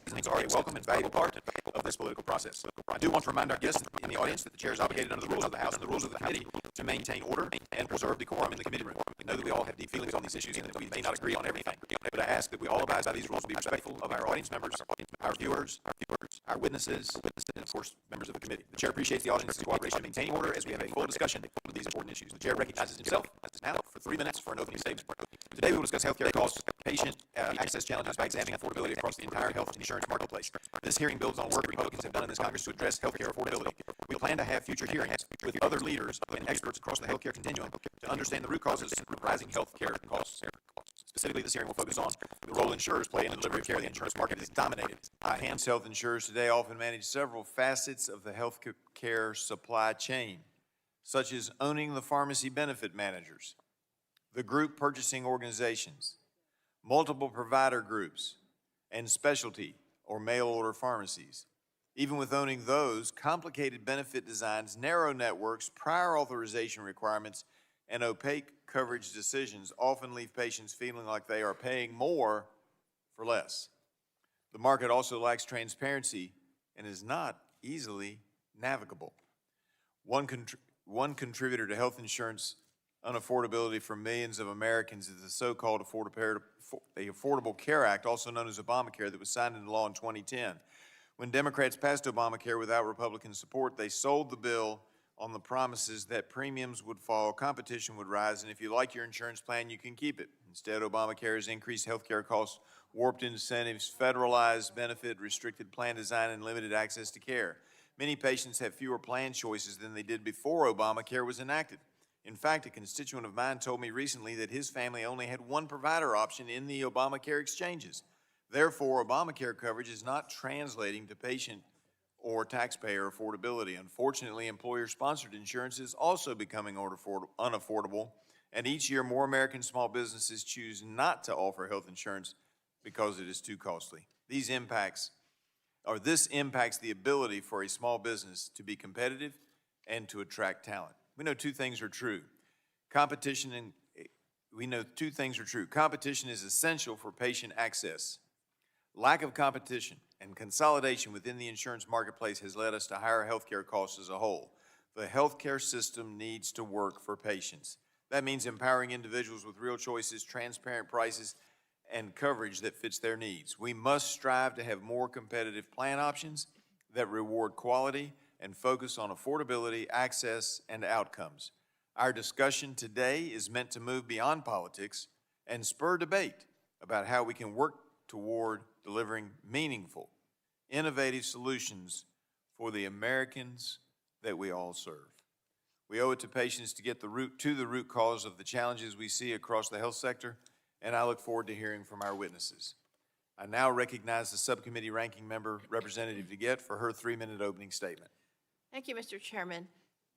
Reasonings are a welcome and valuable part of this political process. I do want to remind our guests in the audience that the chair is obligated under the rules of the House and the rules of the committee to maintain order and preserve decorum in the committee room. We know that we all have deep feelings on these issues and that we may not agree on everything, but I ask that we all abide by these rules and be respectful of our audience members, our viewers, our witnesses, and of course, members of the committee. The chair appreciates the audience's cooperation in maintaining order as we have a full discussion of these important issues. The chair recognizes himself now for 3 minutes for an opening statement. Today we will discuss healthcare costs, patient access challenges by examining affordability across the entire health insurance marketplace. This hearing builds on work Republicans have done in this Congress to address healthcare affordability. We plan to have future hearings with other leaders and experts across the healthcare continuum to understand the root causes of rising healthcare costs. Specifically, this hearing will focus on the role insurers play in the delivery of care. The insurance market is dominated by health insurers today often manage several facets of the healthcare supply chain, such as owning the pharmacy benefit managers, the group purchasing organizations, multiple provider groups, and specialty or mail-order pharmacies. Even with owning those, complicated benefit designs, narrow networks, prior authorization requirements, and opaque coverage decisions often leave patients feeling like they are paying more for less. The market also lacks transparency and is not easily navigable. One contributor to health insurance unaffordability for millions of Americans is the so-called Affordable Care Act, also known as Obamacare, that was signed into law in 2010. When Democrats passed Obamacare without Republican support, they sold the bill on the promises that premiums would fall, competition would rise, and if you like your insurance plan, you can keep it. Instead, Obamacare has increased health care costs, warped incentives, federalized benefit, restricted plan design, and limited access to care. Many patients have fewer plan choices than they did before Obamacare was enacted. In fact, a constituent of mine told me recently that his family only had one provider option in the Obamacare exchanges. Therefore, Obamacare coverage is not translating to patient or taxpayer affordability. Unfortunately, employer-sponsored insurance is also becoming unaffordable, and each year more American small businesses choose not to offer health insurance because it is too costly. This impacts the ability for a small business to be competitive and to attract talent. We know two things are true. Competition is essential for patient access. Lack of competition and consolidation within the insurance marketplace has led us to higher healthcare costs as a whole. The healthcare system needs to work for patients. That means empowering individuals with real choices, transparent prices, and coverage that fits their needs. We must strive to have more competitive plan options that reward quality and focus on affordability, access, and outcomes. Our discussion today is meant to move beyond politics and spur debate about how we can work toward delivering meaningful, innovative solutions for the Americans that we all serve. We owe it to patients to get to the root cause of the challenges we see across the health sector, and I look forward to hearing from our witnesses. I now recognize the subcommittee ranking member, Representative DeGette, for her 3-minute opening statement. Thank you, Mr. Chairman.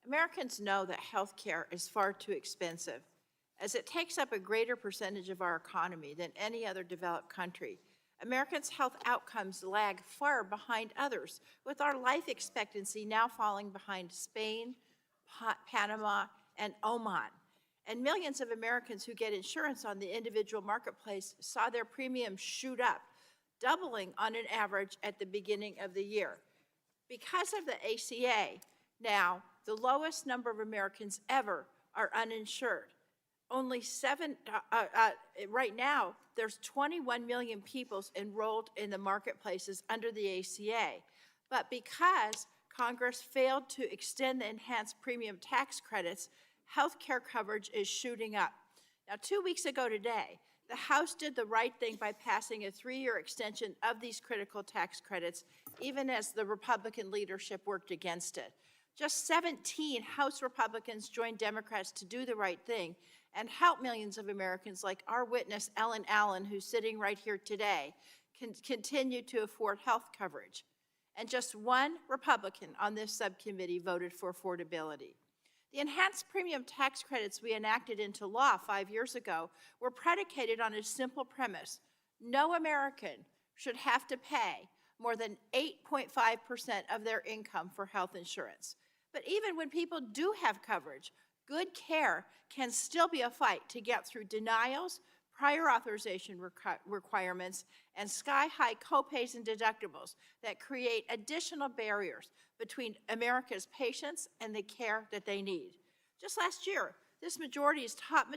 Americans know that health care is far too expensive, as it takes up a greater percentage of our economy than any other developed country. Americans' health outcomes lag far behind others, with our life expectancy now falling behind Spain, Panama, and Oman. And millions of Americans who get insurance on the individual marketplace saw their premiums shoot up, doubling on an average at the beginning of the year. Because of the ACA, now the lowest number of Americans ever are uninsured. Right now, there's 21 million people enrolled in the marketplaces under the ACA. But because Congress failed to extend the enhanced premium tax credits, health care coverage is shooting up. Now, 2 weeks ago today, the House did the right thing by passing a 3-year extension of these critical tax credits, even as the Republican leadership worked against it. Just 17 House Republicans joined Democrats to do the right thing and help millions of Americans like our witness, Ellen Allen, who's sitting right here today, can continue to afford health coverage. And just one Republican on this subcommittee voted for affordability. The enhanced premium tax credits we enacted into law 5 years ago were predicated on a simple premise. No American should have to pay more than 8.5% of their income for health insurance. But even when people do have coverage, good care can still be a fight to get through denials, prior authorization requirements, and sky-high copays and deductibles that create additional barriers between America's patients and the care that they need. Just last year, this majority's top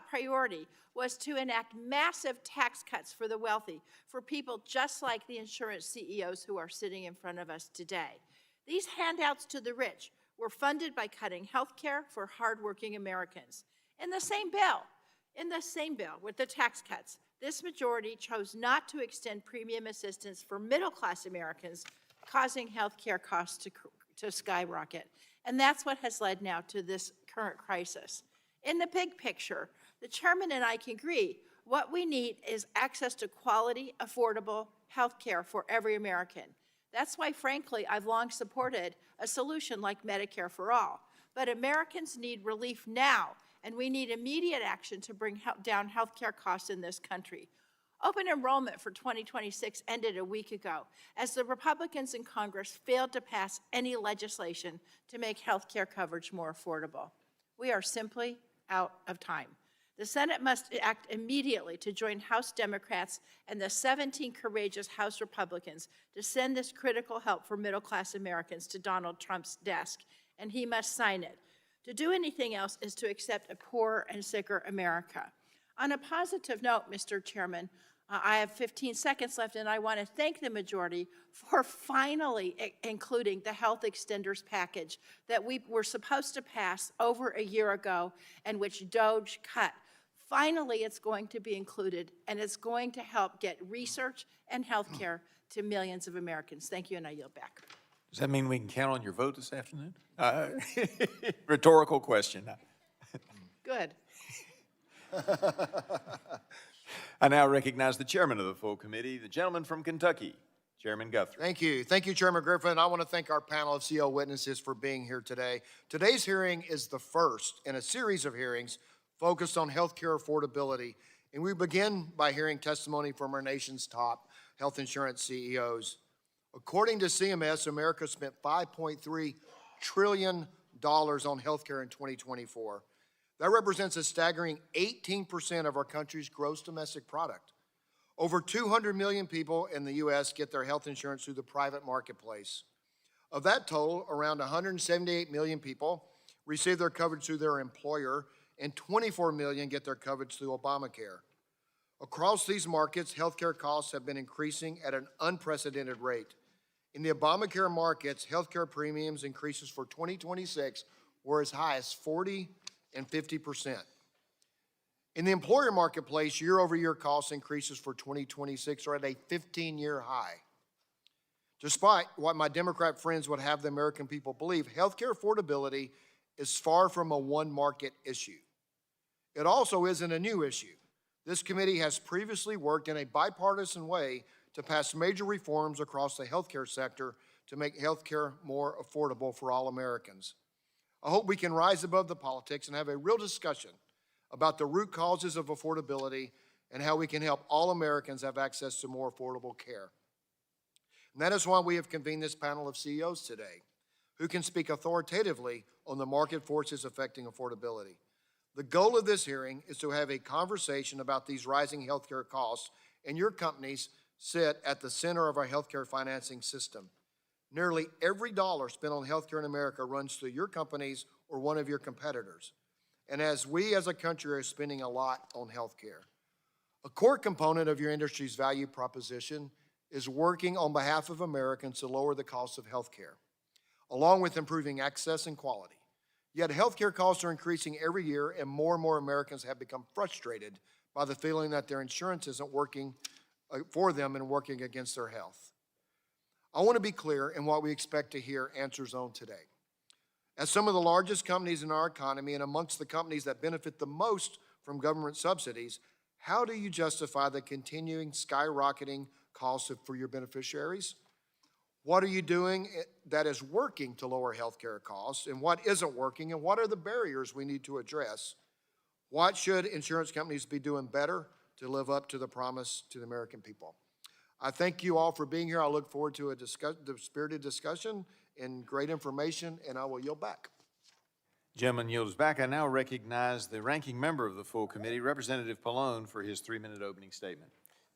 priority was to enact massive tax cuts for the wealthy, for people just like the insurance CEOs who are sitting in front of us today. These handouts to the rich were funded by cutting health care for hardworking Americans. In the same bill with the tax cuts, this majority chose not to extend premium assistance for middle-class Americans, causing health care costs to skyrocket. And that's what has led now to this current crisis. In the big picture, the chairman and I can agree what we need is access to quality, affordable health care for every American. That's why, frankly, I've long supported a solution like Medicare for All. But Americans need relief now, and we need immediate action to bring down health care costs in this country. Open enrollment for 2026 ended a week ago, as the Republicans in Congress failed to pass any legislation to make health care coverage more affordable. We are simply out of time. The Senate must act immediately to join House Democrats and the 17 courageous House Republicans to send this critical help for middle-class Americans to Donald Trump's desk, and he must sign it. To do anything else is to accept a poorer and sicker America. On a positive note, Mr. Chairman, I have 15 seconds left, and I want to thank the majority for finally including the health extenders package that we were supposed to pass over a year ago and which DOJ cut. Finally, it's going to be included, and it's going to help get research and health care to millions of Americans. Thank you, and I yield back. Does that mean we can count on your vote this afternoon? Rhetorical question. Good. I now recognize the chairman of the full committee, the gentleman from Kentucky, Chairman Guthrie. Thank you. Thank you, Chairman Griffin. I want to thank our panel of CEO witnesses for being here today. Today's hearing is the first in a series of hearings focused on health care affordability. And we begin by hearing testimony from our nation's top health insurance CEOs. According to CMS, America spent $5.3 trillion on health care in 2024. That represents a staggering 18% of our country's gross domestic product. Over 200 million people in the U.S. get their health insurance through the private marketplace. Of that total, around 178 million people receive their coverage through their employer, and 24 million get their coverage through Obamacare. Across these markets, healthcare costs have been increasing at an unprecedented rate. In the Obamacare markets, healthcare premiums increases for 2026 were as high as 40 and 50%. In the employer marketplace, year-over-year cost increases for 2026 are at a 15-year high. Despite what my Democrat friends would have the American people believe, healthcare affordability is far from a one-market issue. It also isn't a new issue. This committee has previously worked in a bipartisan way to pass major reforms across the healthcare sector to make healthcare more affordable for all Americans. I hope we can rise above the politics and have a real discussion about the root causes of affordability and how we can help all Americans have access to more affordable care. And that is why we have convened this panel of CEOs today, who can speak authoritatively on the market forces affecting affordability. The goal of this hearing is to have a conversation about these rising healthcare costs, and your companies sit at the center of our healthcare financing system. Nearly every dollar spent on healthcare in America runs through your companies or one of your competitors. And as we as a country are spending a lot on healthcare. A core component of your industry's value proposition is working on behalf of Americans to lower the cost of healthcare, along with improving access and quality. Yet healthcare costs are increasing every year, and more Americans have become frustrated by the feeling that their insurance isn't working for them and working against their health. I want to be clear in what we expect to hear answers on today. As some of the largest companies in our economy and amongst the companies that benefit the most from government subsidies, how do you justify the continuing skyrocketing costs for your beneficiaries? What are you doing that is working to lower healthcare costs, and what isn't working, and what are the barriers we need to address? What should insurance companies be doing better to live up to the promise to the American people? I thank you all for being here. I look forward to a spirited discussion and great information, and I will yield back. Gentleman yields back. I now recognize the ranking member of the full committee, Representative Pallone, for his 3-minute opening statement.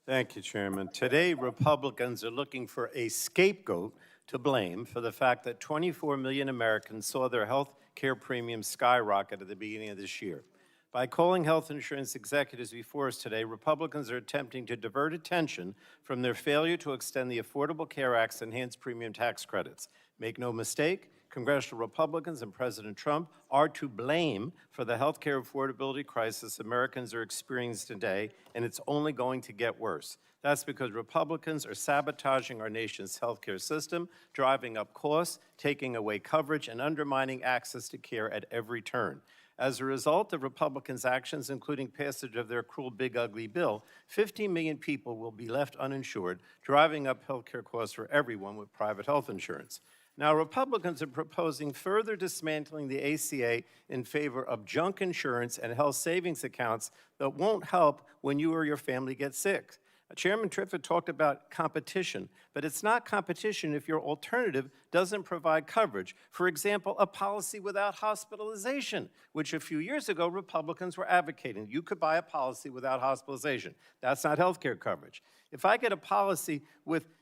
Thank you, Chairman. Today, Republicans are looking for a scapegoat to blame for the fact that 24 million Americans saw their health care premiums skyrocket at the beginning of this year. By calling health insurance executives before us today, Republicans are attempting to divert attention from their failure to extend the Affordable Care Act's enhanced premium tax credits. Make no mistake, congressional Republicans and President Trump are to blame for the health care affordability crisis Americans are experiencing today, and it's only going to get worse. That's because Republicans are sabotaging our nation's health care system, driving up costs, taking away coverage, and undermining access to care at every turn. As a result of Republicans' actions, including passage of their cruel big ugly bill, 15 million people will be left uninsured, driving up health care costs for everyone with private health insurance. Now, Republicans are proposing further dismantling the ACA in favor of junk insurance and health savings accounts that won't help when you or your family get sick. Chairman Triffett talked about competition, but it's not competition if your alternative doesn't provide coverage. For example, a policy without hospitalization, which a few years ago Republicans were advocating. You could buy a policy without hospitalization. That's not health care coverage. If I get a policy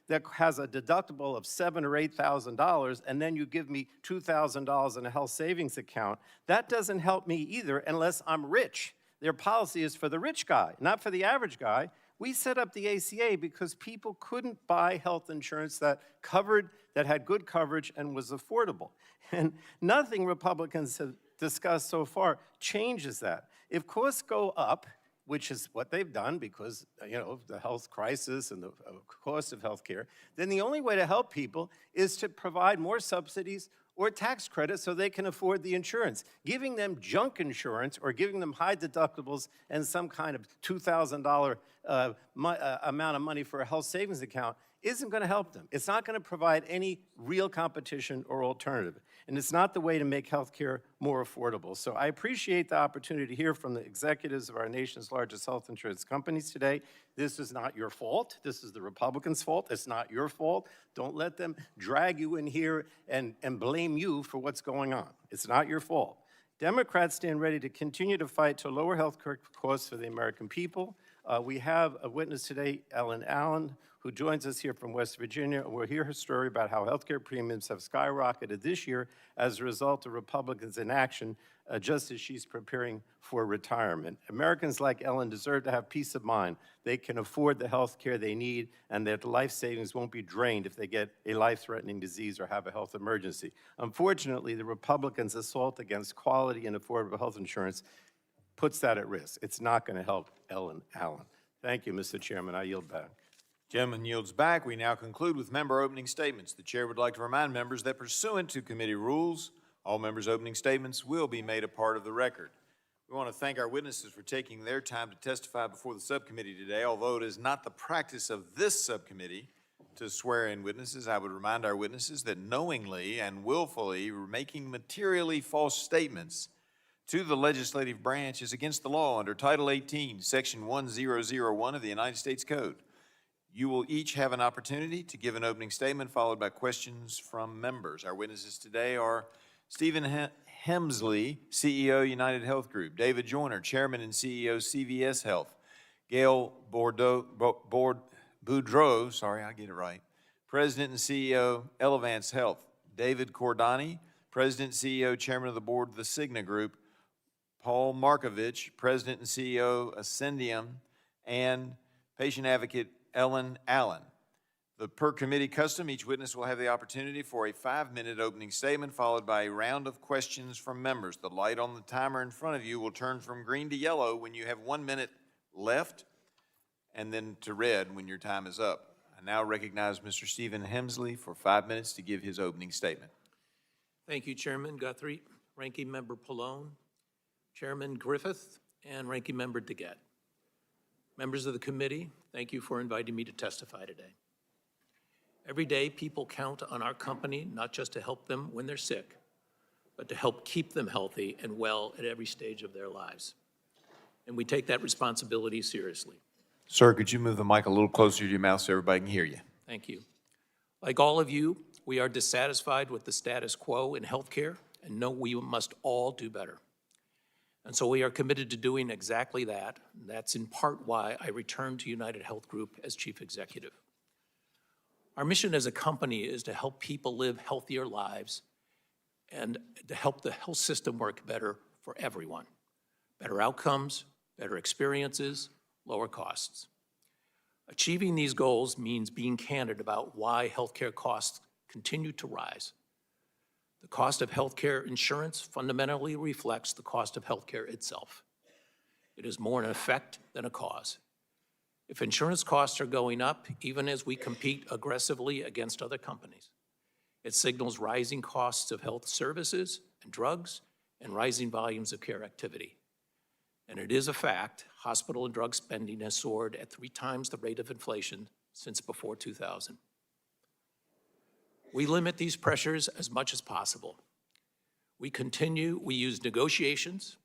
that has a deductible of $7,000 or $8,000, and then you give me $2,000 in a health savings account, that doesn't help me either unless I'm rich. Their policy is for the rich guy, not for the average guy. We set up the ACA because people couldn't buy health insurance that had good coverage and was affordable. And nothing Republicans have discussed so far changes that. If costs go up, which is what they've done because, the health crisis and the cost of health care, then the only way to help people is to provide more subsidies or tax credits so they can afford the insurance. Giving them junk insurance or giving them high deductibles and some kind of $2,000 amount of money for a health savings account isn't going to help them. It's not going to provide any real competition or alternative. And it's not the way to make health care more affordable. So I appreciate the opportunity to hear from the executives of our nation's largest health insurance companies today. This is not your fault. This is the Republicans' fault. It's not your fault. Don't let them drag you in here and blame you for what's going on. It's not your fault. Democrats stand ready to continue to fight to lower health care costs for the American people. We have a witness today, Ellen Allen, who joins us here from West Virginia. We'll hear her story about how health care premiums have skyrocketed this year as a result of Republicans' inaction, just as she's preparing for retirement. Americans like Ellen deserve to have peace of mind. They can afford the health care they need, and that life savings won't be drained if they get a life-threatening disease or have a health emergency. Unfortunately, the Republicans' assault against quality and affordable health insurance puts that at risk. It's not going to help Ellen Allen. Thank you, Mr. Chairman. I yield back. Gentleman yields back. We now conclude with member opening statements. The chair would like to remind members that pursuant to committee rules, all members' opening statements will be made a part of the record. We want to thank our witnesses for taking their time to testify before the subcommittee today. Although it is not the practice of this subcommittee to swear in witnesses, I would remind our witnesses that knowingly and willfully making materially false statements to the legislative branch is against the law under Title 18, Section 1001 of the United States Code. You will each have an opportunity to give an opening statement followed by questions from members. Our witnesses today are Stephen Hemsley, CEO, UnitedHealth Group; David Joyner, Chairman and CEO, CVS Health; Gail Boudreaux, President and CEO, Elevance Health; David Cordani, President, CEO, Chairman of the Board of the Cigna Group; Paul Markovich, President and CEO, Ascendiun; and patient advocate Ellen Allen. The per committee custom, each witness will have the opportunity for a 5-minute opening statement followed by a round of questions from members. The light on the timer in front of you will turn from green to yellow when you have 1 minute left and then to red when your time is up. I now recognize Mr. Stephen Hemsley for 5 minutes to give his opening statement. Thank you, Chairman Guthrie, Ranking Member Pallone, Chairman Griffith, and Ranking Member DeGette. Members of the committee, thank you for inviting me to testify today. Every day, people count on our company not just to help them when they're sick, but to help keep them healthy and well at every stage of their lives. And we take that responsibility seriously. Sir, could you move the mic a little closer to your mouth so everybody can hear you? Thank you. Like all of you, we are dissatisfied with the status quo in healthcare and know we must all do better. And so we are committed to doing exactly that. And that's in part why I returned to UnitedHealth Group as chief executive. Our mission as a company is to help people live healthier lives and to help the health system work better for everyone. Better outcomes, better experiences, lower costs. Achieving these goals means being candid about why healthcare costs continue to rise. The cost of healthcare insurance fundamentally reflects the cost of healthcare itself. It is more an effect than a cause. If insurance costs are going up, even as we compete aggressively against other companies, it signals rising costs of health services and drugs and rising volumes of care activity. And it is a fact, hospital and drug spending has soared at 3 times the rate of inflation since before 2000. We limit these pressures as much as possible. We use negotiations,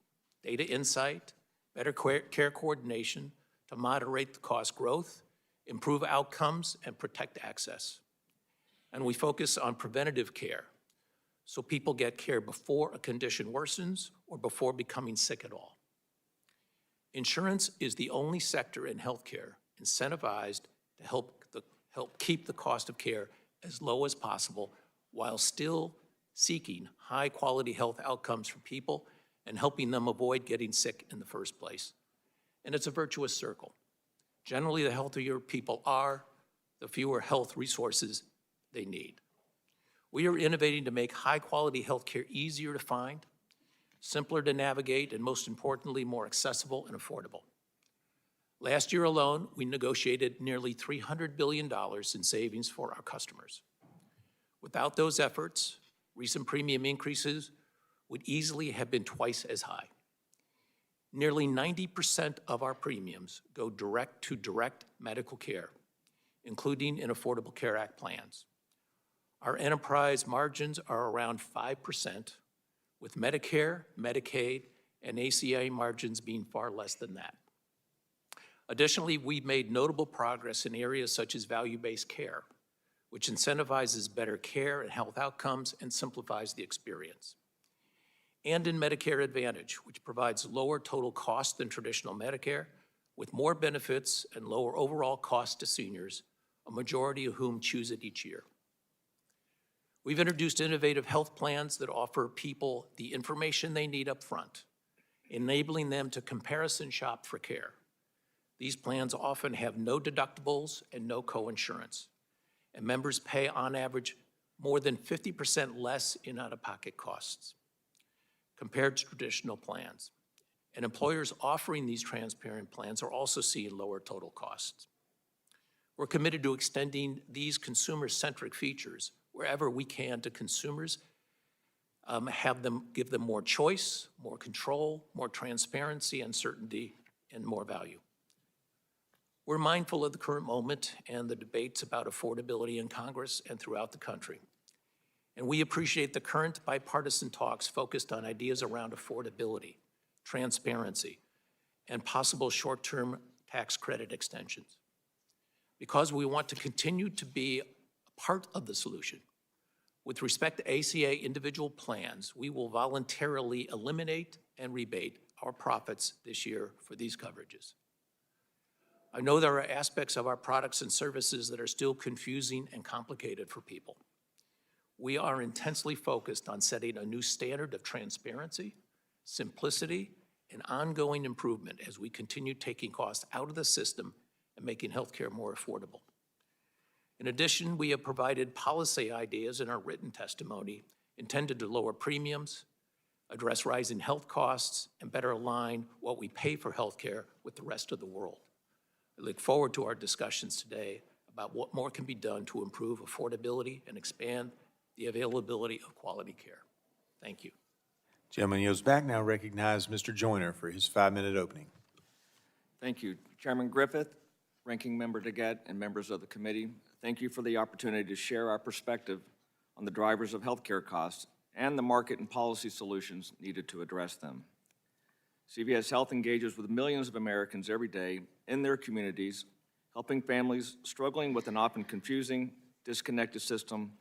data insight, better care coordination to moderate the cost growth, improve outcomes, and protect access. And we focus on preventative care, so people get care before a condition worsens or before becoming sick at all. Insurance is the only sector in healthcare incentivized to help keep the cost of care as low as possible while still seeking high-quality health outcomes for people and helping them avoid getting sick in the first place. And it's a virtuous circle. Generally, the healthier people are, the fewer health resources they need. We are innovating to make high-quality health care easier to find, simpler to navigate, and most importantly, more accessible and affordable. Last year alone, we negotiated nearly $300 billion in savings for our customers. Without those efforts, recent premium increases would easily have been twice as high. Nearly 90% of our premiums go direct to direct medical care, including in Affordable Care Act plans. Our enterprise margins are around 5%, with Medicare, Medicaid, and ACA margins being far less than that. Additionally, we've made notable progress in areas such as value-based care, which incentivizes better care and health outcomes and simplifies the experience. And in Medicare Advantage, which provides lower total cost than traditional Medicare, with more benefits and lower overall cost to seniors, a majority of whom choose it each year. We've introduced innovative health plans that offer people the information they need up front, enabling them to comparison shop for care. These plans often have no deductibles and no coinsurance, and members pay on average more than 50% less in out-of-pocket costs compared to traditional plans. And employers offering these transparent plans are also seeing lower total costs. We're committed to extending these consumer-centric features wherever we can to consumers, give them more choice, more control, more transparency and certainty, and more value. We're mindful of the current moment and the debates about affordability in Congress and throughout the country. And we appreciate the current bipartisan talks focused on ideas around affordability, transparency, and possible short-term tax credit extensions. Because we want to continue to be a part of the solution. With respect to ACA individual plans, we will voluntarily eliminate and rebate our profits this year for these coverages. I know there are aspects of our products and services that are still confusing and complicated for people. We are intensely focused on setting a new standard of transparency, simplicity, and ongoing improvement as we continue taking costs out of the system and making healthcare more affordable. In addition, we have provided policy ideas in our written testimony intended to lower premiums, address rising health costs, and better align what we pay for healthcare with the rest of the world. I look forward to our discussions today about what more can be done to improve affordability and expand the availability of quality care. Thank you. Gentleman yields back. Now recognize Mr. Joyner for his 5-minute opening. Thank you. Chairman Griffith, Ranking Member Deget, and members of the committee, thank you for the opportunity to share our perspective on the drivers of healthcare costs and the market and policy solutions needed to address them. CVS Health engages with millions of Americans every day in their communities, helping families struggling with an often confusing, disconnected system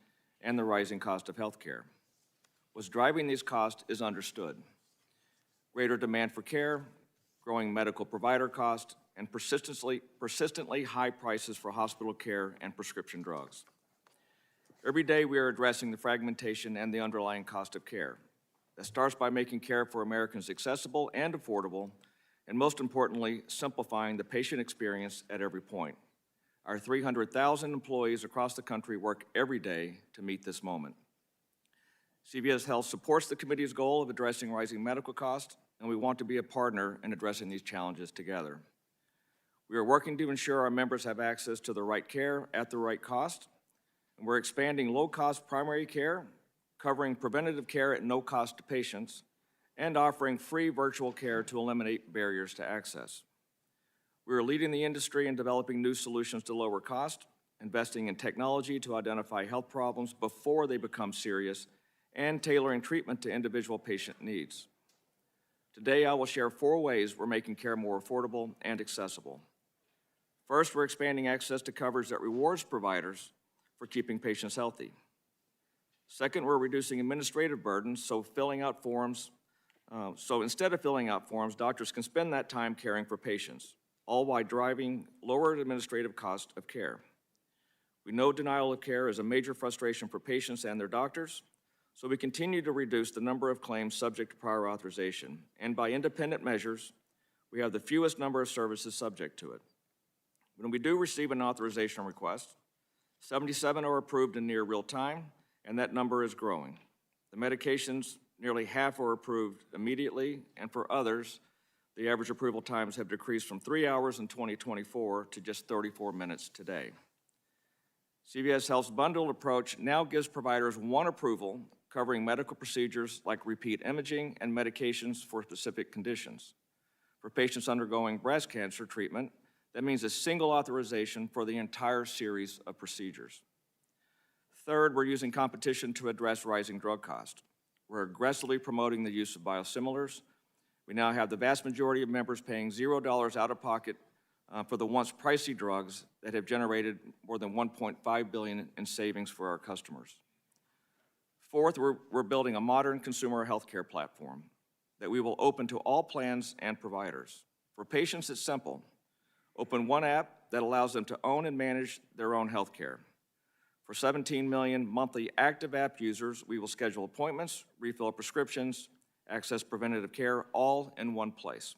and the rising cost of health care. What's driving these costs is understood. Greater demand for care, growing medical provider costs, and persistently high prices for hospital care and prescription drugs. Every day we are addressing the fragmentation and the underlying cost of care. That starts by making care for Americans accessible and affordable, and most importantly, simplifying the patient experience at every point. Our 300,000 employees across the country work every day to meet this moment. CVS Health supports the committee's goal of addressing rising medical costs, and we want to be a partner in addressing these challenges together. We are working to ensure our members have access to the right care at the right cost, and we're expanding low-cost primary care, covering preventative care at no cost to patients, and offering free virtual care to eliminate barriers to access. We are leading the industry in developing new solutions to lower cost, investing in technology to identify health problems before they become serious, and tailoring treatment to individual patient needs. Today, I will share 4 ways we're making care more affordable and accessible. First, we're expanding access to coverage that rewards providers for keeping patients healthy. Second, we're reducing administrative burdens, so instead of filling out forms, doctors can spend that time caring for patients, all while driving lower administrative cost of care. We know denial of care is a major frustration for patients and their doctors, so we continue to reduce the number of claims subject to prior authorization, and by independent measures, we have the fewest number of services subject to it. When we do receive an authorization request, 77 are approved in near real time, and that number is growing. The medications, nearly half are approved immediately, and for others, the average approval times have decreased from 3 hours in 2024 to just 34 minutes today. CVS Health's bundled approach now gives providers one approval covering medical procedures like repeat imaging and medications for specific conditions. For patients undergoing breast cancer treatment, that means a single authorization for the entire series of procedures. Third, we're using competition to address rising drug costs. We're aggressively promoting the use of biosimilars. We now have the vast majority of members paying $0 out of pocket for the once pricey drugs that have generated more than $1.5 billion in savings for our customers. Fourth, we're building a modern consumer healthcare platform that we will open to all plans and providers. For patients, it's simple. Open one app that allows them to own and manage their own health care. For 17 million monthly active app users, we will schedule appointments, refill prescriptions, access preventative care, all in one place,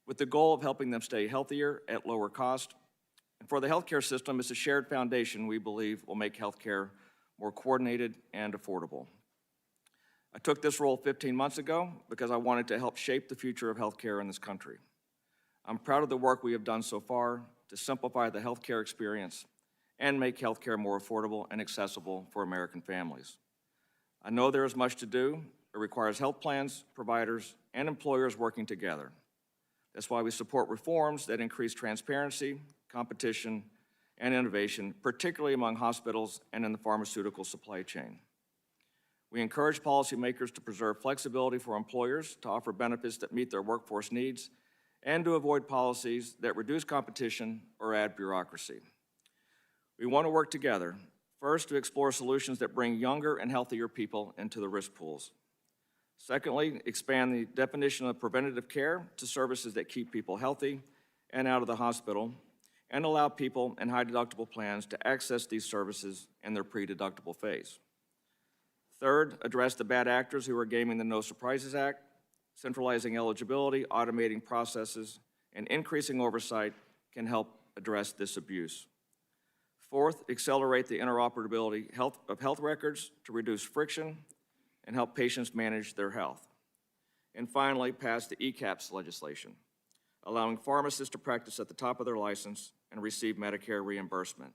with the goal of helping them stay healthier at lower cost. And for the healthcare system, it's a shared foundation we believe will make healthcare more coordinated and affordable. I took this role 15 months ago because I wanted to help shape the future of healthcare in this country. I'm proud of the work we have done so far to simplify the healthcare experience and make healthcare more affordable and accessible for American families. I know there is much to do. It requires health plans, providers, and employers working together. That's why we support reforms that increase transparency, competition, and innovation, particularly among hospitals and in the pharmaceutical supply chain. We encourage policymakers to preserve flexibility for employers to offer benefits that meet their workforce needs and to avoid policies that reduce competition or add bureaucracy. We want to work together, first, to explore solutions that bring younger and healthier people into the risk pools. Secondly, expand the definition of preventative care to services that keep people healthy and out of the hospital, and allow people in high-deductible plans to access these services in their pre-deductible phase. Third, address the bad actors who are gaming the No Surprises Act. Centralizing eligibility, automating processes, and increasing oversight can help address this abuse. Fourth, accelerate the interoperability of health records to reduce friction and help patients manage their health. And finally, pass the ECAPS legislation, allowing pharmacists to practice at the top of their license and receive Medicare reimbursement.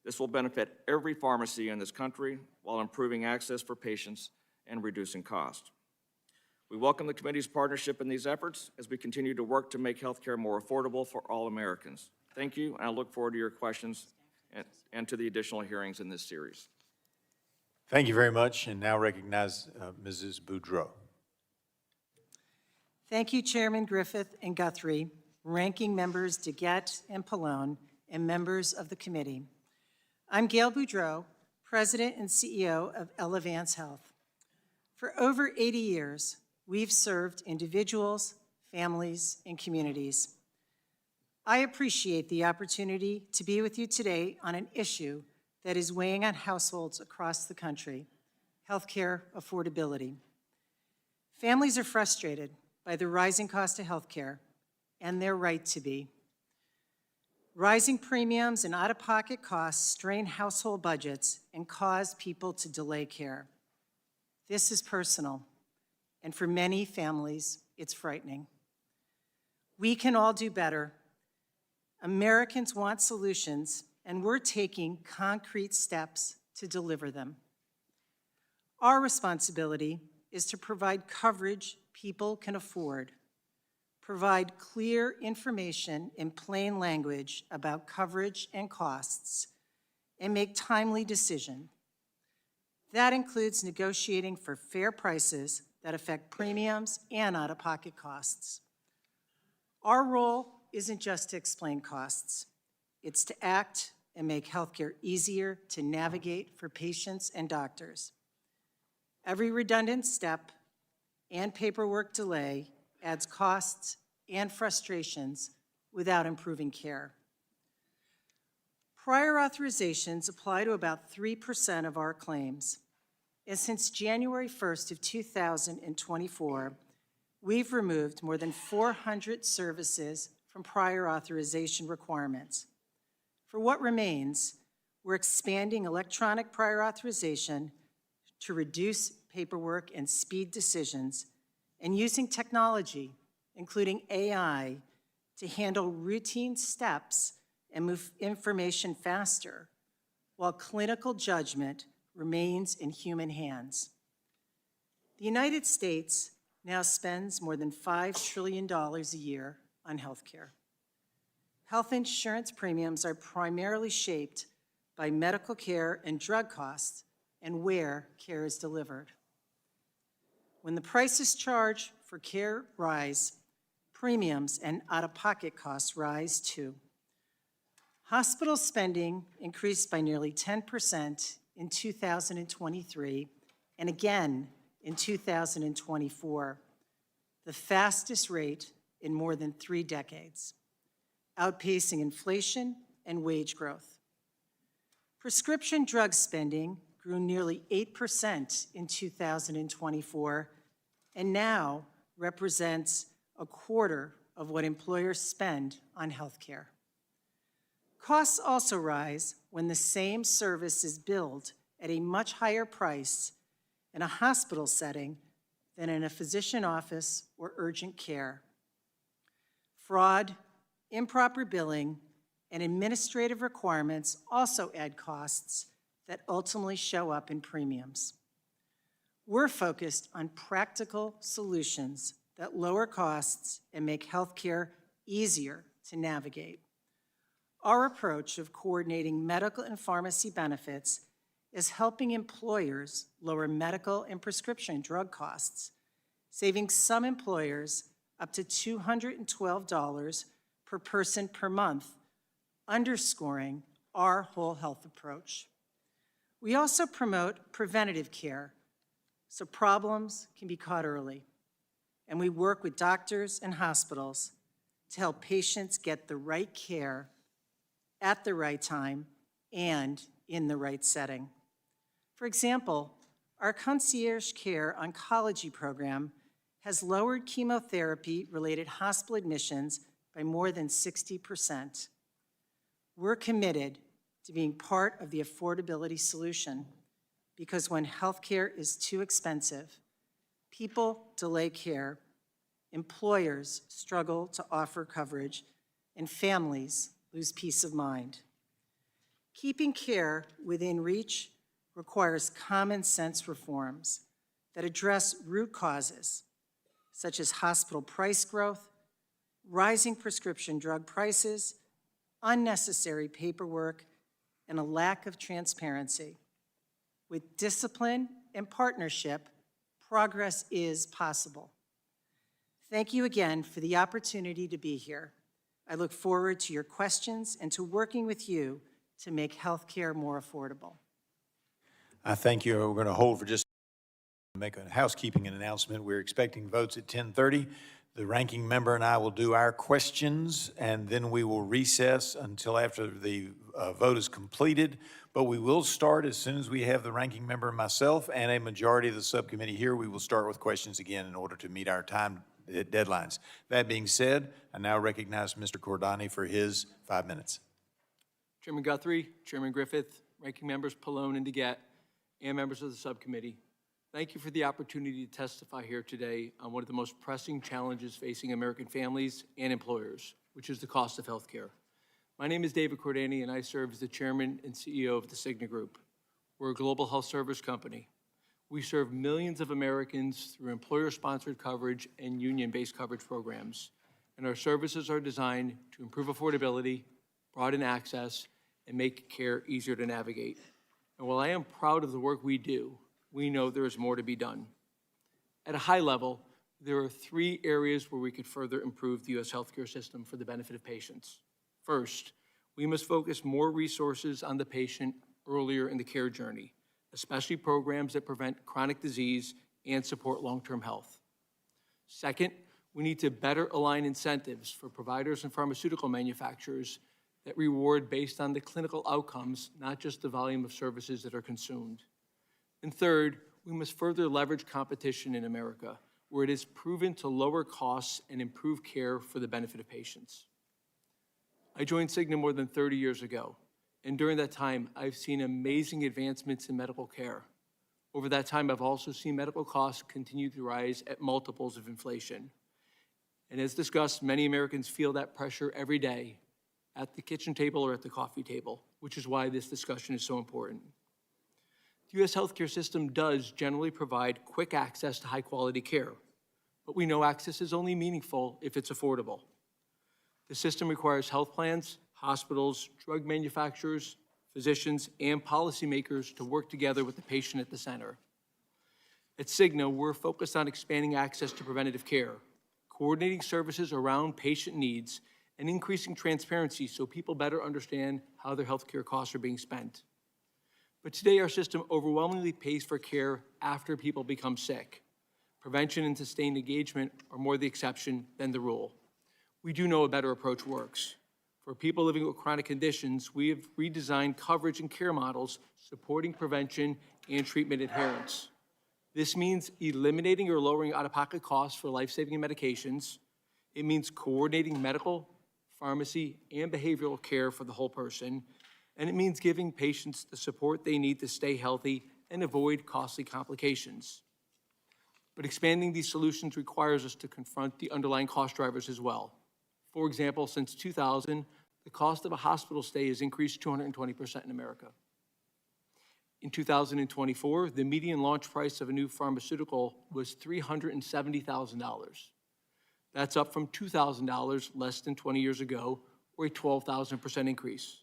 This will benefit every pharmacy in this country while improving access for patients and reducing cost. We welcome the committee's partnership in these efforts as we continue to work to make healthcare more affordable for all Americans. Thank you, and I look forward to your questions and to the additional hearings in this series. Thank you very much, and now recognize Mrs. Boudreau. Thank you, Chairman Griffith and Guthrie, ranking members DeGette and Pallone, and members of the committee. I'm Gail Boudreau, President and CEO of Elevance Health. For over 80 years, we've served individuals, families, and communities. I appreciate the opportunity to be with you today on an issue that is weighing on households across the country, healthcare affordability. Families are frustrated by the rising cost of healthcare, and their right to be. Rising premiums and out-of-pocket costs strain household budgets and cause people to delay care. This is personal, and for many families, it's frightening. We can all do better. Americans want solutions, and we're taking concrete steps to deliver them. Our responsibility is to provide coverage people can afford, provide clear information in plain language about coverage and costs, and make timely decisions. That includes negotiating for fair prices that affect premiums and out-of-pocket costs. Our role isn't just to explain costs. It's to act and make healthcare easier to navigate for patients and doctors. Every redundant step and paperwork delay adds costs and frustrations without improving care. Prior authorizations apply to about 3% of our claims. And since January 1st of 2024, we've removed more than 400 services from prior authorization requirements. For what remains, we're expanding electronic prior authorization to reduce paperwork and speed decisions, and using technology, including AI, to handle routine steps and move information faster, while clinical judgment remains in human hands. The United States now spends more than $5 trillion a year on healthcare. Health insurance premiums are primarily shaped by medical care and drug costs and where care is delivered. When the prices charged for care rise, premiums and out-of-pocket costs rise too. Hospital spending increased by nearly 10% in 2023 and again in 2024, the fastest rate in more than 3 decades, outpacing inflation and wage growth. Prescription drug spending grew nearly 8% in 2024 and now represents a quarter of what employers spend on health care. Costs also rise when the same service is billed at a much higher price in a hospital setting than in a physician office or urgent care. Fraud, improper billing, and administrative requirements also add costs that ultimately show up in premiums. We're focused on practical solutions that lower costs and make healthcare easier to navigate. Our approach of coordinating medical and pharmacy benefits is helping employers lower medical and prescription drug costs, saving some employers up to $212 per person per month, underscoring our whole health approach. We also promote preventative care so problems can be caught early, and we work with doctors and hospitals to help patients get the right care at the right time and in the right setting. For example, our concierge care oncology program has lowered chemotherapy-related hospital admissions by more than 60%. We're committed to being part of the affordability solution because when healthcare is too expensive, people delay care, employers struggle to offer coverage, and families lose peace of mind. Keeping care within reach requires common sense reforms that address root causes, such as hospital price growth, rising prescription drug prices, unnecessary paperwork, and a lack of transparency. With discipline and partnership, progress is possible. Thank you again for the opportunity to be here. I look forward to your questions and to working with you to make healthcare more affordable. I thank you. We're going to hold for just Make a housekeeping announcement. We're expecting votes at 10:30. The ranking member and I will do our questions, and then we will recess until after the vote is completed. But we will start as soon as we have the ranking member and myself and a majority of the subcommittee here. We will start with questions again in order to meet our time deadlines. That being said, I now recognize Mr. Cordani for his 5 minutes. Chairman Guthrie, Chairman Griffith, Ranking Members Pallone and DeGette, and members of the subcommittee, thank you for the opportunity to testify here today on one of the most pressing challenges facing American families and employers, which is the cost of health care. My name is David Cordani, and I serve as the chairman and CEO of the Cigna Group. We're a global health service company. We serve millions of Americans through employer-sponsored coverage and union-based coverage programs, and our services are designed to improve affordability, broaden access, and make care easier to navigate. And while I am proud of the work we do, we know there is more to be done. At a high level, there are 3 areas where we could further improve the U.S. healthcare system for the benefit of patients. First, we must focus more resources on the patient earlier in the care journey, especially programs that prevent chronic disease and support long-term health. Second, we need to better align incentives for providers and pharmaceutical manufacturers that reward based on the clinical outcomes, not just the volume of services that are consumed. And third, we must further leverage competition in America, where it is proven to lower costs and improve care for the benefit of patients. I joined Cigna more than 30 years ago, and during that time, I've seen amazing advancements in medical care. Over that time, I've also seen medical costs continue to rise at multiples of inflation. And as discussed, many Americans feel that pressure every day at the kitchen table or at the coffee table, which is why this discussion is so important. The U.S. healthcare system does generally provide quick access to high-quality care, but we know access is only meaningful if it's affordable. The system requires health plans, hospitals, drug manufacturers, physicians, and policymakers to work together with the patient at the center. At Cigna, we're focused on expanding access to preventative care, coordinating services around patient needs, and increasing transparency so people better understand how their healthcare costs are being spent. But today, our system overwhelmingly pays for care after people become sick. Prevention and sustained engagement are more the exception than the rule. We do know a better approach works. For people living with chronic conditions, we have redesigned coverage and care models supporting prevention and treatment adherence. This means eliminating or lowering out-of-pocket costs for life-saving medications. It means coordinating medical, pharmacy, and behavioral care for the whole person. And it means giving patients the support they need to stay healthy and avoid costly complications. But expanding these solutions requires us to confront the underlying cost drivers as well. For example, since 2000, the cost of a hospital stay has increased 220% in America. In 2024, the median launch price of a new pharmaceutical was $370,000. That's up from $2,000 less than 20 years ago, or a 12,000% increase.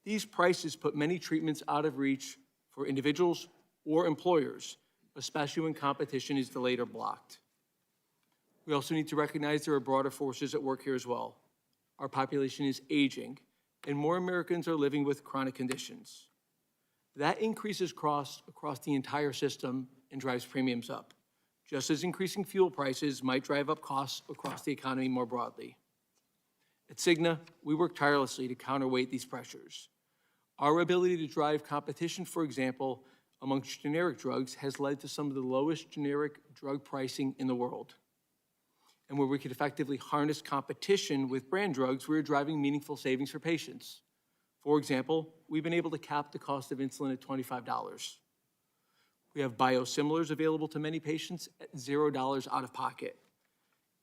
These prices put many treatments out of reach for individuals or employers, especially when competition is delayed or blocked. We also need to recognize there are broader forces at work here as well. Our population is aging, and more Americans are living with chronic conditions. That increases costs across the entire system and drives premiums up, just as increasing fuel prices might drive up costs across the economy more broadly. At Cigna, we work tirelessly to counterweight these pressures. Our ability to drive competition, for example, amongst generic drugs has led to some of the lowest generic drug pricing in the world. And where we could effectively harness competition with brand drugs, we're driving meaningful savings for patients. For example, we've been able to cap the cost of insulin at $25. We have biosimilars available to many patients at $0 out of pocket.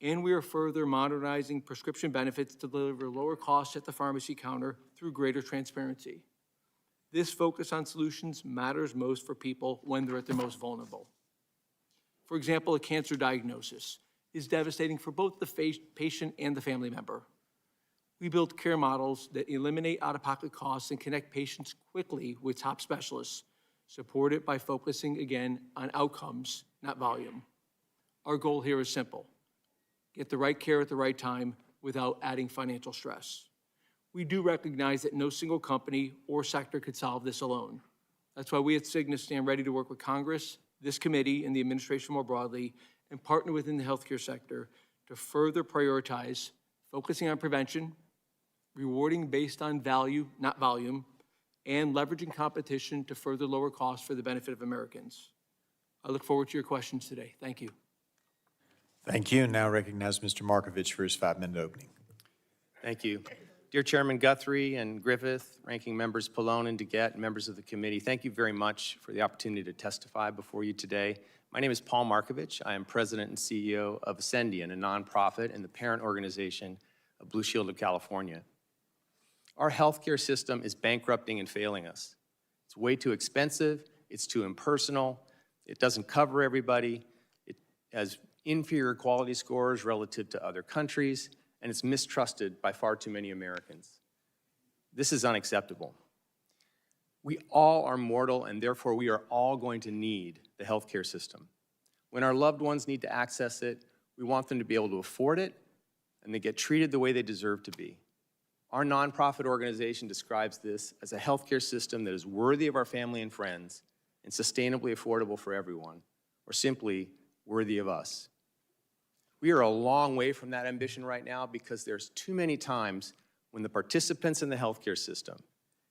And we are further modernizing prescription benefits to deliver lower costs at the pharmacy counter through greater transparency. This focus on solutions matters most for people when they're at their most vulnerable. For example, a cancer diagnosis is devastating for both the patient and the family member. We build care models that eliminate out-of-pocket costs and connect patients quickly with top specialists, supported by focusing, again, on outcomes, not volume. Our goal here is simple: get the right care at the right time without adding financial stress. We do recognize that no single company or sector could solve this alone. That's why we at Cigna stand ready to work with Congress this committee and the administration more broadly, and partner within the healthcare sector to further prioritize focusing on prevention, rewarding based on value, not volume, and leveraging competition to further lower costs for the benefit of Americans. I look forward to your questions today. Thank you. Thank you. And now recognize Mr. Markovich for his 5-minute opening. Thank you. Dear Chairman Guthrie and Griffith, Ranking Members Pallone and DeGette, and members of the committee, thank you very much for the opportunity to testify before you today. My name is Paul Markovich. I am President and CEO of Ascendiun, a nonprofit and the parent organization of Blue Shield of California. Our healthcare system is bankrupting and failing us. It's way too expensive, it's too impersonal, it doesn't cover everybody, it has inferior quality scores relative to other countries, and it's mistrusted by far too many Americans. This is unacceptable. We all are mortal, and therefore we are all going to need the healthcare system. When our loved ones need to access it, we want them to be able to afford it, and they get treated the way they deserve to be. Our nonprofit organization describes this as a healthcare system that is worthy of our family and friends and sustainably affordable for everyone, or simply worthy of us. We are a long way from that ambition right now because there's too many times when the participants in the healthcare system,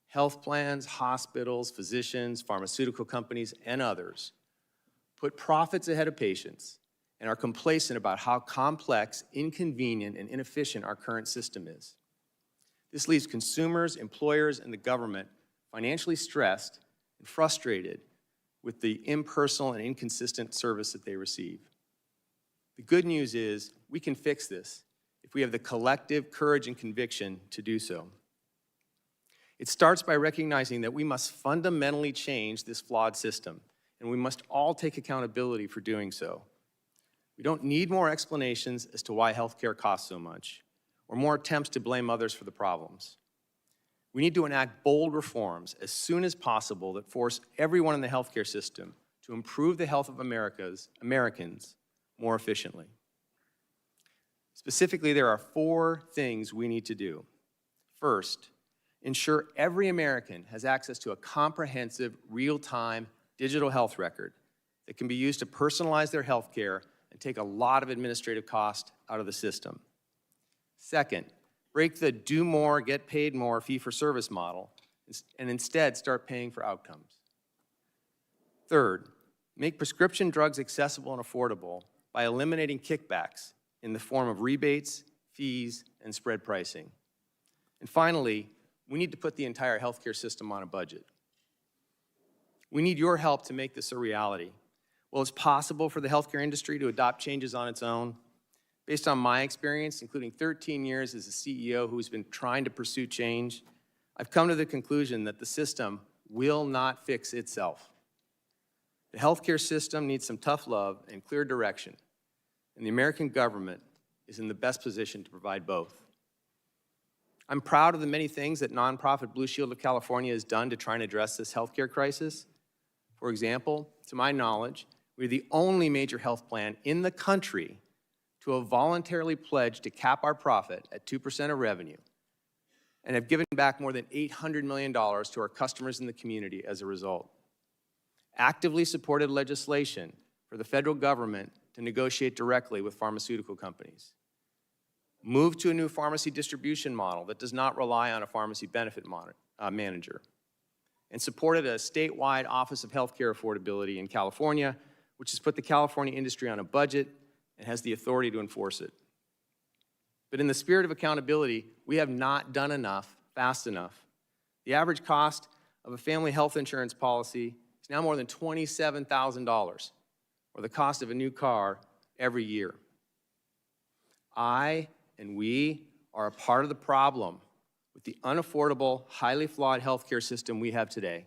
health plans, hospitals, physicians, pharmaceutical companies, and others, put profits ahead of patients and are complacent about how complex, inconvenient, and inefficient our current system is. This leaves consumers, employers, and the government financially stressed and frustrated with the impersonal and inconsistent service that they receive. The good news is we can fix this if we have the collective courage and conviction to do so. It starts by recognizing that we must fundamentally change this flawed system, and we must all take accountability for doing so. We don't need more explanations as to why healthcare costs so much, or more attempts to blame others for the problems. We need to enact bold reforms as soon as possible that force everyone in the healthcare system to improve the health of Americans more efficiently. Specifically, there are 4 things we need to do. First, ensure every American has access to a comprehensive, real-time digital health record that can be used to personalize their health care and take a lot of administrative cost out of the system. Second, break the do more, get paid more fee-for-service model and instead start paying for outcomes. Third, make prescription drugs accessible and affordable by eliminating kickbacks in the form of rebates, fees, and spread pricing. And finally, we need to put the entire healthcare system on a budget. We need your help to make this a reality. While it's possible for the healthcare industry to adopt changes on its own, based on my experience, including 13 years as a CEO who's been trying to pursue change, I've come to the conclusion that the system will not fix itself. The healthcare system needs some tough love and clear direction, and the American government is in the best position to provide both. I'm proud of the many things that nonprofit Blue Shield of California has done to try and address this healthcare crisis. For example, to my knowledge, we're the only major health plan in the country to have voluntarily pledged to cap our profit at 2% of revenue and have given back more than $800 million to our customers in the community as a result. Actively supported legislation for the federal government to negotiate directly with pharmaceutical companies. Moved to a new pharmacy distribution model that does not rely on a pharmacy benefit manager. And supported a statewide Office of Healthcare Affordability in California, which has put the California industry on a budget and has the authority to enforce it. But in the spirit of accountability, we have not done enough fast enough. The average cost of a family health insurance policy is now more than $27,000, or the cost of a new car every year. I and we are a part of the problem with the unaffordable, highly flawed healthcare system we have today.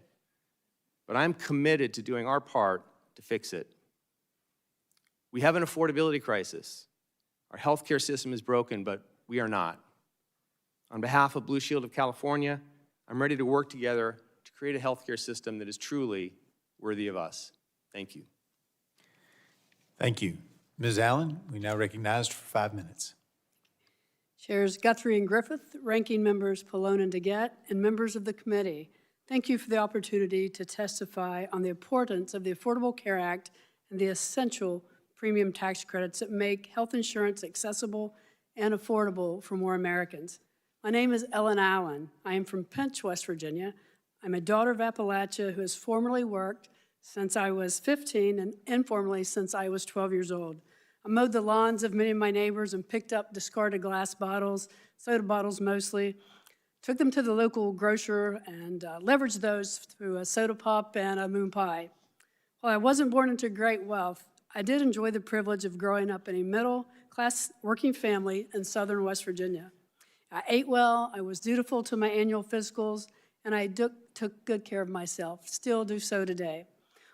But I'm committed to doing our part to fix it. We have an affordability crisis. Our healthcare system is broken, but we are not. On behalf of Blue Shield of California, I'm ready to work together to create a healthcare system that is truly worthy of us. Thank you. Thank you. Ms. Allen, we now recognize for 5 minutes. Chairs Guthrie and Griffith, Ranking Members Pallone and DeGette, and members of the committee, Thank you for the opportunity to testify on the importance of the Affordable Care Act and the essential premium tax credits that make health insurance accessible and affordable for more Americans. My name is Ellen Allen. I am from Pinch, West Virginia. I'm a daughter of Appalachia who has formerly worked since I was 15 and informally since I was 12 years old. I mowed the lawns of many of my neighbors and picked up discarded glass bottles, soda bottles mostly, took them to the local grocer and leveraged those through a soda pop and a moon pie. While I wasn't born into great wealth, I did enjoy the privilege of growing up in a middle-class working family in southern West Virginia. I ate well, I was dutiful to my annual physicals, and I took good care of myself, still do so today.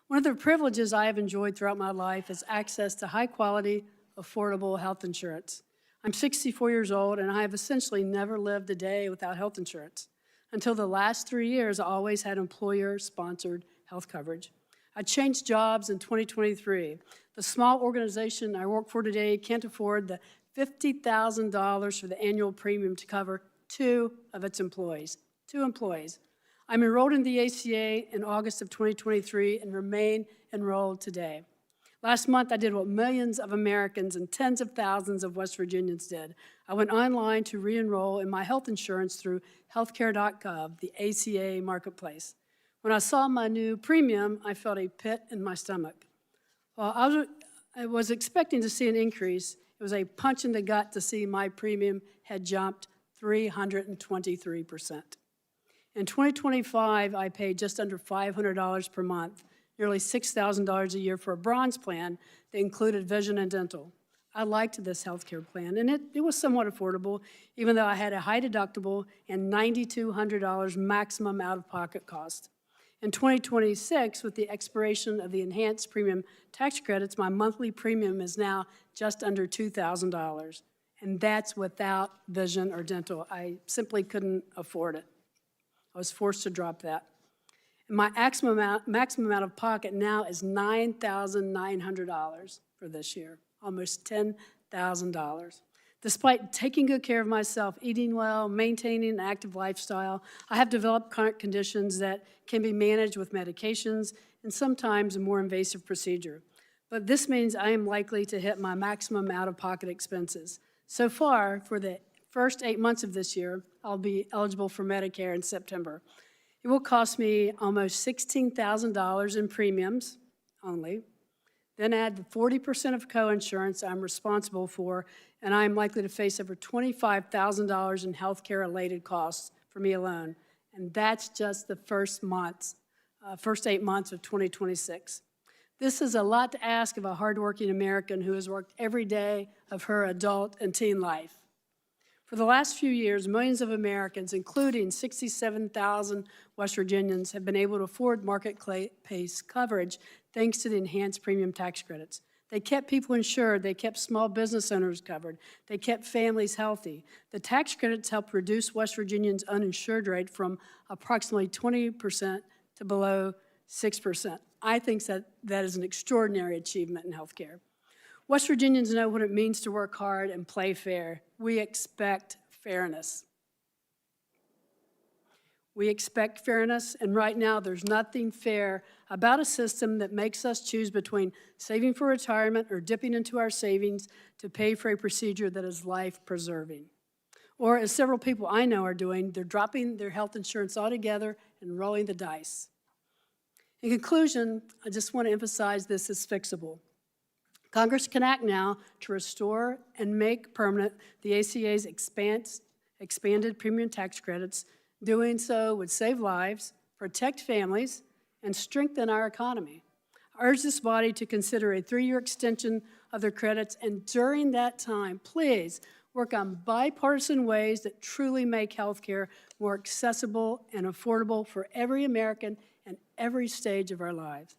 One of the privileges I have enjoyed throughout my life is access to high-quality, affordable health insurance. I'm 64 years old, and I have essentially never lived a day without health insurance. Until the last 3 years, I always had employer-sponsored health coverage. I changed jobs in 2023. The small organization I work for today can't afford the $50,000 for the annual premium to cover 2 of its employees. 2 employees. I'm enrolled in the ACA in August of 2023 and remain enrolled today. Last month, I did what millions of Americans and tens of thousands of West Virginians did. I went online to re-enroll in my health insurance through healthcare.gov, the ACA marketplace. When I saw my new premium, I felt a pit in my stomach. While I was expecting to see an increase, it was a punch in the gut to see my premium had jumped 323%. In 2025, I paid just under $500 per month, nearly $6,000 a year for a bronze plan that included vision and dental. I liked this health care plan, and it was somewhat affordable, even though I had a high deductible and $9,200 maximum out-of-pocket cost. In 2026, with the expiration of the enhanced premium tax credits, my monthly premium is now just under $2,000, and that's without vision or dental. I simply couldn't afford it. I was forced to drop that. And my maximum out of pocket now is $9,900 for this year, almost $10,000. Despite taking good care of myself, eating well, maintaining an active lifestyle, I have developed chronic conditions that can be managed with medications and sometimes a more invasive procedure. But this means I am likely to hit my maximum out-of-pocket expenses. So far, for the first 8 months of this year, I'll be eligible for Medicare in September. It will cost me almost $16,000 in premiums only. Then add the 40% of coinsurance I'm responsible for, and I'm likely to face over $25,000 in health care-related costs for me alone. And that's just the first 8 months of 2026. This is a lot to ask of a hardworking American who has worked every day of her adult and teen life. For the last few years, millions of Americans, including 67,000 West Virginians, have been able to afford market-based coverage thanks to the enhanced premium tax credits. They kept people insured. They kept small business owners covered. They kept families healthy. The tax credits helped reduce West Virginians' uninsured rate from approximately 20% to below 6%. I think that is an extraordinary achievement in health care. West Virginians know what it means to work hard and play fair. We expect fairness. We expect fairness, and right now there's nothing fair about a system that makes us choose between saving for retirement or dipping into our savings to pay for a procedure that is life-preserving. Or, as several people I know are doing, they're dropping their health insurance altogether and rolling the dice. In conclusion, I just want to emphasize this is fixable. Congress can act now to restore and make permanent the ACA's expanded premium tax credits. Doing so would save lives, protect families, and strengthen our economy. I urge this body to consider a 3-year extension of their credits, and during that time, please work on bipartisan ways that truly make health care more accessible and affordable for every American and every stage of our lives.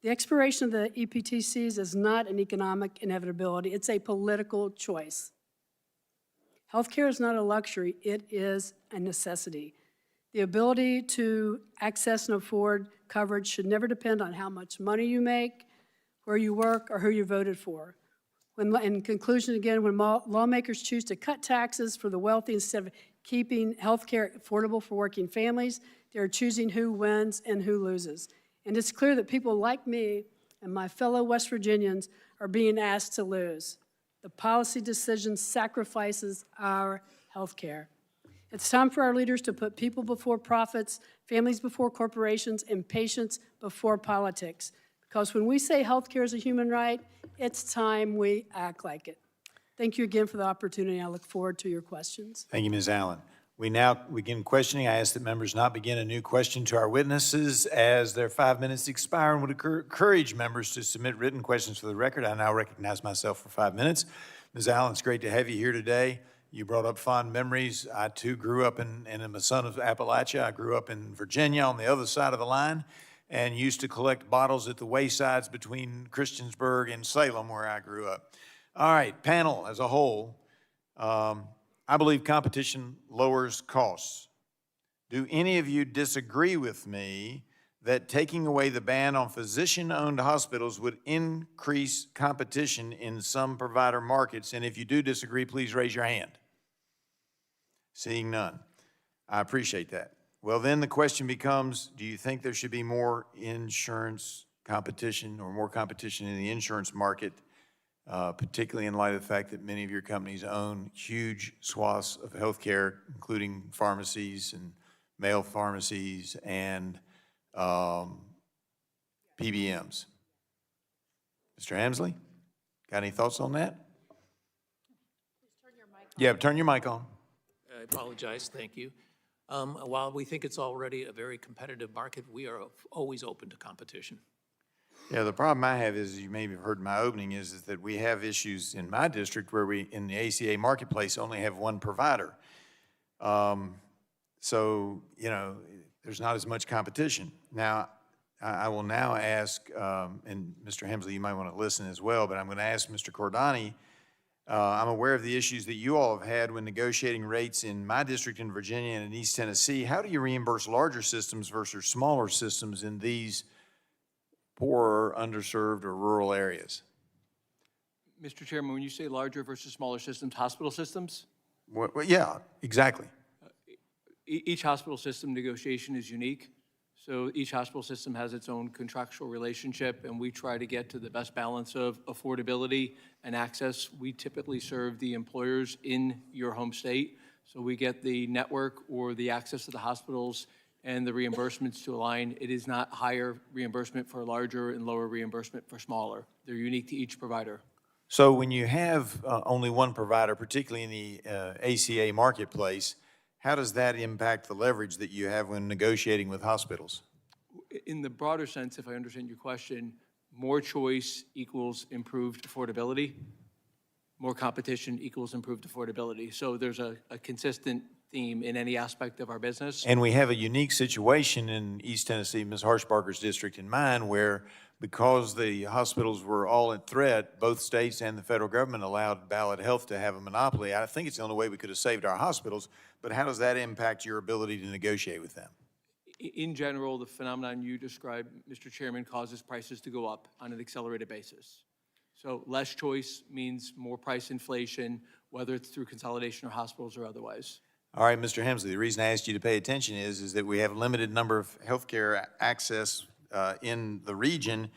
The expiration of the EPTCs is not an economic inevitability, it's a political choice. Healthcare is not a luxury, it is a necessity. The ability to access and afford coverage should never depend on how much money you make, where you work, or who you voted for. In conclusion, again, when lawmakers choose to cut taxes for the wealthy instead of keeping healthcare affordable for working families, They are choosing who wins and who loses. And it's clear that people like me and my fellow West Virginians are being asked to lose. The policy decision sacrifices our health care. It's time for our leaders to put people before profits, families before corporations, and patients before politics. Because when we say health care is a human right, it's time we act like it. Thank you again for the opportunity. I look forward to your questions. Thank you, Ms. Allen. We now begin questioning. I ask that members not begin a new question to our witnesses as their 5 minutes expire, and would encourage members to submit written questions for the record. I now recognize myself for 5 minutes. Ms. Allen, it's great to have you here today. You brought up fond memories. I, too, grew up and I'm a son of Appalachia. I grew up in Virginia on the other side of the line and used to collect bottles at the waysides between Christiansburg and Salem, where I grew up. All right, panel as a whole, I believe competition lowers costs. Do any of you disagree with me that taking away the ban on physician-owned hospitals would increase competition in some provider markets? And if you do disagree, please raise your hand. Seeing none. I appreciate that. Well, then the question becomes, do you think there should be more insurance competition or more competition in the insurance market, particularly in light of the fact that many of your companies own huge swaths of healthcare, including pharmacies and mail pharmacies and PBMs? Mr. Hamsley, got any thoughts on that? Yeah, turn your mic on. I apologize, thank you. While we think it's already a very competitive market, we are always open to competition. Yeah, the problem I have is, you may have heard in my opening, is that we have issues in my district where we, in the ACA marketplace, only have one provider. So, you know, there's not as much competition. Now, I will now ask, and Mr. Hemsley, you might want to listen as well, but I'm going to ask Mr. Cordani. I'm aware of the issues that you all have had when negotiating rates in my district in Virginia and in East Tennessee. How do you reimburse larger systems versus smaller systems in these poorer, underserved, or rural areas? Mr. Chairman, when you say larger versus smaller systems, hospital systems? Well, yeah, exactly. Each hospital system negotiation is unique. So each hospital system has its own contractual relationship, and we try to get to the best balance of affordability and access. We typically serve the employers in your home state, so we get the network or the access to the hospitals and the reimbursements to align. It is not higher reimbursement for larger and lower reimbursement for smaller. They're unique to each provider. So when you have only one provider, particularly in the ACA marketplace, how does that impact the leverage that you have when negotiating with hospitals? In the broader sense, if I understand your question, more choice equals improved affordability. More competition equals improved affordability. So there's a consistent theme in any aspect of our business. And we have a unique situation in East Tennessee, Ms. Harshbarger's district and mine, where because the hospitals were all at threat, both states and the federal government allowed Ballot Health to have a monopoly. I think it's the only way we could have saved our hospitals, but how does that impact your ability to negotiate with them? In general, the phenomenon you described, Mr. Chairman, causes prices to go up on an accelerated basis. So less choice means more price inflation, whether it's through consolidation or hospitals or otherwise. All right, Mr. Hemsley, the reason I asked you to pay attention is that we have a limited number of healthcare access in the region,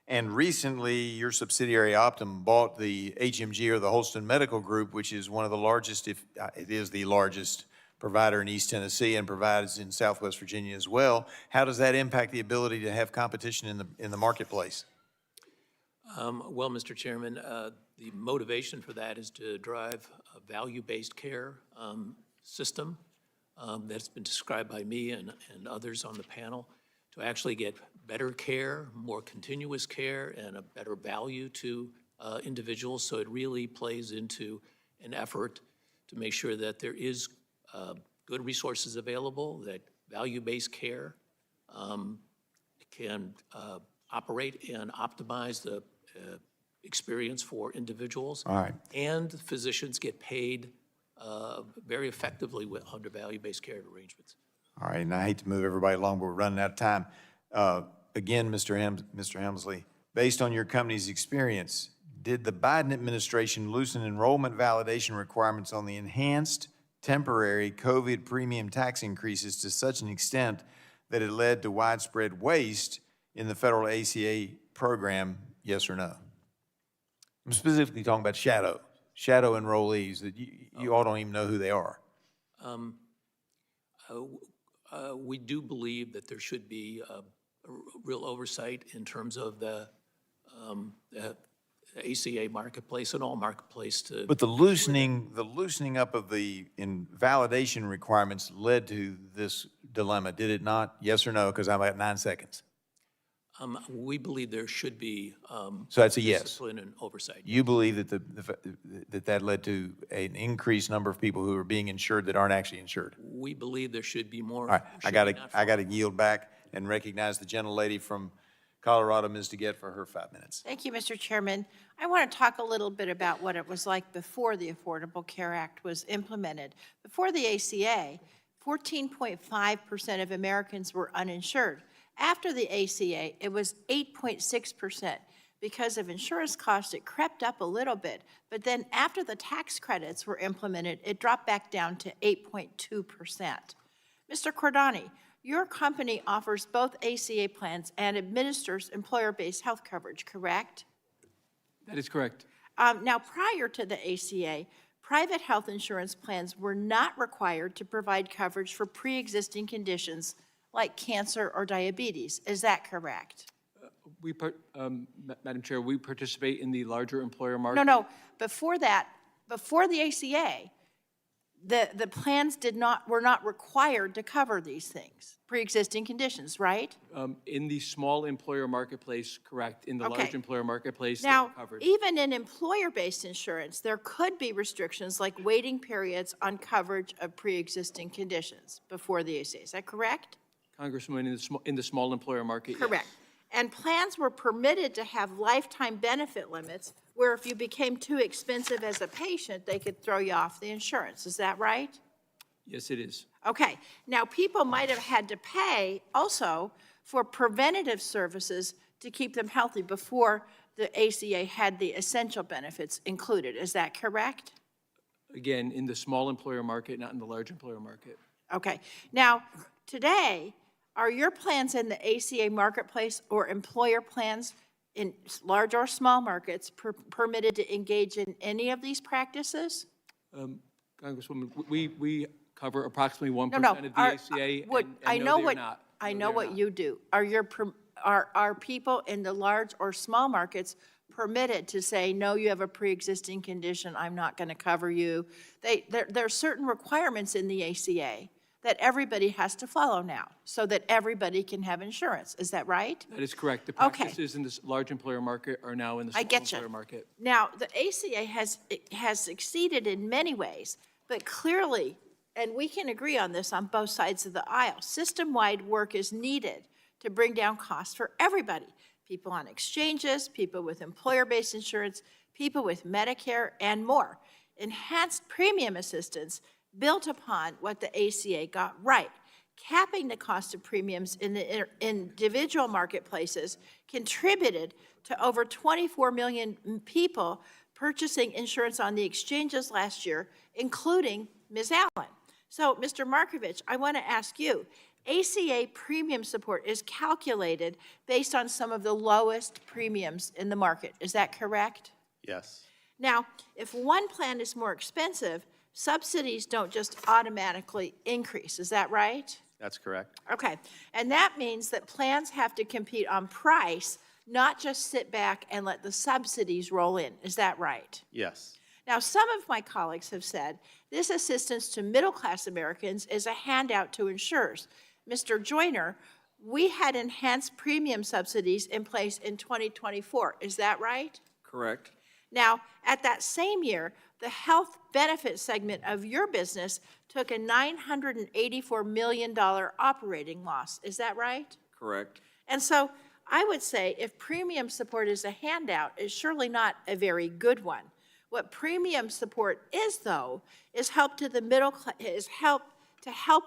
and recently your subsidiary Optum bought the HMG, or the Holston Medical Group, which is one of the largest, if it is the largest provider in East Tennessee and provides in Southwest Virginia as well. How does that impact the ability to have competition in the marketplace? Well, Mr. Chairman, the motivation for that is to drive a value-based care system that's been described by me and others on the panel, to actually get better care, more continuous care, and a better value to individuals. So it really plays into an effort to make sure that there is good resources available, that value-based care can operate and optimize the experience for individuals. All right. And physicians get paid very effectively under value-based care arrangements. All right, and I hate to move everybody along, but we're running out of time. Again, Mr. Hemsley, based on your company's experience, did the Biden administration loosen enrollment validation requirements on the enhanced temporary COVID premium tax increases to such an extent that it led to widespread waste in the federal ACA program, yes or no? I'm specifically talking about shadow enrollees that you all don't even know who they are. We do believe that there should be a real oversight in terms of the ACA marketplace and all marketplace to. But the loosening up of the invalidation requirements led to this dilemma, did it not? Yes or no? Because I'm at 9 seconds. We believe there should be. So that's a yes. Discipline and oversight. You believe that that led to an increased number of people who are being insured that aren't actually insured? We believe there should be more. All right, I got to yield back and recognize the gentlelady from Colorado, Ms. DeGette, for her 5 minutes. Thank you, Mr. Chairman. I want to talk a little bit about what it was like before the Affordable Care Act was implemented. Before the ACA, 14.5% of Americans were uninsured. After the ACA, it was 8.6%. Because of insurance costs, it crept up a little bit. But then after the tax credits were implemented, it dropped back down to 8.2%. Mr. Cordani, your company offers both ACA plans and administers employer-based health coverage, correct? That is correct. Now, prior to the ACA, private health insurance plans were not required to provide coverage for pre-existing conditions like cancer or diabetes. Is that correct? Madam Chair, we participate in the larger employer market. No. Before that, before the ACA, the plans were not required to cover these things, pre-existing conditions, right? In the small employer marketplace, correct. In the large employer marketplace, they're Now, covered. even in employer-based insurance, there could be restrictions like waiting periods on coverage of pre-existing conditions before the ACA. Is that correct? Congresswoman, in the small employer market, yes. Correct. And plans were permitted to have lifetime benefit limits where if you became too expensive as a patient, they could throw you off the insurance. Is that right? Yes, it is. Okay. Now, people might have had to pay also for preventative services to keep them healthy before the ACA had the essential benefits included. Is that correct? Again, in the small employer market, not in the large employer market. Okay. Now, today, are your plans in the ACA marketplace or employer plans in large or small markets permitted to engage in any of these practices? Congresswoman, we cover approximately 1% No. of the ACA, I know what not. I know what you do. Are people in the large or small markets permitted to say, no, you have a pre-existing condition, I'm not going to cover you? There are certain requirements in the ACA that everybody has to follow now so that everybody can have insurance. Is that right? That is correct. The Okay. practices in the large employer market are now in the small employer market. Now, the ACA has succeeded in many ways, but clearly, and we can agree on this on both sides of the aisle, system-wide work is needed to bring down costs for everybody. People on exchanges, people with employer-based insurance, people with Medicare, and more. Enhanced premium assistance built upon what the ACA got right. Capping the cost of premiums in the individual marketplaces contributed to over 24 million people purchasing insurance on the exchanges last year, including Ms. Allen. So, Mr. Markovich, I want to ask you, ACA premium support is calculated based on some of the lowest premiums in the market. Is that correct? Yes. Now, if one plan is more expensive, subsidies don't just automatically increase. Is that right? That's correct. Okay. And that means that plans have to compete on price, not just sit back and let the subsidies roll in. Is that right? Yes. Now, some of my colleagues have said this assistance to middle-class Americans is a handout to insurers. Mr. Joyner, we had enhanced premium subsidies in place in 2024. Is that right? Correct. Now, at that same year, the health benefit segment of your business took a $984 million operating loss. Is that right? Correct. And so I would say if premium support is a handout, it's surely not a very good one. What premium support is, though, is help to the middle class, help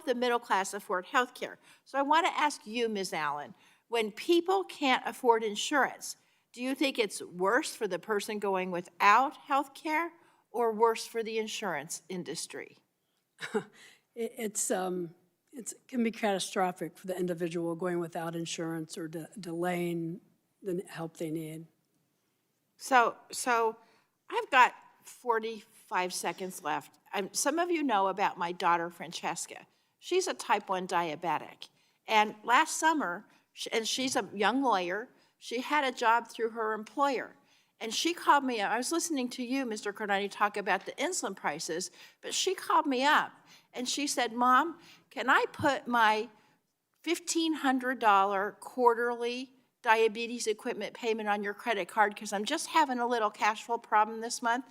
the middle class afford health care. So I want to ask you, Ms. Allen, when people can't afford insurance, do you think it's worse for the person going without health care or worse for the insurance industry? It's it can be catastrophic for the individual going without insurance or delaying the help they need. So I've got 45 seconds left. Some of you know about my daughter, Francesca. She's a type 1 diabetic. And last summer, and she's a young lawyer, she had a job through her employer. And she called me up. I was listening to you, Mr. Carnati, talk about the insulin prices, but she called me up and she said, Mom, can I put my $1,500 quarterly diabetes equipment payment on your credit card because I'm just having a little cash flow problem this month?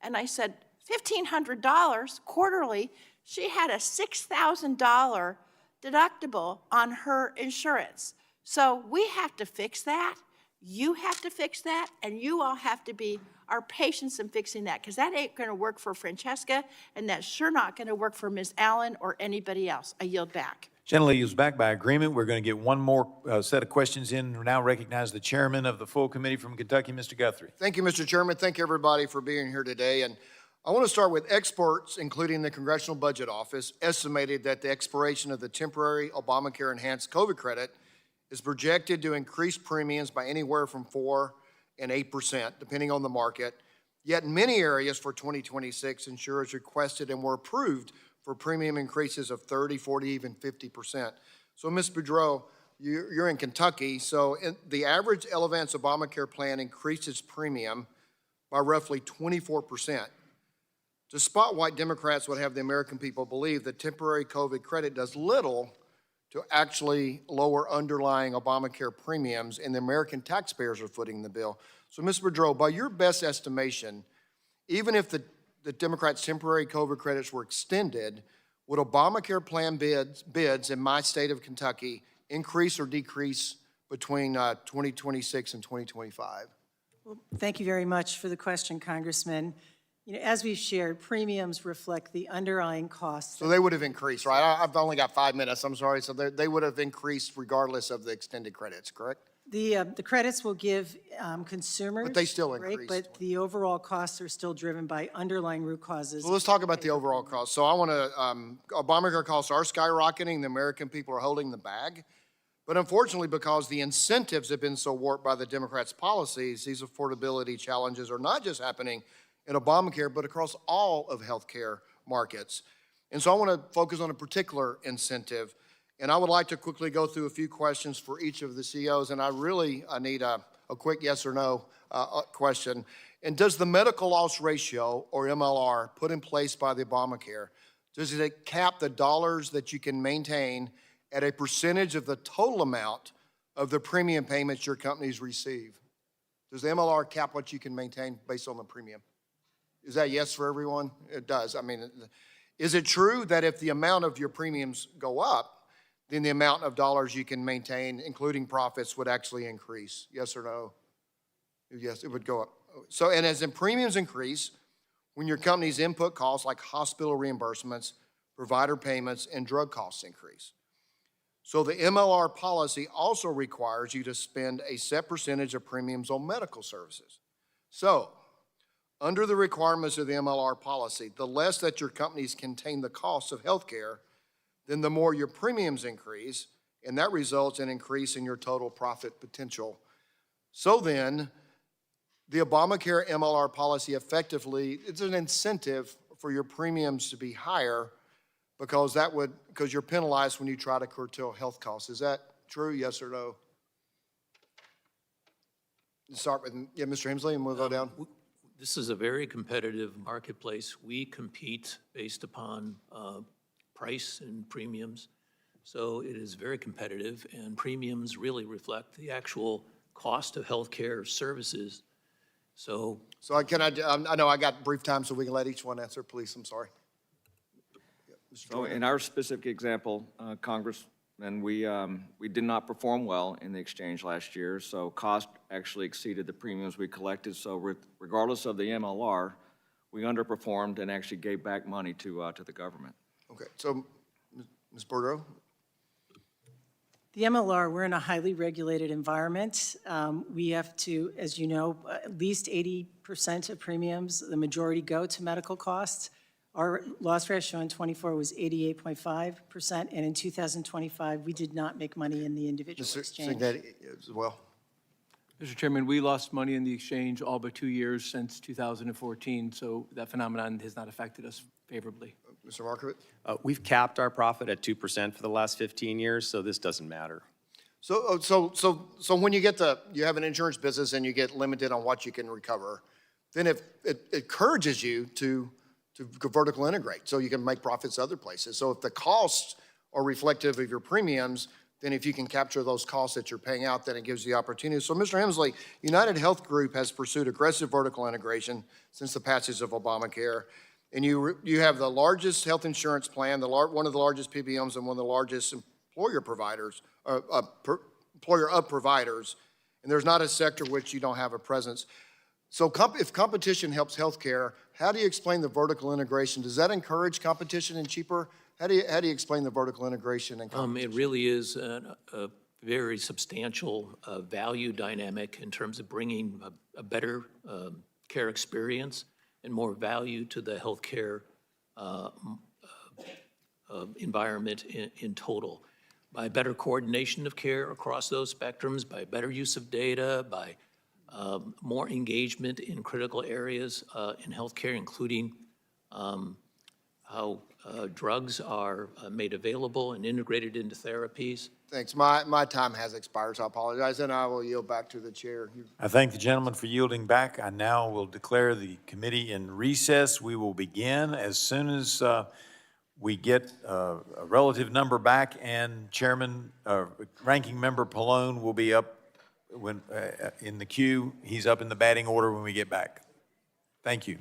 And I said, $1,500 quarterly? She had a $6,000 deductible on her insurance. So we have to fix that. You have to fix that, and you all have to be our patience in fixing that, because that ain't going to work for Francesca, and that's sure not going to work for Ms. Allen or anybody else. I yield back. Gentlelady yields back by agreement. We're going to get one more set of questions in. We now recognize the chairman of the full committee from Kentucky, Mr. Guthrie. Thank you, Mr. Chairman. Thank everybody for being here today. And I want to start with experts, including the Congressional Budget Office, estimated that the expiration of the temporary Obamacare enhanced COVID credit is projected to increase premiums by anywhere from 4% and 8%, depending on the market. Yet in many areas for 2026, insurers requested and were approved for premium increases of 30, 40, even 50%. So, Ms. Boudreau, you're in Kentucky, so the average Elevance Obamacare plan increased its premium by roughly 24%. Despite what Democrats would have the American people believe, the temporary COVID credit does little to actually lower underlying Obamacare premiums, and the American taxpayers are footing the bill. So, Ms. Boudreau, by your best estimation, even if the Democrats' temporary COVID credits were extended, would Obamacare plan bids in my state of Kentucky increase or decrease between 2026 and 2025? Well, thank you very much for the question, Congressman. You know, as we've shared, premiums reflect the underlying costs. So they would have increased, right? I've only got 5 minutes, I'm sorry. So they would have increased regardless of the extended credits, correct? The credits will give consumers. But they still a break, increase. But the overall costs are still driven by underlying root causes. So let's talk about the overall cost. So I want to, Obamacare costs are skyrocketing. The American people are holding the bag. But unfortunately, because the incentives have been so warped by the Democrats' policies, these affordability challenges are not just happening in Obamacare, but across all of healthcare markets. And so I want to focus on a particular incentive. And I would like to quickly go through a few questions for each of the CEOs. And I need a quick yes or no question. And does the medical loss ratio, or MLR, put in place by the Obamacare, does it cap the dollars that you can maintain at a percentage of the total amount of the premium payments your companies receive? Does the MLR cap what you can maintain based on the premium? Is that yes for everyone? It does. I mean, is it true that if the amount of your premiums go up, then the amount of dollars you can maintain, including profits, would actually increase? Yes or no? Yes, it would go up. So, and as in premiums increase, when your company's input costs like hospital reimbursements, provider payments, and drug costs increase. So the MLR policy also requires you to spend a set percentage of premiums on medical services. So, under the requirements of the MLR policy, the less that your companies contain the costs of health care, then the more your premiums increase, and that results in increase in your total profit potential. So then, the Obamacare MLR policy effectively, it's an incentive for your premiums to be higher because you're penalized when you try to curtail health costs. Is that true, yes or no? Start with, Mr. Hemsley, and we'll go down. This is a very competitive marketplace. We compete based upon price and premiums. So it is very competitive, and premiums really reflect the actual cost of healthcare services. So I know I got brief time, so we can let each one answer, please. I'm sorry. So in our specific example, Congressman, we did not perform well in the exchange last year, so cost actually exceeded the premiums we collected. So regardless of the MLR, we underperformed and actually gave back money to the government. Okay, so Ms. Boudreau? The MLR, we're in a highly regulated environment. We have to, as you know, at least 80% of premiums, the majority go to medical costs. Our loss ratio in '24 was 88.5%, and in 2025, we did not make money in the individual Mr. exchange. Cignetti as well. Mr. Chairman, we lost money in the exchange all but 2 years since 2014, so that phenomenon has not affected us favorably. Mr. Markovich? We've capped our profit at 2% for the last 15 years, so this doesn't matter. So when you have an insurance business and you get limited on what you can recover, then it encourages you to vertical integrate, so you can make profits other places. So if the costs are reflective of your premiums, then if you can capture those costs that you're paying out, then it gives you the opportunity. So, Mr. Hemsley, UnitedHealth Group has pursued aggressive vertical integration since the passage of Obamacare, and you have the largest health insurance plan, one of the largest PBMs, and one of the largest employer providers, employer of providers, and there's not a sector which you don't have a presence. So if competition helps healthcare, how do you explain the vertical integration? Does that encourage competition and cheaper? How do you explain the vertical integration and competition? It really is a very substantial value dynamic in terms of bringing a better care experience and more value to the healthcare environment in total. By better coordination of care across those spectrums, by better use of data, by more engagement in critical areas in healthcare, including how drugs are made available and integrated into therapies. Thanks. My time has expired, so I apologize, and I will yield back to the chair. I thank the gentleman for yielding back. I now will declare the committee in recess. We will begin as soon as we get a relative number back, and Ranking Member Pallone will be up in the queue. He's up in the batting order when we get back. Thank you.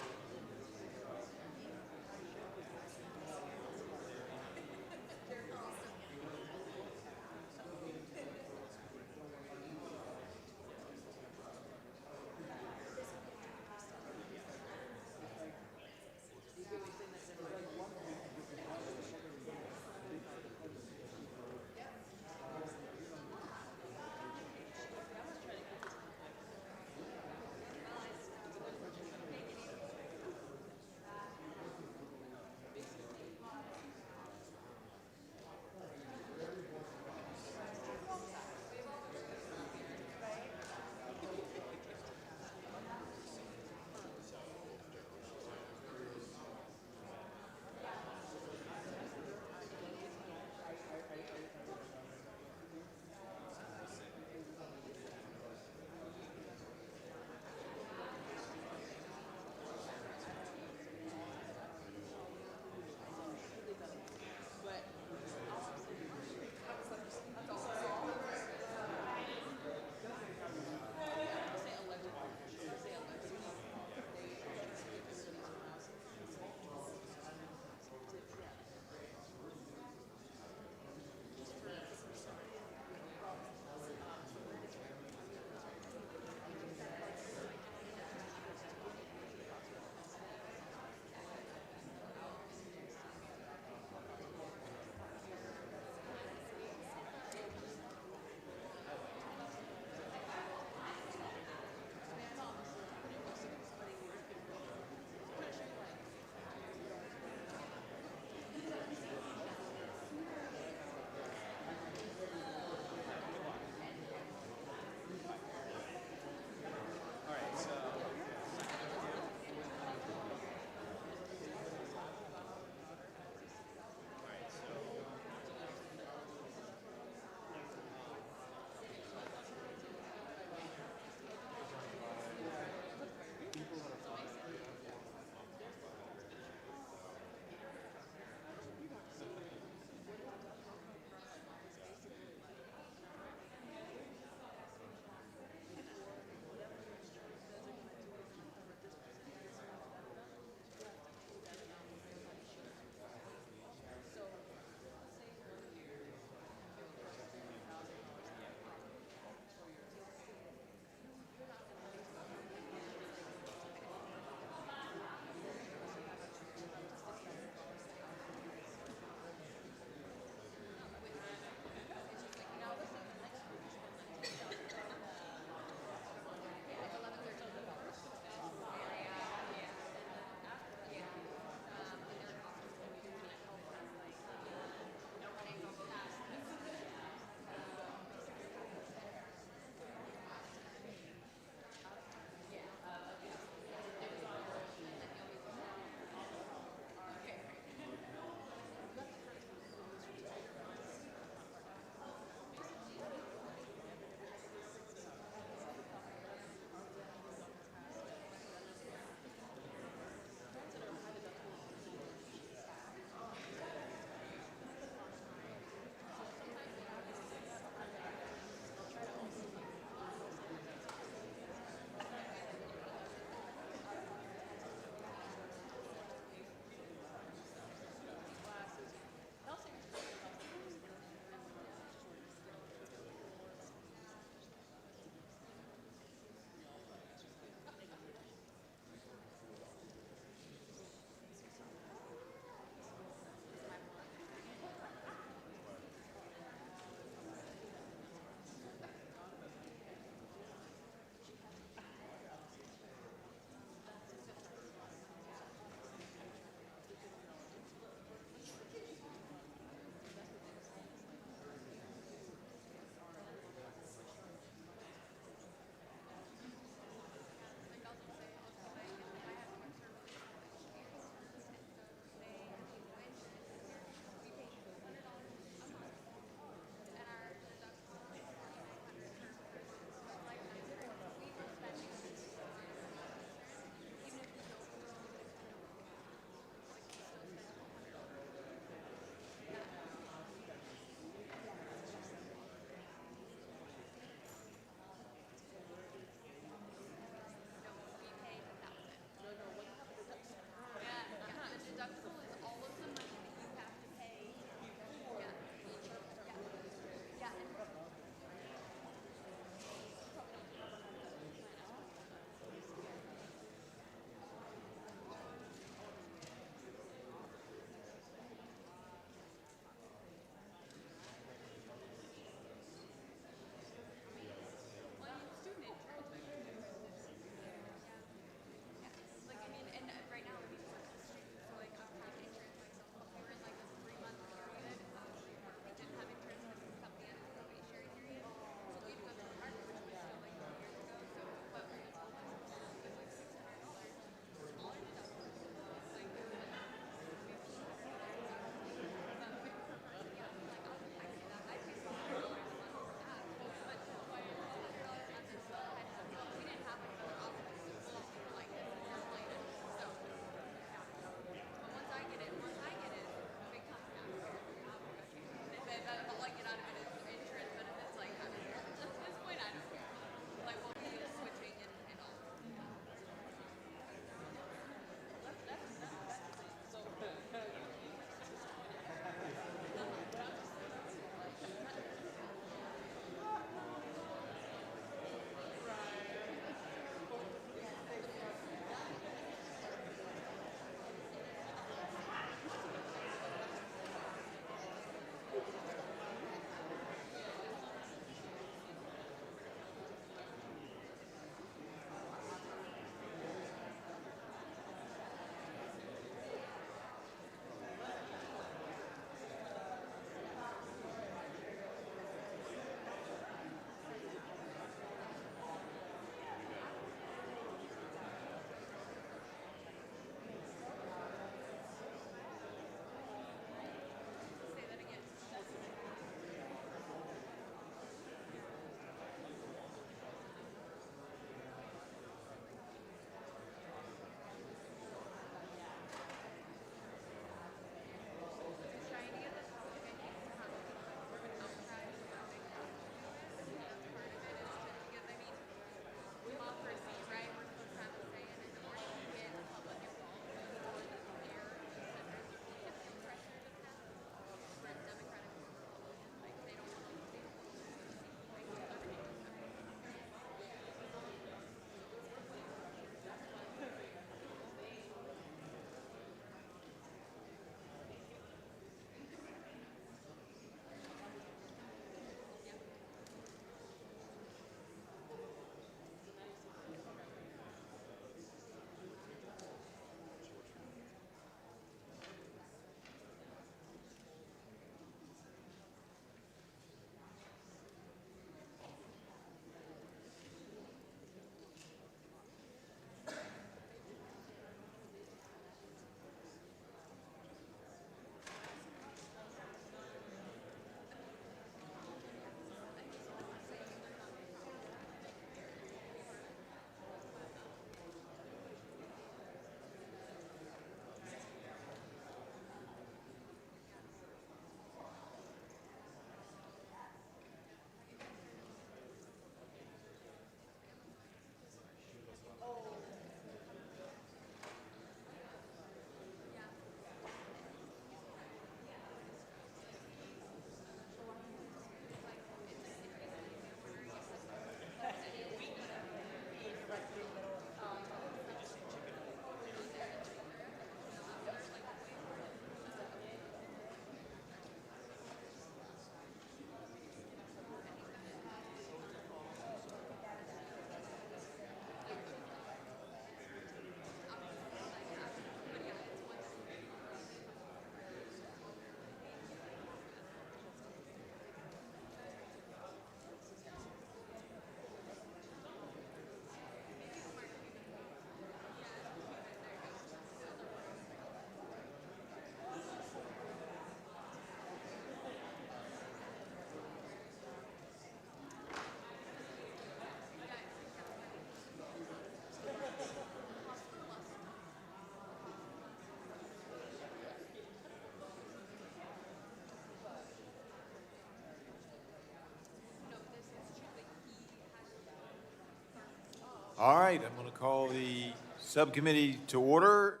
All right, I'm going to call the subcommittee to order.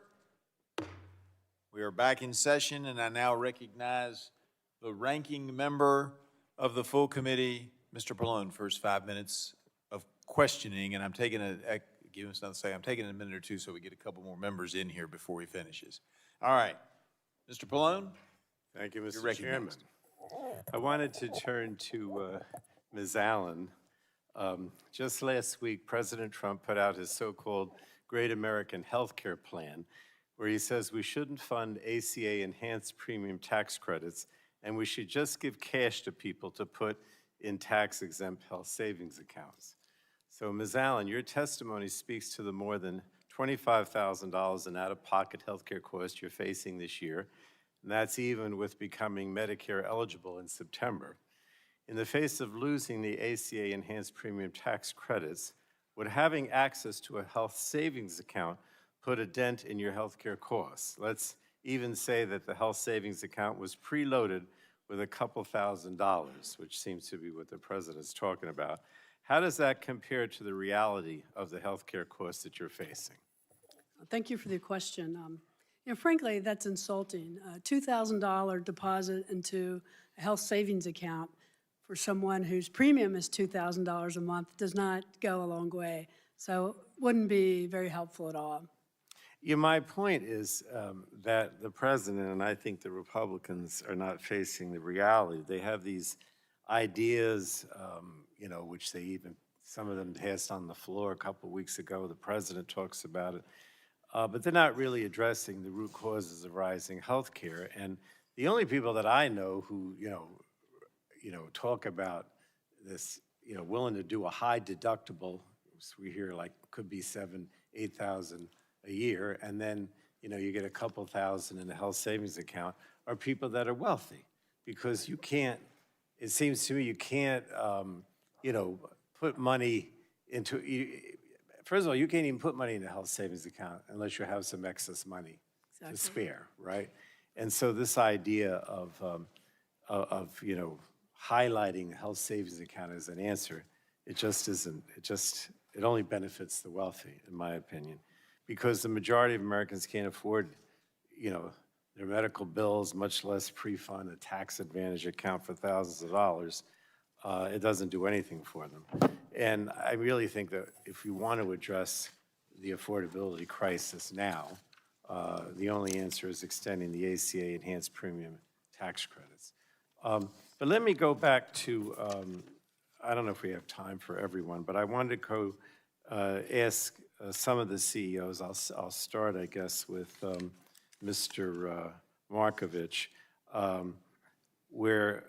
We are back in session, and I now recognize the ranking member of the full committee, Mr. Pallone, first 5 minutes of questioning, and I'm taking give us another second, I'm taking a minute or two so we get a couple more members in here before he finishes. All right, Mr. Pallone? Thank you, Mr. You're Chairman. recognized. I wanted to turn to Ms. Allen. Just last week, President Trump put out his so-called Great American Healthcare Plan, where he says we shouldn't fund ACA enhanced premium tax credits, and we should just give cash to people to put in tax-exempt health savings accounts. So, Ms. Allen, your testimony speaks to the more than $25,000 in out-of-pocket healthcare costs you're facing this year, and that's even with becoming Medicare eligible in September. In the face of losing the ACA enhanced premium tax credits, would having access to a health savings account put a dent in your healthcare costs? Let's even say that the health savings account was preloaded with a couple $1,000s, which seems to be what the president's talking about. How does that compare to the reality of the healthcare costs that you're facing? Thank you for the question. Frankly, that's insulting. A $2,000 deposit into a health savings account for someone whose premium is $2,000 a month does not go a long way. So wouldn't be very helpful at all. Yeah, my point is that the president and I think the Republicans are not facing the reality. They have these ideas, which they even, some of them passed on the floor a couple of weeks ago. The president talks about it. But they're not really addressing the root causes of rising health care. And the only people that I know who, talk about this, willing to do a high deductible, we hear like could be $7,000, $8,000 a year, and then, you get a couple thousand in a health savings account, are people that are wealthy. Because you can't, it seems to me you can't, put money into, first of all, you can't even put money in a health savings account unless you have some excess money to spare, right? And so this idea of highlighting the health savings account as an answer, it just isn't, it only benefits the wealthy, in my opinion, because the majority of Americans can't afford, their medical bills, much less pre-fund a tax advantage account for thousands of dollars. It doesn't do anything for them. And I really think that if we want to address the affordability crisis now, the only answer is extending the ACA enhanced premium tax credits. But let me go back to, I don't know if we have time for everyone, but I wanted to ask some of the CEOs. I'll start, I guess, with Mr. Markovich, where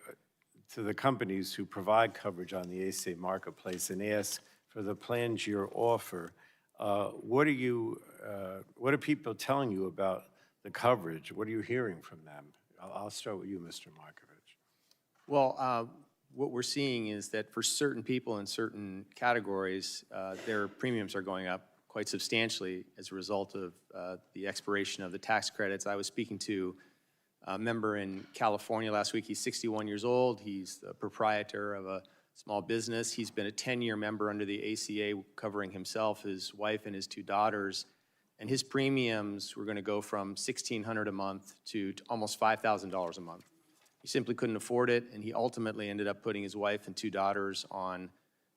to the companies who provide coverage on the ACA marketplace and ask for the plans you offer. What are people telling you about the coverage? What are you hearing from them? I'll start with you, Mr. Markovich. Well, what we're seeing is that for certain people in certain categories, their premiums are going up quite substantially as a result of the expiration of the tax credits. I was speaking to a member in California last week. He's 61 years old. He's the proprietor of a small business. He's been a 10-year member under the ACA, covering himself, his wife, and his 2 daughters. And his premiums were going to go from $1,600 a month to almost $5,000 a month. He simply couldn't afford it, and he ultimately ended up putting his wife and 2 daughters on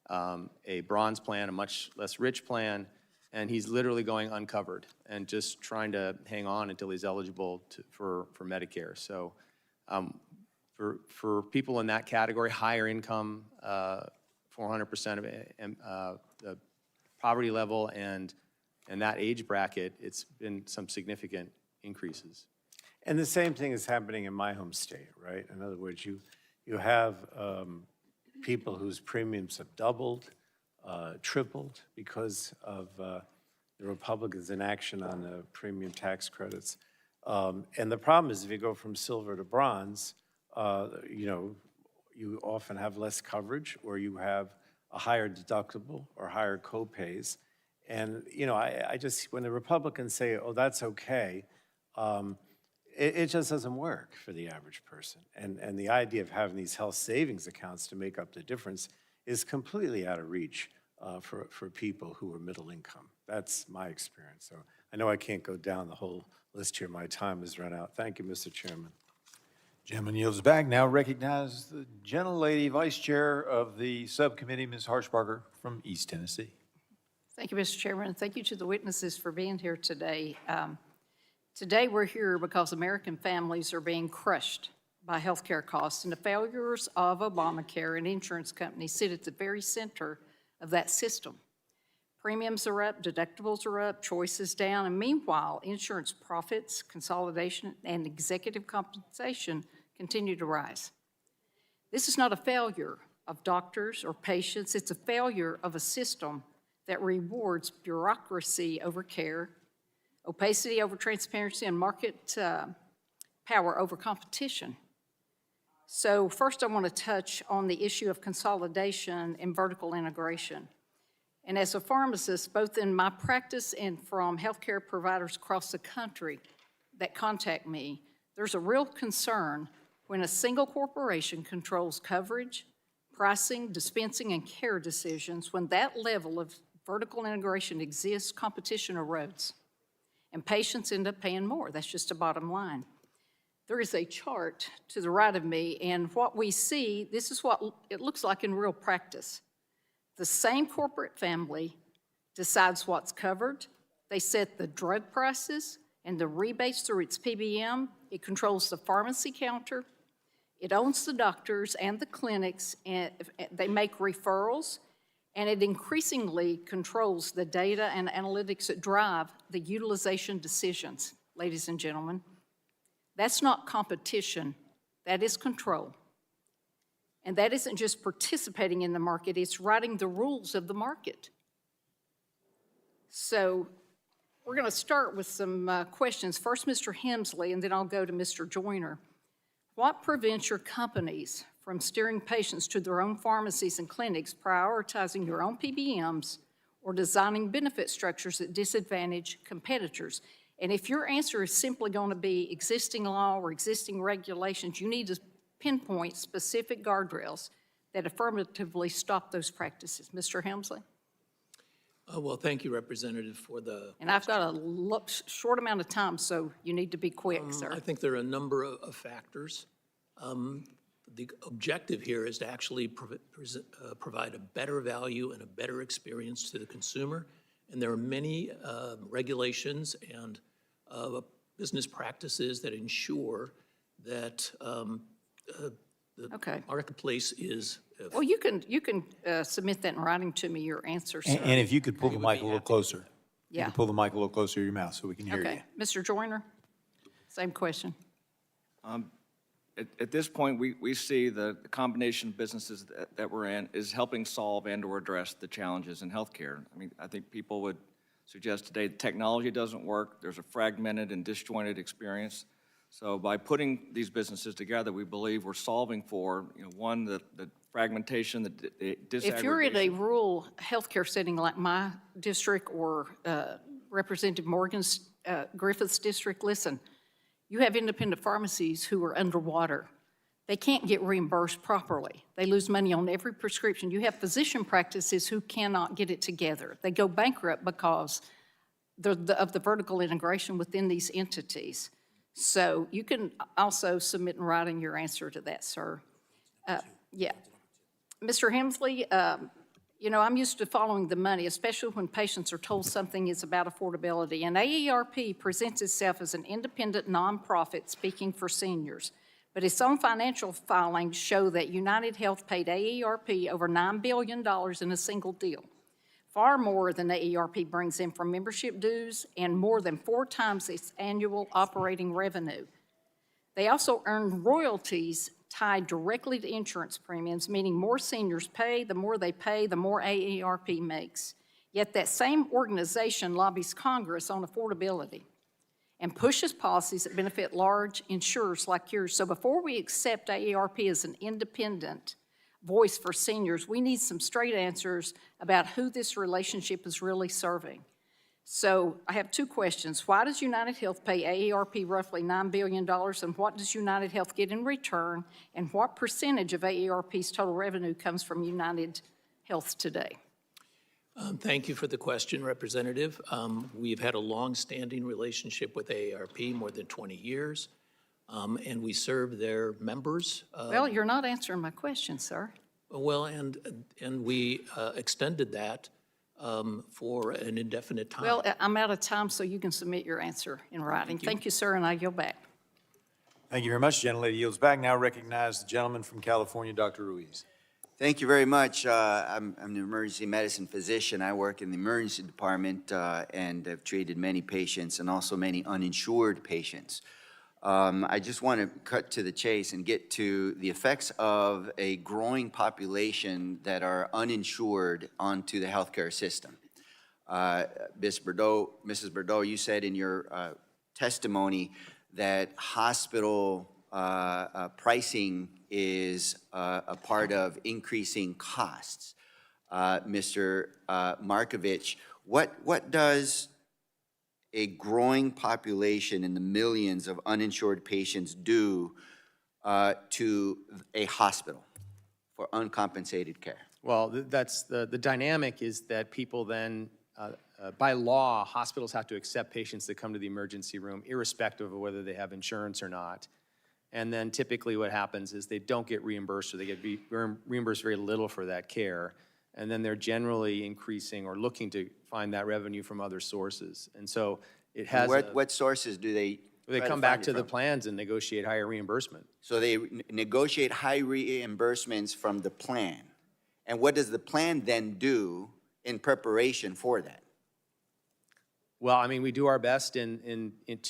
a bronze plan, a much less rich plan, and he's literally going uncovered and just trying to hang on until he's eligible for Medicare. So for people in that category, higher income, 400% of the poverty level, and that age bracket, it's been some significant increases. And the same thing is happening in my home state, right? In other words, you have people whose premiums have doubled, tripled because of the Republicans' inaction on the premium tax credits. And the problem is if you go from silver to bronze, you often have less coverage, or you have a higher deductible or higher co-pays. And, I just, when the Republicans say, oh, that's okay, it just doesn't work for the average person. And the idea of having these health savings accounts to make up the difference is completely out of reach for people who are middle income. That's my experience. So I know I can't go down the whole list here. My time has run out. Thank you, Mr. Chairman. Gentleman yields back. Now recognize the gentlelady vice chair of the subcommittee, Ms. Harshbarger from East Tennessee. Thank you, Mr. Chairman, and thank you to the witnesses for being here today. Today, we're here because American families are being crushed by health care costs, and the failures of Obamacare and insurance companies sit at the very center of that system. Premiums are up, deductibles are up, choices down, and meanwhile, insurance profits, consolidation, and executive compensation continue to rise. This is not a failure of doctors or patients, it's a failure of a system that rewards bureaucracy over care, opacity over transparency, and market power over competition. So first I want to touch on the issue of consolidation and vertical integration. And as a pharmacist, both in my practice and from healthcare providers across the country that contact me, there's a real concern when a single corporation controls coverage, pricing, dispensing, and care decisions. When that level of vertical integration exists, competition erodes, and patients end up paying more. That's just a bottom line. There is a chart to the right of me, and what we see, this is what it looks like in real practice. The same corporate family decides what's covered. They set the drug prices and the rebates through its PBM. It controls the pharmacy counter. It owns the doctors and the clinics, and they make referrals, and it increasingly controls the data and analytics that drive the utilization decisions, ladies and gentlemen. That's not competition, that is control. And that isn't just participating in the market, it's writing the rules of the market. So we're going to start with some questions. First, Mr. Hemsley, and then I'll go to Mr. Joyner. What prevents your companies from steering patients to their own pharmacies and clinics, prioritizing your own PBMs, or designing benefit structures that disadvantage competitors? And if your answer is simply going to be existing law or existing regulations, you need to pinpoint specific guardrails that affirmatively stop those practices. Mr. Hemsley? Well, thank you, Representative, for the... And I've got a short amount of time, so you need to be quick, sir. I think there are a number of factors. The objective here is to actually provide a better value and a better experience to the consumer. And there are many regulations and business practices that ensure that the marketplace is... Well, you can submit that in writing to me, your answer, sir. And if you could pull the mic a little closer. Yeah. You can pull the mic a little closer to your mouth so we can hear you. Okay. Mr. Joyner, same question. At this point, we see the combination of businesses that we're in is helping solve and or address the challenges in healthcare. I mean, I think people would suggest today the technology doesn't work. There's a fragmented and disjointed experience. So by putting these businesses together, we believe we're solving for, one, the fragmentation, the disaggregation. If you're in a rural healthcare setting like my district or Representative Morgan's Griffith's district, listen, you have independent pharmacies who are underwater. They can't get reimbursed properly. They lose money on every prescription. You have physician practices who cannot get it together. They go bankrupt because of the vertical integration within these entities. So you can also submit in writing your answer to that, sir. Yeah. Mr. Hemsley, I'm used to following the money, especially when patients are told something is about affordability. And AARP presents itself as an independent nonprofit speaking for seniors. But its own financial filings show that UnitedHealth paid AARP over $9 billion in a single deal, far more than AARP brings in from membership dues and more than 4 times its annual operating revenue. They also earn royalties tied directly to insurance premiums, meaning more seniors pay, the more they pay, the more AARP makes. Yet that same organization lobbies Congress on affordability and pushes policies that benefit large insurers like yours. So before we accept AARP as an independent voice for seniors, we need some straight answers about who this relationship is really serving. So I have 2 questions. Why does UnitedHealth pay AARP roughly $9 billion, and what does UnitedHealth get in return, and what percentage of AARP's total revenue comes from UnitedHealth today? Thank you for the question, Representative. We've had a long-standing relationship with AARP, more than 20 years, and we serve their members. Well, you're not answering my question, sir. Well, and we extended that for an indefinite time. Well, I'm out of time, so you can submit your answer in writing. Thank you, sir, and I yield back. Thank you very much. Gentlelady yields back. Now recognize the gentleman from California, Dr. Ruiz. Thank you very much. I'm an emergency medicine physician. I work in the emergency department and have treated many patients and also many uninsured patients. I just want to cut to the chase and get to the effects of a growing population that are uninsured onto the healthcare system. Mrs. Bordeaux, you said in your testimony that hospital pricing is a part of increasing costs. Mr. Markovich, what does a growing population in the millions of uninsured patients do to a hospital for uncompensated care? Well, that's the dynamic is that people then, by law, hospitals have to accept patients that come to the emergency room, irrespective of whether they have insurance or not. And then typically what happens is they don't get reimbursed, or they get reimbursed very little for that care. And then they're generally increasing or looking to find that revenue from other sources. And so it has what sources do they come back to the plans and negotiate higher reimbursement. So they negotiate high reimbursements from the plan. And what does the plan then do in preparation for that? Well, I mean, we do our best to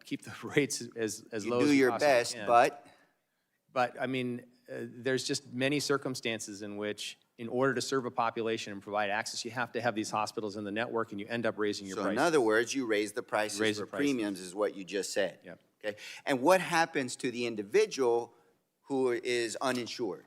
keep the rates as low as we possibly can. You do your best, but? But, I mean, there's just many circumstances in which, in order to serve a population and provide access, you have to have these hospitals in the network, and you end up raising your prices. So in other words, you raise the prices for premiums is what you just said. Yep. Okay. And what happens to the individual who is uninsured?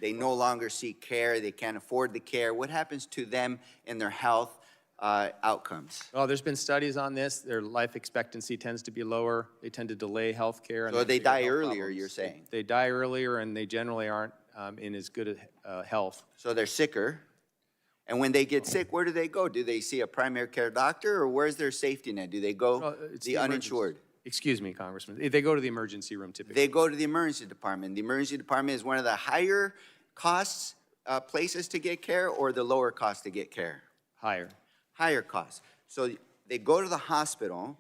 They no longer seek care, they can't afford the care. What happens to them in their health outcomes? Well, there's been studies on this. Their life expectancy tends to be lower. They tend to delay health care. So they die earlier, you're saying? They die earlier, and they generally aren't in as good health. So they're sicker. And when they get sick, where do they go? Do they see a primary care doctor, or where's their safety net? Do they go the uninsured? Excuse me, Congressman. They go to the emergency room typically. They go to the emergency department. The emergency department is one of the higher costs places to get care, or the lower cost to get care? Higher. Higher cost. So they go to the hospital,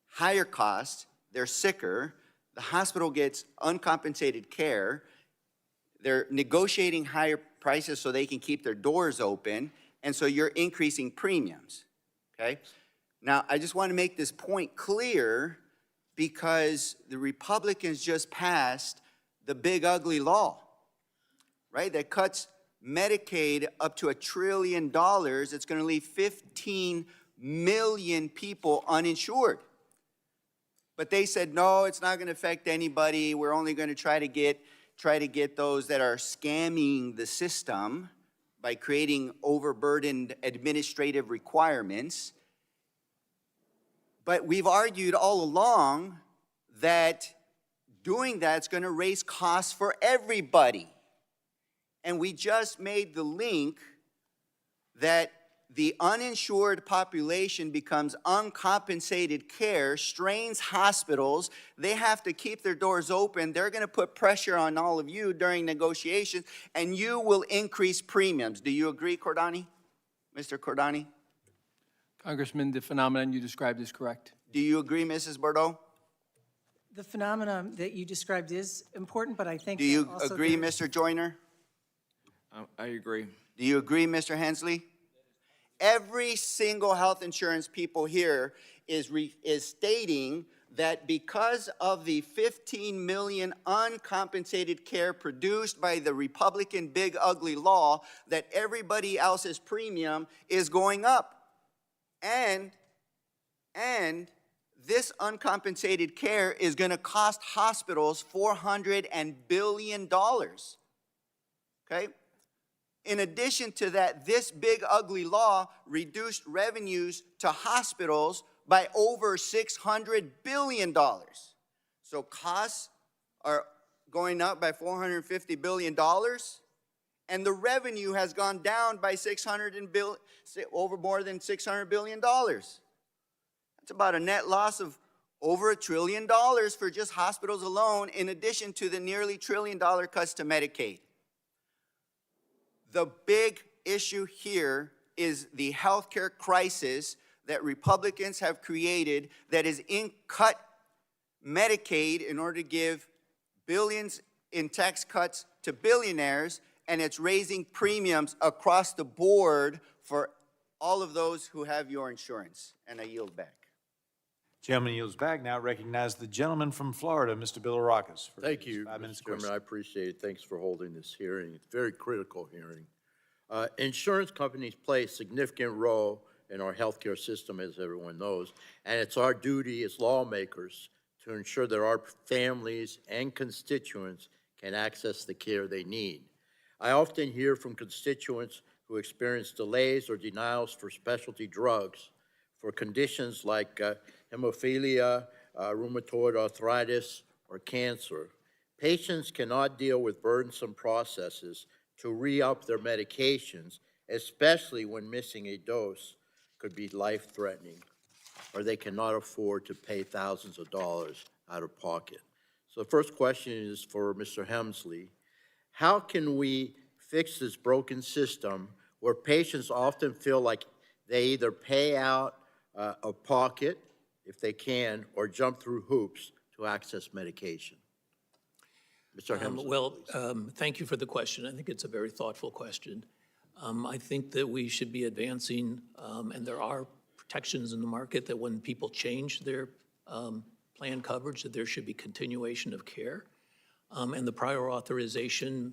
higher cost, they're sicker, the hospital gets uncompensated care, they're negotiating higher prices so they can keep their doors open, and so you're increasing premiums, okay? Now, I just want to make this point clear because the Republicans just passed the big ugly law, right, that cuts Medicaid up to $1 trillion. It's going to leave 15 million people uninsured. But they said, no, it's not going to affect anybody. We're only going to try to get those that are scamming the system by creating overburdened administrative requirements. But we've argued all along that doing that's going to raise costs for everybody. And we just made the link that the uninsured population becomes uncompensated care, strains hospitals. They have to keep their doors open. They're going to put pressure on all of you during negotiations, and you will increase premiums. Do you agree, Cordani? Mr. Cordani? Congressman, the phenomenon you described is correct. Do you agree, Mrs. Bordeaux? The phenomenon that you described is important, but I think Do you also agree, Mr. Joyner? I agree. Do you agree, Mr. Hensley? Every single health insurance people here is stating that because of the 15 million uncompensated care produced by the Republican big ugly law, that everybody else's premium is going up. And this uncompensated care is going to cost hospitals $400 billion. Okay? In addition to that, this big ugly law reduced revenues to hospitals by over $600 billion. So costs are going up by $450 billion, and the revenue has gone down by over more than $600 billion. That's about a net loss of over $1 trillion for just hospitals alone, in addition to the nearly $1 trillion cuts to Medicaid. The big issue here is the healthcare crisis that Republicans have created that is cut Medicaid in order to give billions in tax cuts to billionaires, and it's raising premiums across the board for all of those who have your insurance. And I yield back. Gentleman yields back. Now recognize the gentleman from Florida, Mr. Billarakas. Thank you, 5 minutes Mr. Chairman. question. I appreciate it. Thanks for holding this hearing. It's a very critical hearing. Insurance companies play a significant role in our healthcare system, as everyone knows, and it's our duty as lawmakers to ensure that our families and constituents can access the care they need. I often hear from constituents who experience delays or denials for specialty drugs for conditions like hemophilia, rheumatoid arthritis, or cancer. Patients cannot deal with burdensome processes to re-up their medications, especially when missing a dose could be life-threatening, or they cannot afford to pay thousands of dollars out of pocket. So the first question is for Mr. Hemsley. How can we fix this broken system where patients often feel like they either pay out of pocket, if they can, or jump through hoops to access medication? Mr. Hemsley, thank you for the question. I think it's a very thoughtful question. I think that we should be advancing, and there are protections in the market that when people change their plan coverage, that there should be continuation of care. And the prior authorization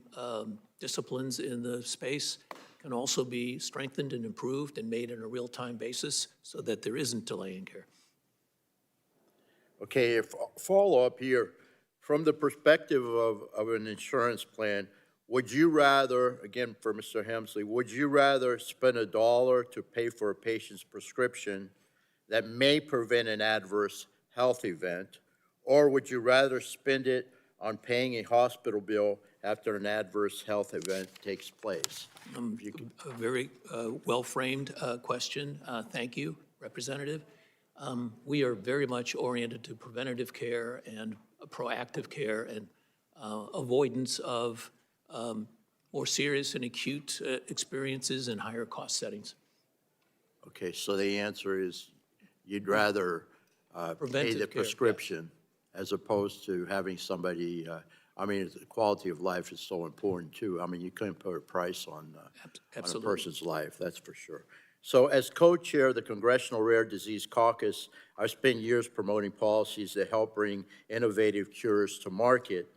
disciplines in the space can also be strengthened and improved and made on a real-time basis so that there isn't delay in care. okay, if follow-up here, from the perspective of an insurance plan, would you rather, again for Mr. Hemsley, would you rather spend $1 to pay for a patient's prescription that may prevent an adverse health event, or would you rather spend it on paying a hospital bill after an adverse health event takes place? A very well-framed question. Thank you, Representative. We are very much oriented to preventative care and proactive care and avoidance of more serious and acute experiences in higher cost settings. Okay, so the answer is you'd rather pay the prescription as opposed to having somebody, I mean, the quality of life is so important too. I mean, you couldn't put a price on a person's life, that's for sure. So as co-chair of the Congressional Rare Disease Caucus, I've spent years promoting policies that help bring innovative cures to market,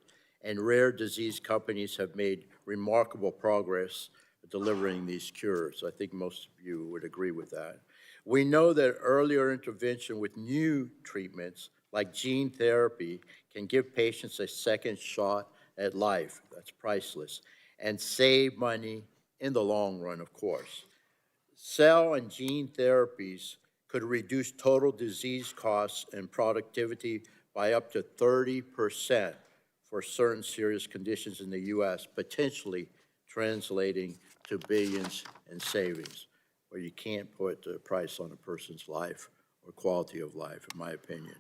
and rare disease companies have made remarkable progress delivering these cures. I think most of you would agree with that. We know that earlier intervention with new treatments like gene therapy can give patients a second shot at life. That's priceless. And save money in the long run, of course. Cell and gene therapies could reduce total disease costs and productivity by up to 30% for certain serious conditions in the U.S., potentially translating to billions in savings, where you can't put a price on a person's life or quality of life, in my opinion.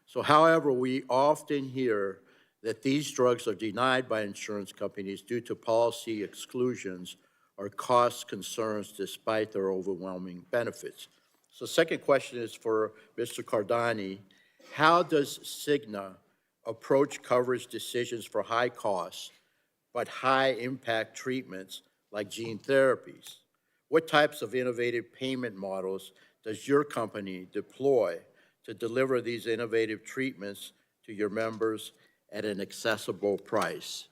So, however, we often hear that these drugs are denied by insurance companies due to policy exclusions or cost concerns despite their overwhelming benefits. So second question is for Mr. Cardani. How does Cigna approach coverage decisions for high costs but high impact treatments like gene therapies? What types of innovative payment models does your company deploy to deliver these innovative treatments to your members at an accessible price?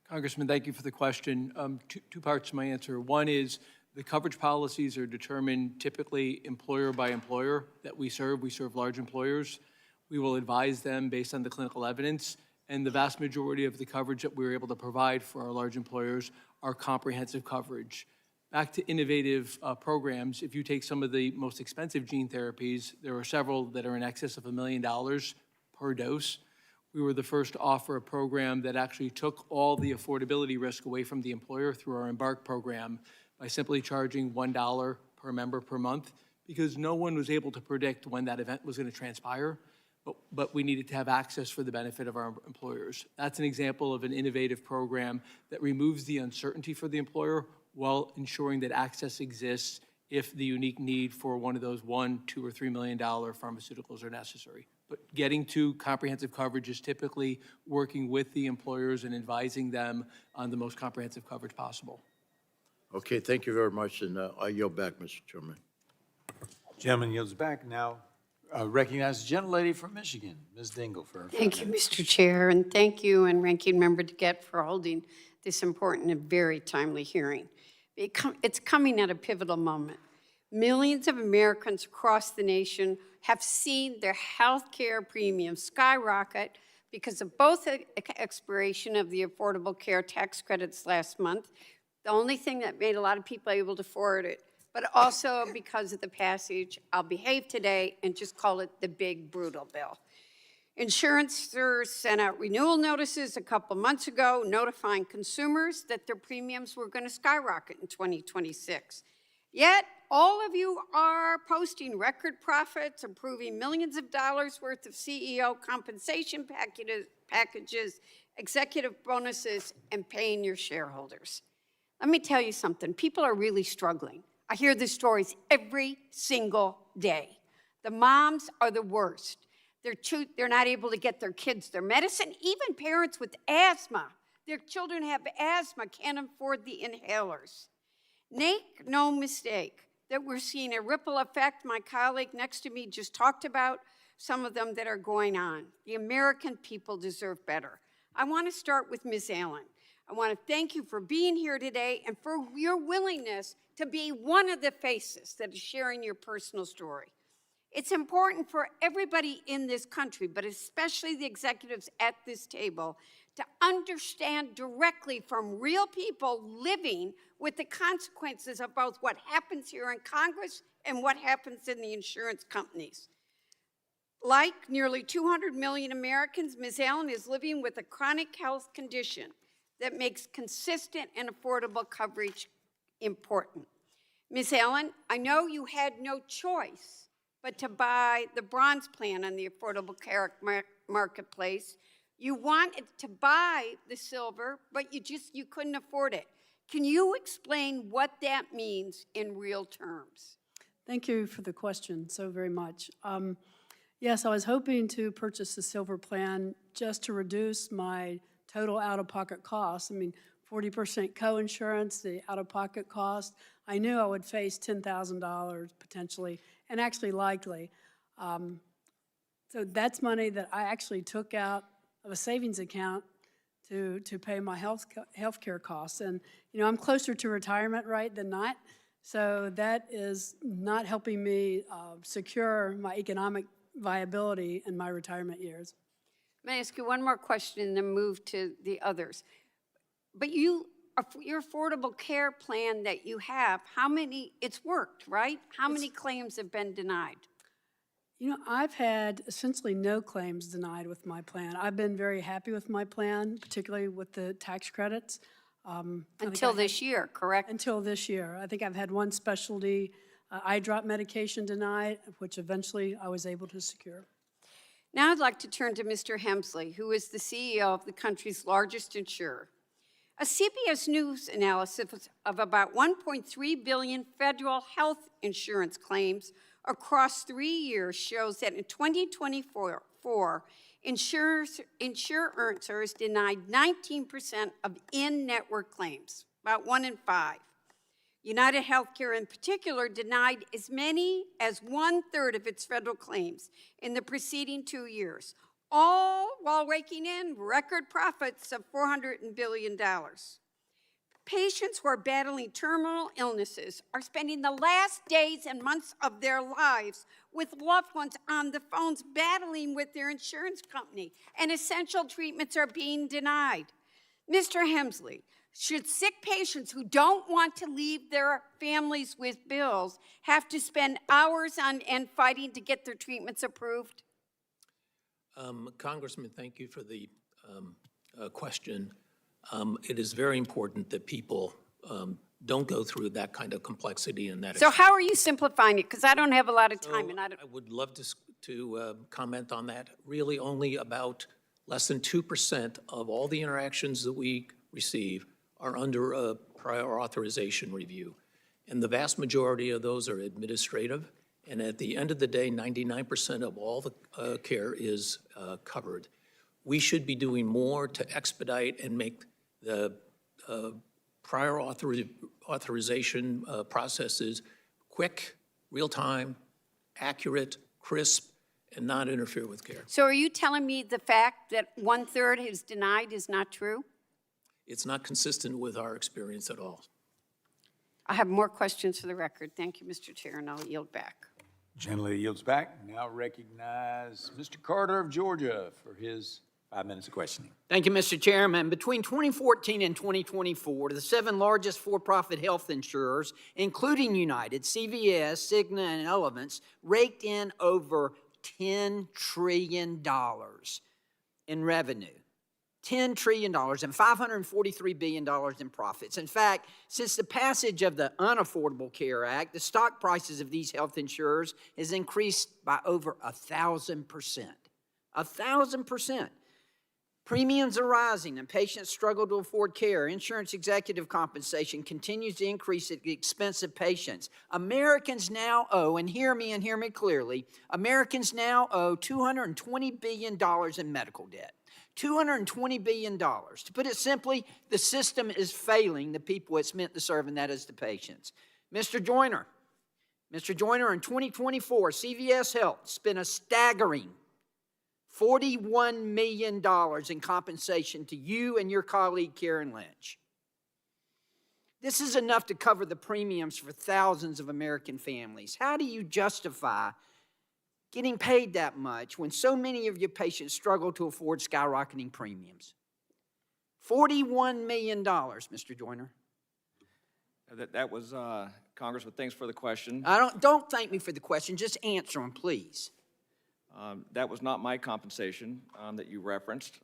Congressman, thank you for the question. Two parts to my answer. One is the coverage policies are determined typically employer by employer that we serve. We serve large employers. We will advise them based on the clinical evidence, and the vast majority of the coverage that we're able to provide for our large employers are comprehensive coverage. Back to innovative programs, if you take some of the most expensive gene therapies, there are several that are in excess of $1 million per dose. We were the first to offer a program that actually took all the affordability risk away from the employer through our Embark program by simply charging $1 per member per month, because no one was able to predict when that event was going to transpire, but we needed to have access for the benefit of our employers. That's an example of an innovative program that removes the uncertainty for the employer while ensuring that access exists if the unique need for one of those $1, $2, or $3 million pharmaceuticals are necessary. But getting to comprehensive coverage is typically working with the employers and advising them on the most comprehensive coverage possible. Okay, thank you very much, and I yield back, Mr. Chairman. Gentleman yields back. Now recognize the gentlelady from Michigan, Ms. Dingle. Thank you, Mr. Chair, and thank you and Ranking Member DeGette for holding this important and very timely hearing. It's coming at a pivotal moment. Millions of Americans across the nation have seen their health care premiums skyrocket because of both the expiration of the Affordable Care Tax Credits last month, the only thing that made a lot of people able to afford it, but also because of the passage, I'll behave today and just call it the big brutal bill. Insurances sent out renewal notices a couple months ago notifying consumers that their premiums were going to skyrocket in 2026. Yet, all of you are posting record profits, approving millions of dollars worth of CEO compensation packages, executive bonuses, and paying your shareholders. Let me tell you something. People are really struggling. I hear these stories every single day. The moms are the worst. They're not able to get their kids their medicine. Even parents with asthma, their children have asthma, can't afford the inhalers. Make no mistake that we're seeing a ripple effect. My colleague next to me just talked about some of them that are going on. The American people deserve better. I want to start with Ms. Allen. I want to thank you for being here today and for your willingness to be one of the faces that is sharing your personal story. It's important for everybody in this country, but especially the executives at this table, to understand directly from real people living with the consequences of both what happens here in Congress and what happens in the insurance companies. Like nearly 200 million Americans, Ms. Allen is living with a chronic health condition that makes consistent and affordable coverage important. Ms. Allen, I know you had no choice but to buy the bronze plan on the Affordable Care Marketplace. You wanted to buy the silver, but you couldn't afford it. Can you explain what that means in real terms? Thank you for the question so very much. Yes, I was hoping to purchase the silver plan just to reduce my total out-of-pocket costs. I mean, 40% co-insurance, the out-of-pocket cost. I knew I would face $10,000 potentially, and actually likely. So that's money that I actually took out of a savings account to pay my health care costs. And, you know, I'm closer to retirement rate than not, so that is not helping me secure my economic viability in my retirement years. May I ask you one more question and then move to the others? But your affordable care plan that you have, it's worked, right? How many claims have been denied? You know, I've had essentially no claims denied with my plan. I've been very happy with my plan, particularly with the tax credits. Until this year, correct? Until this year. I think I've had one specialty eye drop medication denied, which eventually I was able to secure. Now I'd like to turn to Mr. Hemsley, who is the CEO of the country's largest insurer. A CBS News analysis of about 1.3 billion federal health insurance claims across 3 years shows that in 2024, insurers denied 19% of in-network claims, about 1 in 5. UnitedHealth in particular denied as many as 1/3 of its federal claims in the preceding 2 years, all while raking in record profits of $400 billion. Patients who are battling terminal illnesses are spending the last days and months of their lives with loved ones on the phones battling with their insurance company, and essential treatments are being denied. Mr. Hemsley, should sick patients who don't want to leave their families with bills have to spend hours on end fighting to get their treatments approved? Congressman, thank you for the question. It is very important that people don't go through that kind of complexity and that. So how are you simplifying it? Because I don't have a lot of time, and I don't. I would love to comment on that. Really, only about less than 2% of all the interactions that we receive are under a prior authorization review. And the vast majority of those are administrative. And at the end of the day, 99% of all the care is covered. We should be doing more to expedite and make the prior authorization processes quick, real-time, accurate, crisp, and not interfere with care. So are you telling me the fact that 1/3 is denied is not true? It's not consistent with our experience at all. I have more questions for the record. Thank you, Mr. Chair, and I'll yield back. Gently yields back. Now recognize Mr. Carter of Georgia for his 5 minutes of questioning. Thank you, Mr. Chairman. Between 2014 and 2024, the 7 largest for-profit health insurers, including United, CVS, Cigna, and Elevance, raked in over $10 trillion in revenue. $10 trillion and $543 billion in profits. In fact, since the passage of the Unaffordable Care Act, the stock prices of these health insurers has increased by over 1,000%. 1,000%. Premiums are rising and patients struggle to afford care. Insurance executive compensation continues to increase at the expense of patients. Americans now owe, and hear me clearly, Americans now owe $220 billion in medical debt. $220 billion. To put it simply, the system is failing the people it's meant to serve, and that is the patients. Mr. Joyner, in 2024, CVS Health spent a staggering $41 million in compensation to you and your colleague, Karen Lynch. This is enough to cover the premiums for thousands of American families. How do you justify getting paid that much when so many of your patients struggle to afford skyrocketing premiums? $41 million, Mr. Joyner. That was, Congressman, thanks for the question. Don't thank me for the question, just answer them, please. That was not my compensation that you referenced.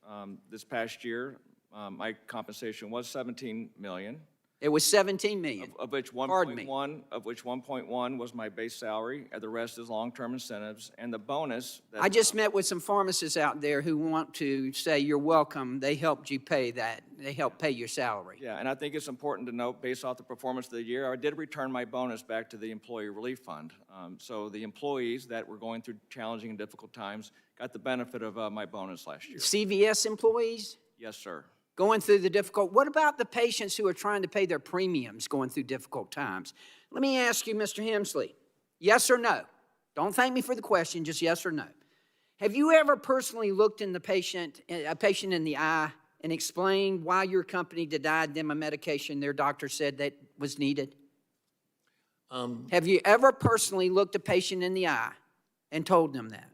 This past year, my compensation was $17 million. It was $17 million. Of which 1.1 was my base salary, and the rest is long-term incentives, and the bonus. I just met with some pharmacists out there who want to say you're welcome. They helped you pay that. They helped pay your salary. Yeah, and I think it's important to note, based off the performance of the year, I did return my bonus back to the Employee Relief Fund. So the employees that were going through challenging and difficult times got the benefit of my bonus last year. CVS employees? Yes, sir. Going through the difficult, what about the patients who are trying to pay their premiums going through difficult times? Let me ask you, Mr. Hemsley, yes or no? Don't thank me for the question, just yes or no. Have you ever personally looked in a patient in the eye and explained why your company denied them a medication their doctor said that was needed? Have you ever personally looked a patient in the eye and told them that?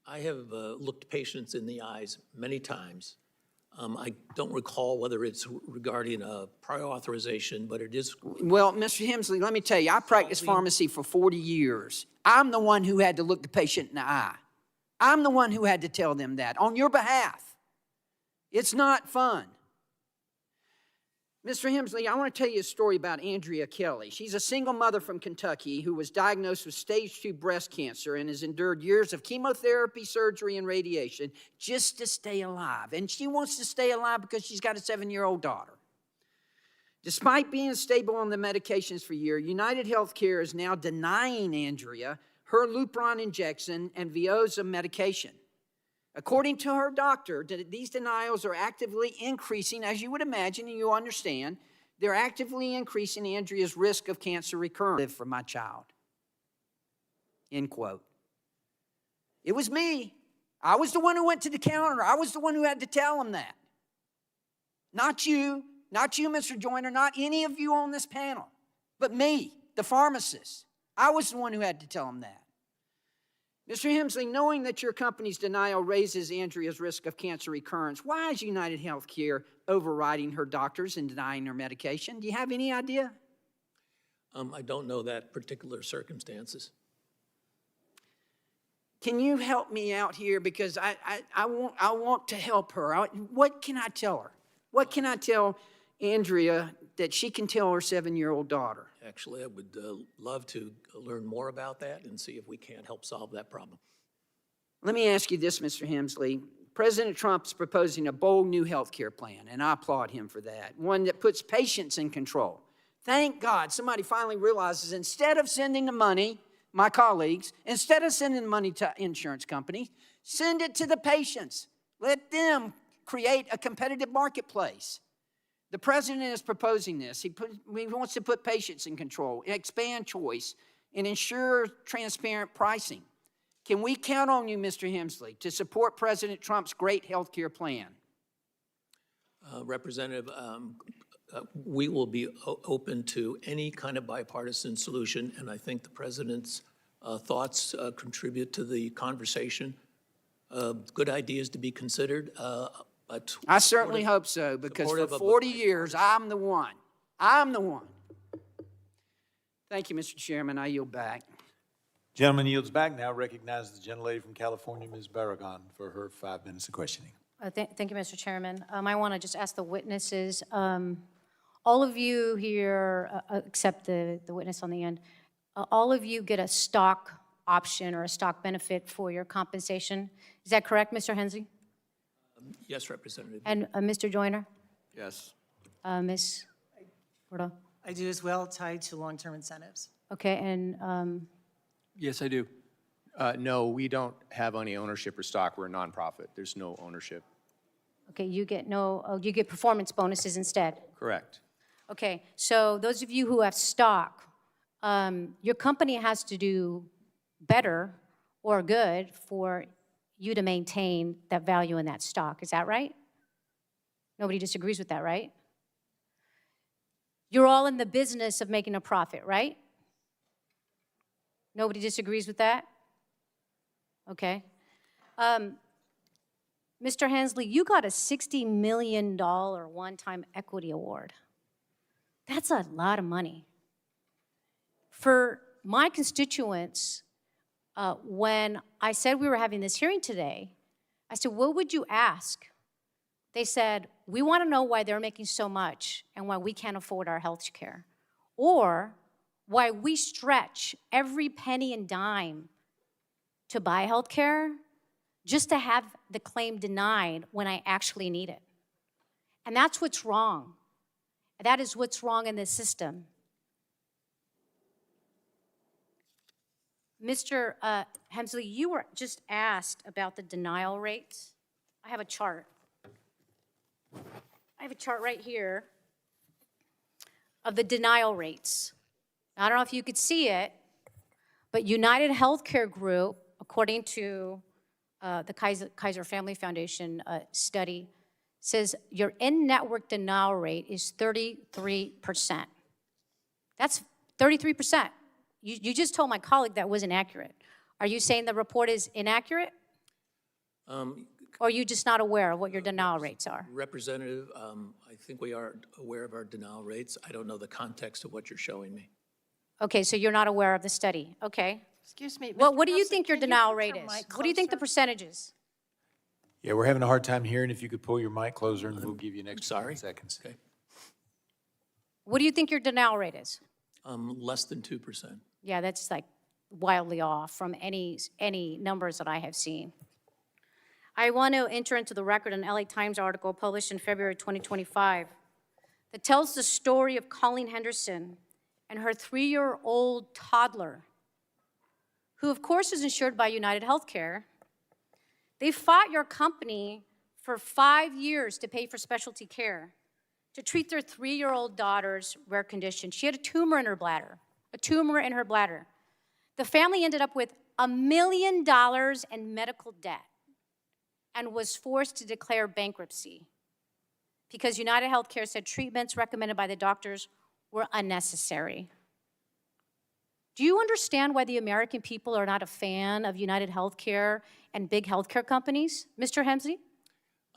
I have looked patients in the eyes many times. I don't recall whether it's regarding a prior authorization, but it is. Well, Mr. Hemsley, let me tell you, I practiced pharmacy for 40 years. I'm the one who had to look the patient in the eye. I'm the one who had to tell them that on your behalf. It's not fun. Mr. Hemsley, I want to tell you a story about Andrea Kelly. She's a single mother from Kentucky who was diagnosed with stage 2 breast cancer and has endured years of chemotherapy, surgery, and radiation just to stay alive. And she wants to stay alive because she's got a 7-year-old daughter. Despite being stable on the medications for a year, UnitedHealth Group is now denying Andrea her Lupron injection and Veoza medication. According to her doctor, these denials are actively increasing, as you would imagine and you'll understand, they're actively increasing Andrea's risk of cancer recurrence. Live for my child. End quote. It was me. I was the one who went to the counter. I was the one who had to tell him that. Not you, Mr. Joyner, not any of you on this panel, but me, the pharmacist. I was the one who had to tell him that. Mr. Hemsley, knowing that your company's denial raises Andrea's risk of cancer recurrence, why is UnitedHealth Group overriding her doctors and denying her medication? Do you have any idea? I don't know that particular circumstances. can you help me out here? Because I want to help her. What can I tell her? What can I tell Andrea that she can tell her 7-year-old daughter? Actually, I would love to learn more about that and see if we can't help solve that problem. Let me ask you this, Mr. Hemsley. President Trump's proposing a bold new health care plan, and I applaud him for that, one that puts patients in control. Thank God somebody finally realizes instead of sending the money, my colleagues, instead of sending the money to insurance companies, send it to the patients. Let them create a competitive marketplace. The president is proposing this. He wants to put patients in control, expand choice, and ensure transparent pricing. Can we count on you, Mr. Hemsley, to support President Trump's great health care plan? Representative, we will be open to any kind of bipartisan solution, and I think the president's thoughts contribute to the conversation. Good ideas to be considered, but I certainly hope so, because for 40 years, I'm the one. I'm the one. Thank you, Mr. Chairman. I yield back. Gentleman yields back. Now recognize the gentlelady from California, Ms. Barragan, for her 5 minutes of questioning. Thank you, Mr. Chairman. I want to just ask the witnesses, all of you here, except the witness on the end, all of you get a stock option or a stock benefit for your compensation. Is that correct, Mr. Hemsley? yes, Representative. And Mr. Joyner? Yes. Ms. Bordeaux? I do as well, tied to long-term incentives. Okay, and Yes, I do. No, we don't have any ownership or stock. We're a nonprofit. There's no ownership. okay, you get you get performance bonuses instead. Correct. Okay, so those of you who have stock, your company has to do better or good for you to maintain that value in that stock. Is that right? Nobody disagrees with that, right? You're all in the business of making a profit, right? Nobody disagrees with that? Okay. Mr. Hemsley, you got a $60 million one-time equity award. That's a lot of money. For my constituents, when I said we were having this hearing today, I said, what would you ask? They said, we want to know why they're making so much and why we can't afford our health care, or why we stretch every penny and dime to buy health care just to have the claim denied when I actually need it. And that's what's wrong. That is what's wrong in this system. Mr. Hemsley, you were just asked about the denial rates. I have a chart. I have a chart right here of the denial rates. I don't know if you could see it, but UnitedHealth Group, according to the Kaiser Family Foundation study, says your in-network denial rate is 33%. That's 33%. You just told my colleague that wasn't accurate. Are you saying the report is inaccurate? Or are you just not aware of what your denial rates are? Representative, I think we are aware of our denial rates. I don't know the context of what you're showing me. Okay, so you're not aware of the study. Okay. Excuse me. Well, Mr. what do you Hemsley, think your can denial put rate your is? mic What do you think the closer? percentage is? Yeah, we're having a hard time hearing. If you could pull your mic closer, and we'll give you an extra 10 Sorry. seconds. Okay. What do you think your denial rate is? Less than 2%. Yeah, that's like wildly off from any numbers that I have seen. I want to enter into the record an LA Times article published in February 2025 that tells the story of Colleen Henderson and her 3-year-old toddler, who of course is insured by UnitedHealth. They fought your company for 5 years to pay for specialty care to treat their 3-year-old daughter's rare condition. She had a tumor in her bladder, The family ended up with $1 million in medical debt and was forced to declare bankruptcy because UnitedHealth said treatments recommended by the doctors were unnecessary. Do you understand why the American people are not a fan of UnitedHealth and big healthcare companies, Mr. Hemsley?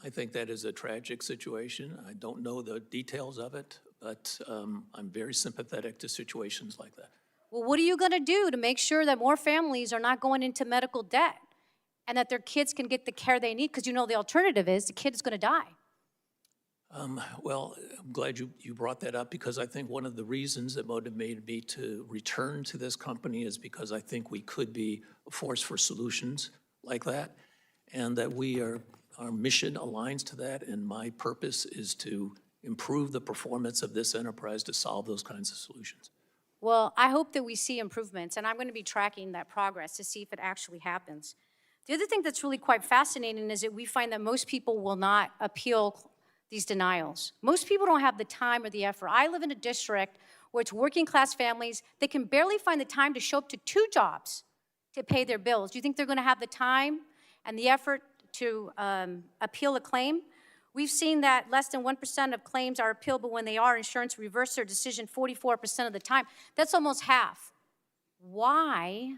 I think that is a tragic situation. I don't know the details of it, but I'm very sympathetic to situations like that. Well, what are you going to do to make sure that more families are not going into medical debt? and that their kids can get the care they need? Because you know the alternative is the kid is going to die. Well, I'm glad you brought that up, because I think one of the reasons that motivated me to return to this company is because I think we could be a force for solutions like that, and that our mission aligns to that, and my purpose is to improve the performance of this enterprise to solve those kinds of solutions. Well, I hope that we see improvements, and I'm going to be tracking that progress to see if it actually happens. The other thing that's really quite fascinating is that we find that most people will not appeal these denials. Most people don't have the time or the effort. I live in a district where it's working-class families. They can barely find the time to show up to 2 jobs to pay their bills. Do you think they're going to have the time and the effort to appeal a claim? We've seen that less than 1% of claims are appealable. When they are, insurance reverses their decision 44% of the time. That's almost half. Why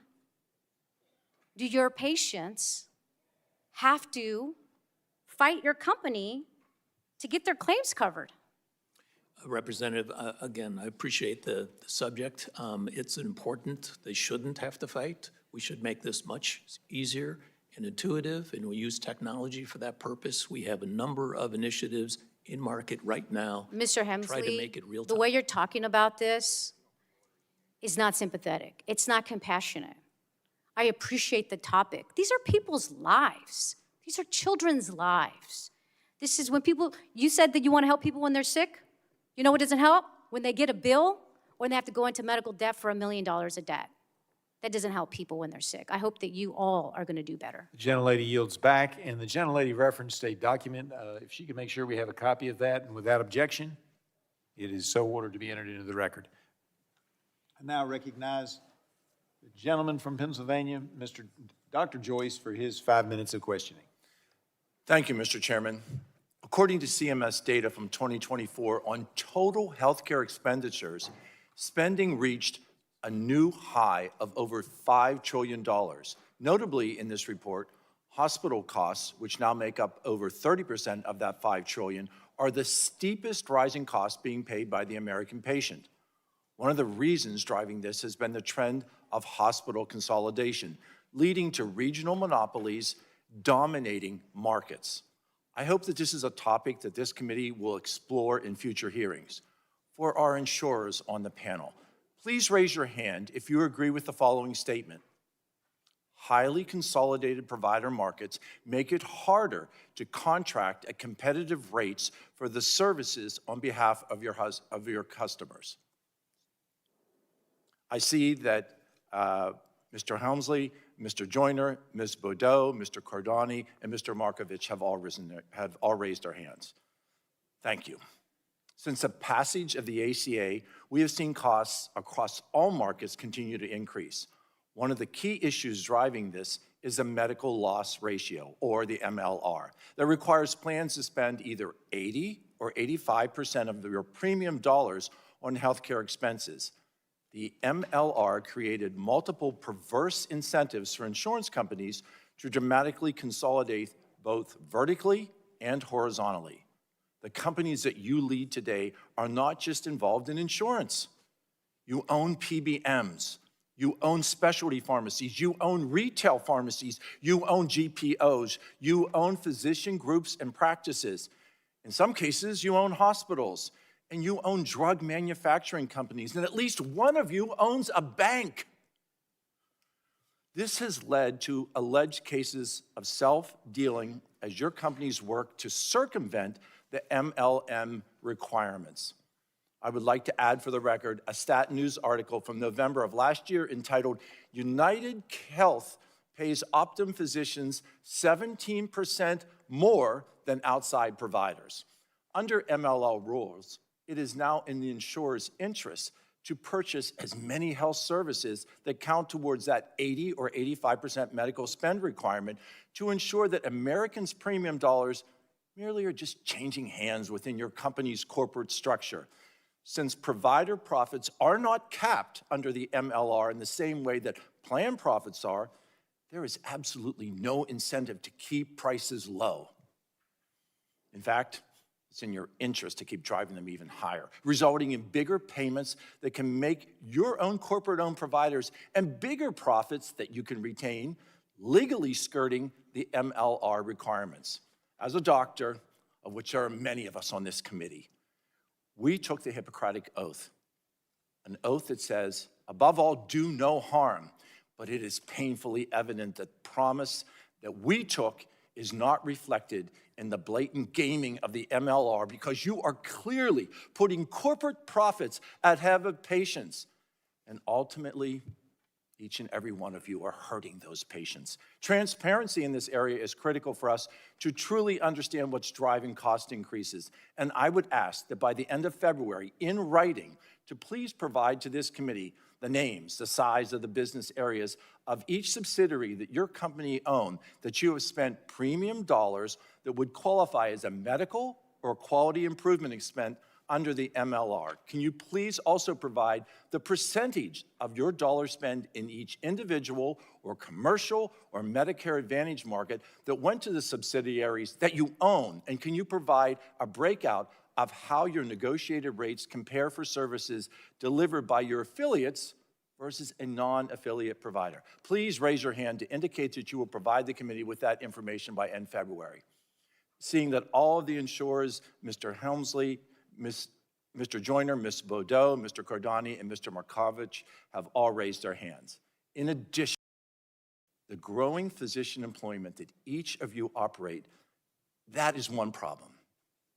do your patients have to fight your company to get their claims covered? Representative, again, I appreciate the subject. It's important. They shouldn't have to fight. We should make this much easier and intuitive, and we use technology for that purpose. We have a number of initiatives in market right now. Mr. Hemsley, try to make it real the time. way you're talking about this is not sympathetic. It's not compassionate. I appreciate the topic. These are people's lives. These are children's lives. This is when people, you said that you want to help people when they're sick. You know what doesn't help? When they get a bill or when they have to go into medical debt for $1 million of debt. That doesn't help people when they're sick. I hope that you all are going to do better. The gentlelady yields back, and the gentlelady referenced a document. If she could make sure we have a copy of that, and without objection, it is so ordered to be entered into the record. I now recognize the gentleman from Pennsylvania, Dr. Joyce, for his 5 minutes of questioning. Thank you, Mr. Chairman. According to CMS data from 2024 on total healthcare expenditures, spending reached a new high of over $5 trillion. Notably in this report, hospital costs, which now make up over 30% of that $5 trillion, are the steepest rising costs being paid by the American patient. One of the reasons driving this has been the trend of hospital consolidation, leading to regional monopolies dominating markets. I hope that this is a topic that this committee will explore in future hearings. For our insurers on the panel, please raise your hand if you agree with the following statement. Highly consolidated provider markets make it harder to contract at competitive rates for the services on behalf of your customers. I see that Mr. Helmsley, Mr. Joyner, Ms. Bodeau, Mr. Cardani, and Mr. Markovich have all raised their hands. Thank you. Since the passage of the ACA, we have seen costs across all markets continue to increase. One of the key issues driving this is the medical loss ratio, or the MLR, that requires plans to spend either 80 or 85% of your premium dollars on healthcare expenses. The MLR created multiple perverse incentives for insurance companies to dramatically consolidate both vertically and horizontally. The companies that you lead today are not just involved in insurance. You own PBMs, you own specialty pharmacies, you own retail pharmacies, you own GPOs, you own physician groups and practices. In some cases, you own hospitals, and you own drug manufacturing companies, and at least one of you owns a bank. This has led to alleged cases of self-dealing as your companies work to circumvent the MLM requirements. I would like to add for the record a Stat News article from November of last year entitled, UnitedHealth pays Optum physicians 17% more than outside providers. Under MLL rules, it is now in the insurer's interest to purchase as many health services that count towards that 80 or 85% medical spend requirement to ensure that Americans' premium dollars merely are just changing hands within your company's corporate structure. Since provider profits are not capped under the MLR in the same way that plan profits are, there is absolutely no incentive to keep prices low. In fact, it's in your interest to keep driving them even higher, resulting in bigger payments that can make your own corporate-owned providers and bigger profits that you can retain legally skirting the MLR requirements. As a doctor, of which there are many of us on this committee, we took the Hippocratic Oath, an oath that says, above all, do no harm. But it is painfully evident that the promise that we took is not reflected in the blatant gaming of the MLR, because you are clearly putting corporate profits ahead of patients. And ultimately, each and every one of you are hurting those patients. Transparency in this area is critical for us to truly understand what's driving cost increases. And I would ask that by the end of February, in writing, to please provide to this committee the names, the size of the business areas of each subsidiary that your company owned that you have spent premium dollars that would qualify as a medical or quality improvement expense under the MLR. Can you please also provide the percentage of your dollar spend in each individual or commercial or Medicare Advantage market that went to the subsidiaries that you own? And can you provide a breakout of how your negotiated rates compare for services delivered by your affiliates versus a non-affiliate provider? Please raise your hand to indicate that you will provide the committee with that information by end February. Seeing that all of the insurers, Mr. Helmsley, Mr. Joyner, Ms. Bodeau, Mr. Cordani, and Mr. Markovich have all raised their hands. In addition, the growing physician employment that each of you operate, that is one problem.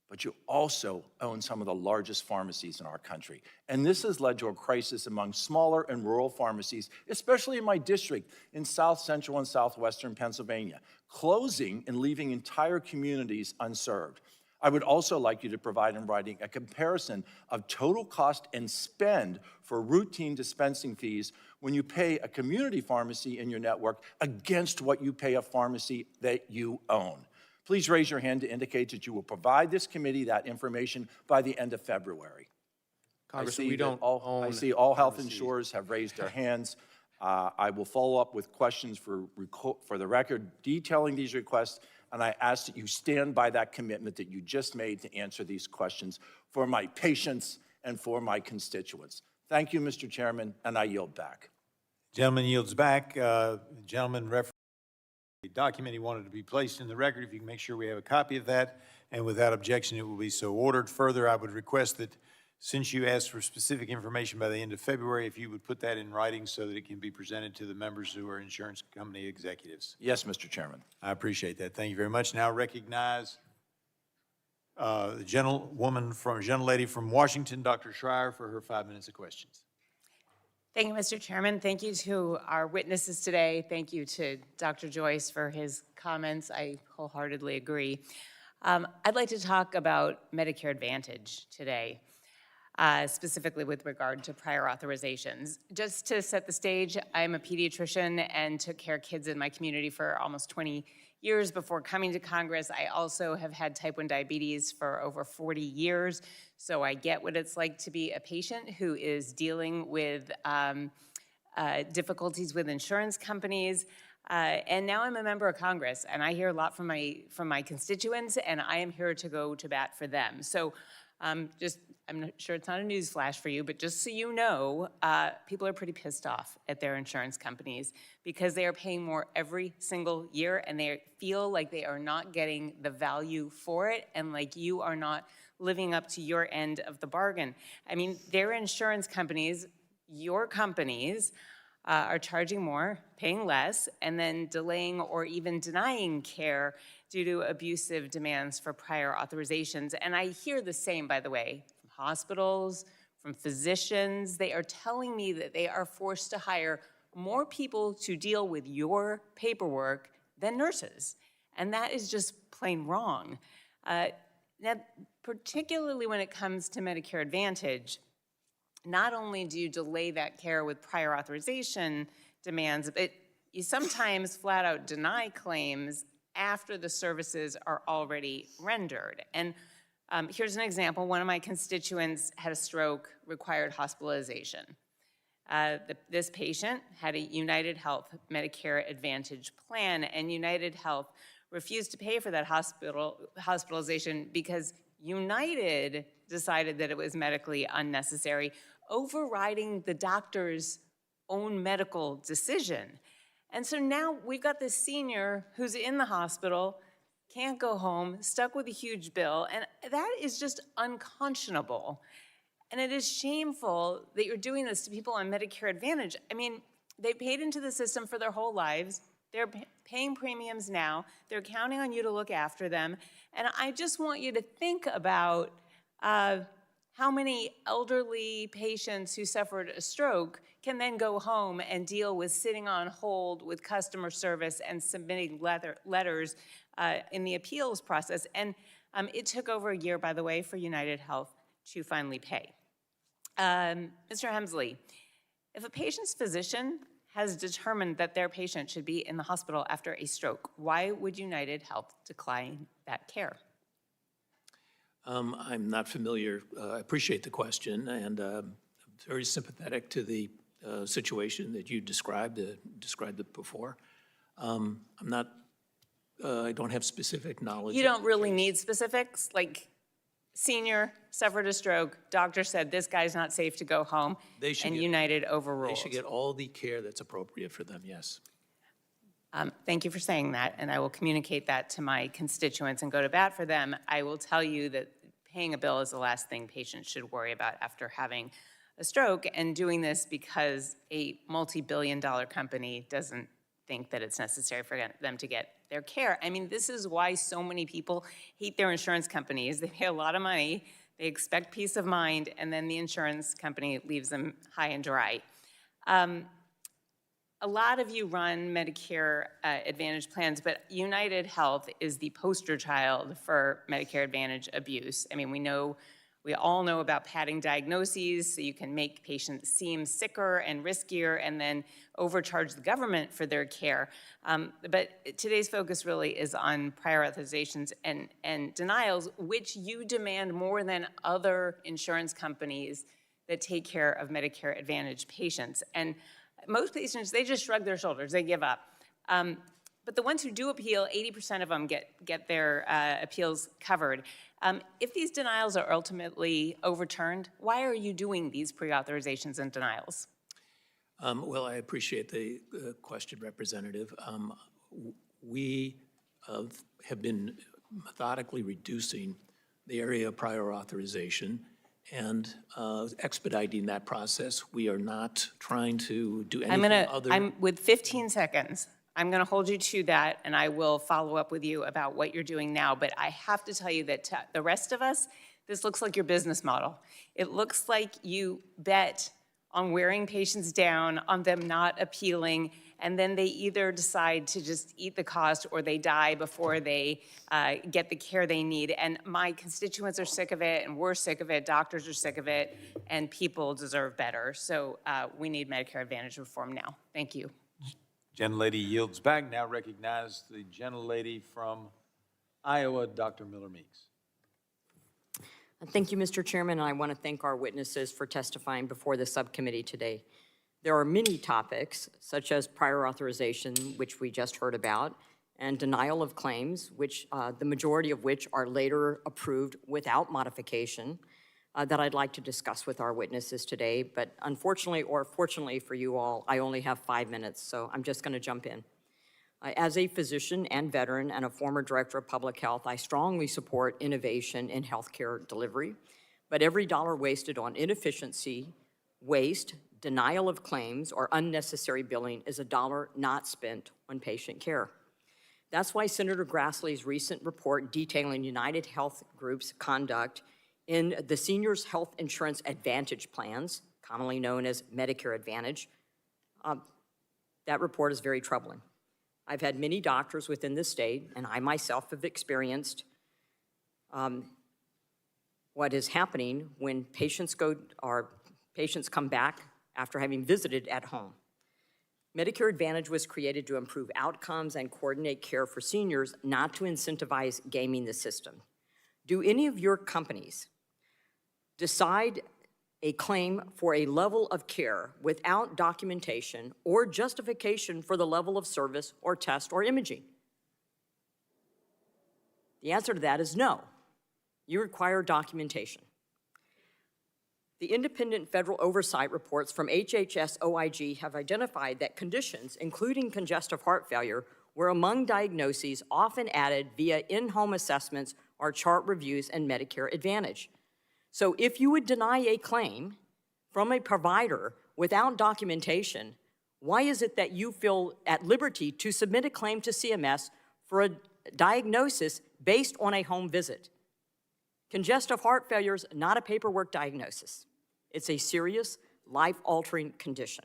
But you also own some of the largest pharmacies in our country. And this has led to a crisis among smaller and rural pharmacies, especially in my district in South Central and Southwestern Pennsylvania, closing and leaving entire communities unserved. I would also like you to provide in writing a comparison of total cost and spend for routine dispensing fees when you pay a community pharmacy in your network against what you pay a pharmacy that you own. Please raise your hand to indicate that you will provide this committee that information by the end of February. Congressman, we don't own I see all health pharmacies. insurers have raised their hands. I will follow up with questions for the record detailing these requests, and I ask that you stand by that commitment that you just made to answer these questions for my patients and for my constituents. Thank you, Mr. Chairman, and I yield back. Gentleman yields back. Gentleman referenced the document he wanted to be placed in the record. If you can make sure we have a copy of that, and without objection, it will be so ordered. Further, I would request that since you asked for specific information by the end of February, if you would put that in writing so that it can be presented to the members who are insurance company executives. Yes, Mr. Chairman. I appreciate that. Thank you very much. Now recognize the gentlelady from Washington, Dr. Schreier, for her 5 minutes of questions. Thank you, Mr. Chairman. Thank you to our witnesses today. Thank you to Dr. Joyce for his comments. I wholeheartedly agree. I'd like to talk about Medicare Advantage today, specifically with regard to prior authorizations. Just to set the stage, I'm a pediatrician and took care of kids in my community for almost 20 years before coming to Congress. I also have had type 1 diabetes for over 40 years, so I get what it's like to be a patient who is dealing with difficulties with insurance companies. And now I'm a member of Congress, and I hear a lot from my constituents, and I am here to go to bat for them. So I'm not sure it's not a news flash for you, but just so you know, people are pretty pissed off at their insurance companies because they are paying more every single year, and they feel like they are not getting the value for it, and like you are not living up to your end of the bargain. I mean, their insurance companies, your companies, are charging more, paying less, and then delaying or even denying care due to abusive demands for prior authorizations. And I hear the same, by the way, from hospitals, from physicians. They are telling me that they are forced to hire more people to deal with your paperwork than nurses. And that is just plain wrong. Now, particularly when it comes to Medicare Advantage, not only do you delay that care with prior authorization demands, but you sometimes flat out deny claims after the services are already rendered. And here's an example. One of my constituents had a stroke, required hospitalization. This patient had a UnitedHealth Medicare Advantage plan, and UnitedHealth refused to pay for that hospitalization because United decided that it was medically unnecessary, overriding the doctor's own medical decision. And so now we've got this senior who's in the hospital, can't go home, stuck with a huge bill, and that is just unconscionable. And it is shameful that you're doing this to people on Medicare Advantage. I mean, they paid into the system for their whole lives. They're paying premiums now. They're counting on you to look after them. And I just want you to think about how many elderly patients who suffered a stroke can then go home and deal with sitting on hold with customer service and submitting letters in the appeals process. And it took over a year, by the way, for UnitedHealth to finally pay. Mr. Hemsley, if a patient's physician has determined that their patient should be in the hospital after a stroke, why would UnitedHealth decline that care? I'm not familiar. I appreciate the question, and I'm very sympathetic to the situation that you described it before. I don't have specific knowledge. You don't really need specifics, like senior suffered a stroke, doctor said this guy's not safe to go home, and United overruled. They should get all the care that's appropriate for them, yes. Thank you for saying that, and I will communicate that to my constituents and go to bat for them. I will tell you that paying a bill is the last thing patients should worry about after having a stroke, and doing this because a multi-billion-dollar company doesn't think that it's necessary for them to get their care. I mean, this is why so many people hate their insurance companies. They pay a lot of money, they expect peace of mind, and then the insurance company leaves them high and dry. A lot of you run Medicare Advantage plans, but UnitedHealth is the poster child for Medicare Advantage abuse. I mean, we all know about padding diagnoses, so you can make patients seem sicker and riskier and then overcharge the government for their care. But today's focus really is on prior authorizations and denials, which you demand more than other insurance companies that take care of Medicare Advantage patients. And most patients, they just shrug their shoulders, they give up. But the ones who do appeal, 80% of them get their appeals covered. If these denials are ultimately overturned, why are you doing these pre-authorizations and denials? Well, I appreciate the question, Representative. We have been methodically reducing the area of prior authorization and expediting that process. We are not trying to do anything other. With 15 seconds, I'm going to hold you to that, and I will follow up with you about what you're doing now. But I have to tell you that to the rest of us, this looks like your business model. It looks like you bet on wearing patients down, on them not appealing, and then they either decide to just eat the cost or they die before they get the care they need. And my constituents are sick of it, and we're sick of it, doctors are sick of it, and people deserve better. So we need Medicare Advantage reform now. Thank you. Gentlelady yields back. Now recognize the gentlelady from Iowa, Dr. Miller Meeks. Thank you, Mr. Chairman, and I want to thank our witnesses for testifying before the subcommittee today. There are many topics, such as prior authorization, which we just heard about, and denial of claims, which the majority of which are later approved without modification, that I'd like to discuss with our witnesses today. But unfortunately, or fortunately for you all, I only have 5 minutes, so I'm just going to jump in. As a physician and veteran and a former director of public health, I strongly support innovation in healthcare delivery, but every dollar wasted on inefficiency, waste, denial of claims, or unnecessary billing is a dollar not spent on patient care. That's why Senator Grassley's recent report detailing UnitedHealth Group's conduct in the Seniors Health Insurance Advantage plans, commonly known as Medicare Advantage, that report is very troubling. I've had many doctors within the state, and I myself have experienced what is happening when patients come back after having visited at home. Medicare Advantage was created to improve outcomes and coordinate care for seniors, not to incentivize gaming the system. Do any of your companies decide a claim for a level of care without documentation or justification for the level of service or test or imaging? The answer to that is no. You require documentation. The independent federal oversight reports from HHS OIG have identified that conditions, including congestive heart failure, were among diagnoses often added via in-home assessments or chart reviews and Medicare Advantage. So if you would deny a claim from a provider without documentation, why is it that you feel at liberty to submit a claim to CMS for a diagnosis based on a home visit? Congestive heart failure is not a paperwork diagnosis. It's a serious, life-altering condition.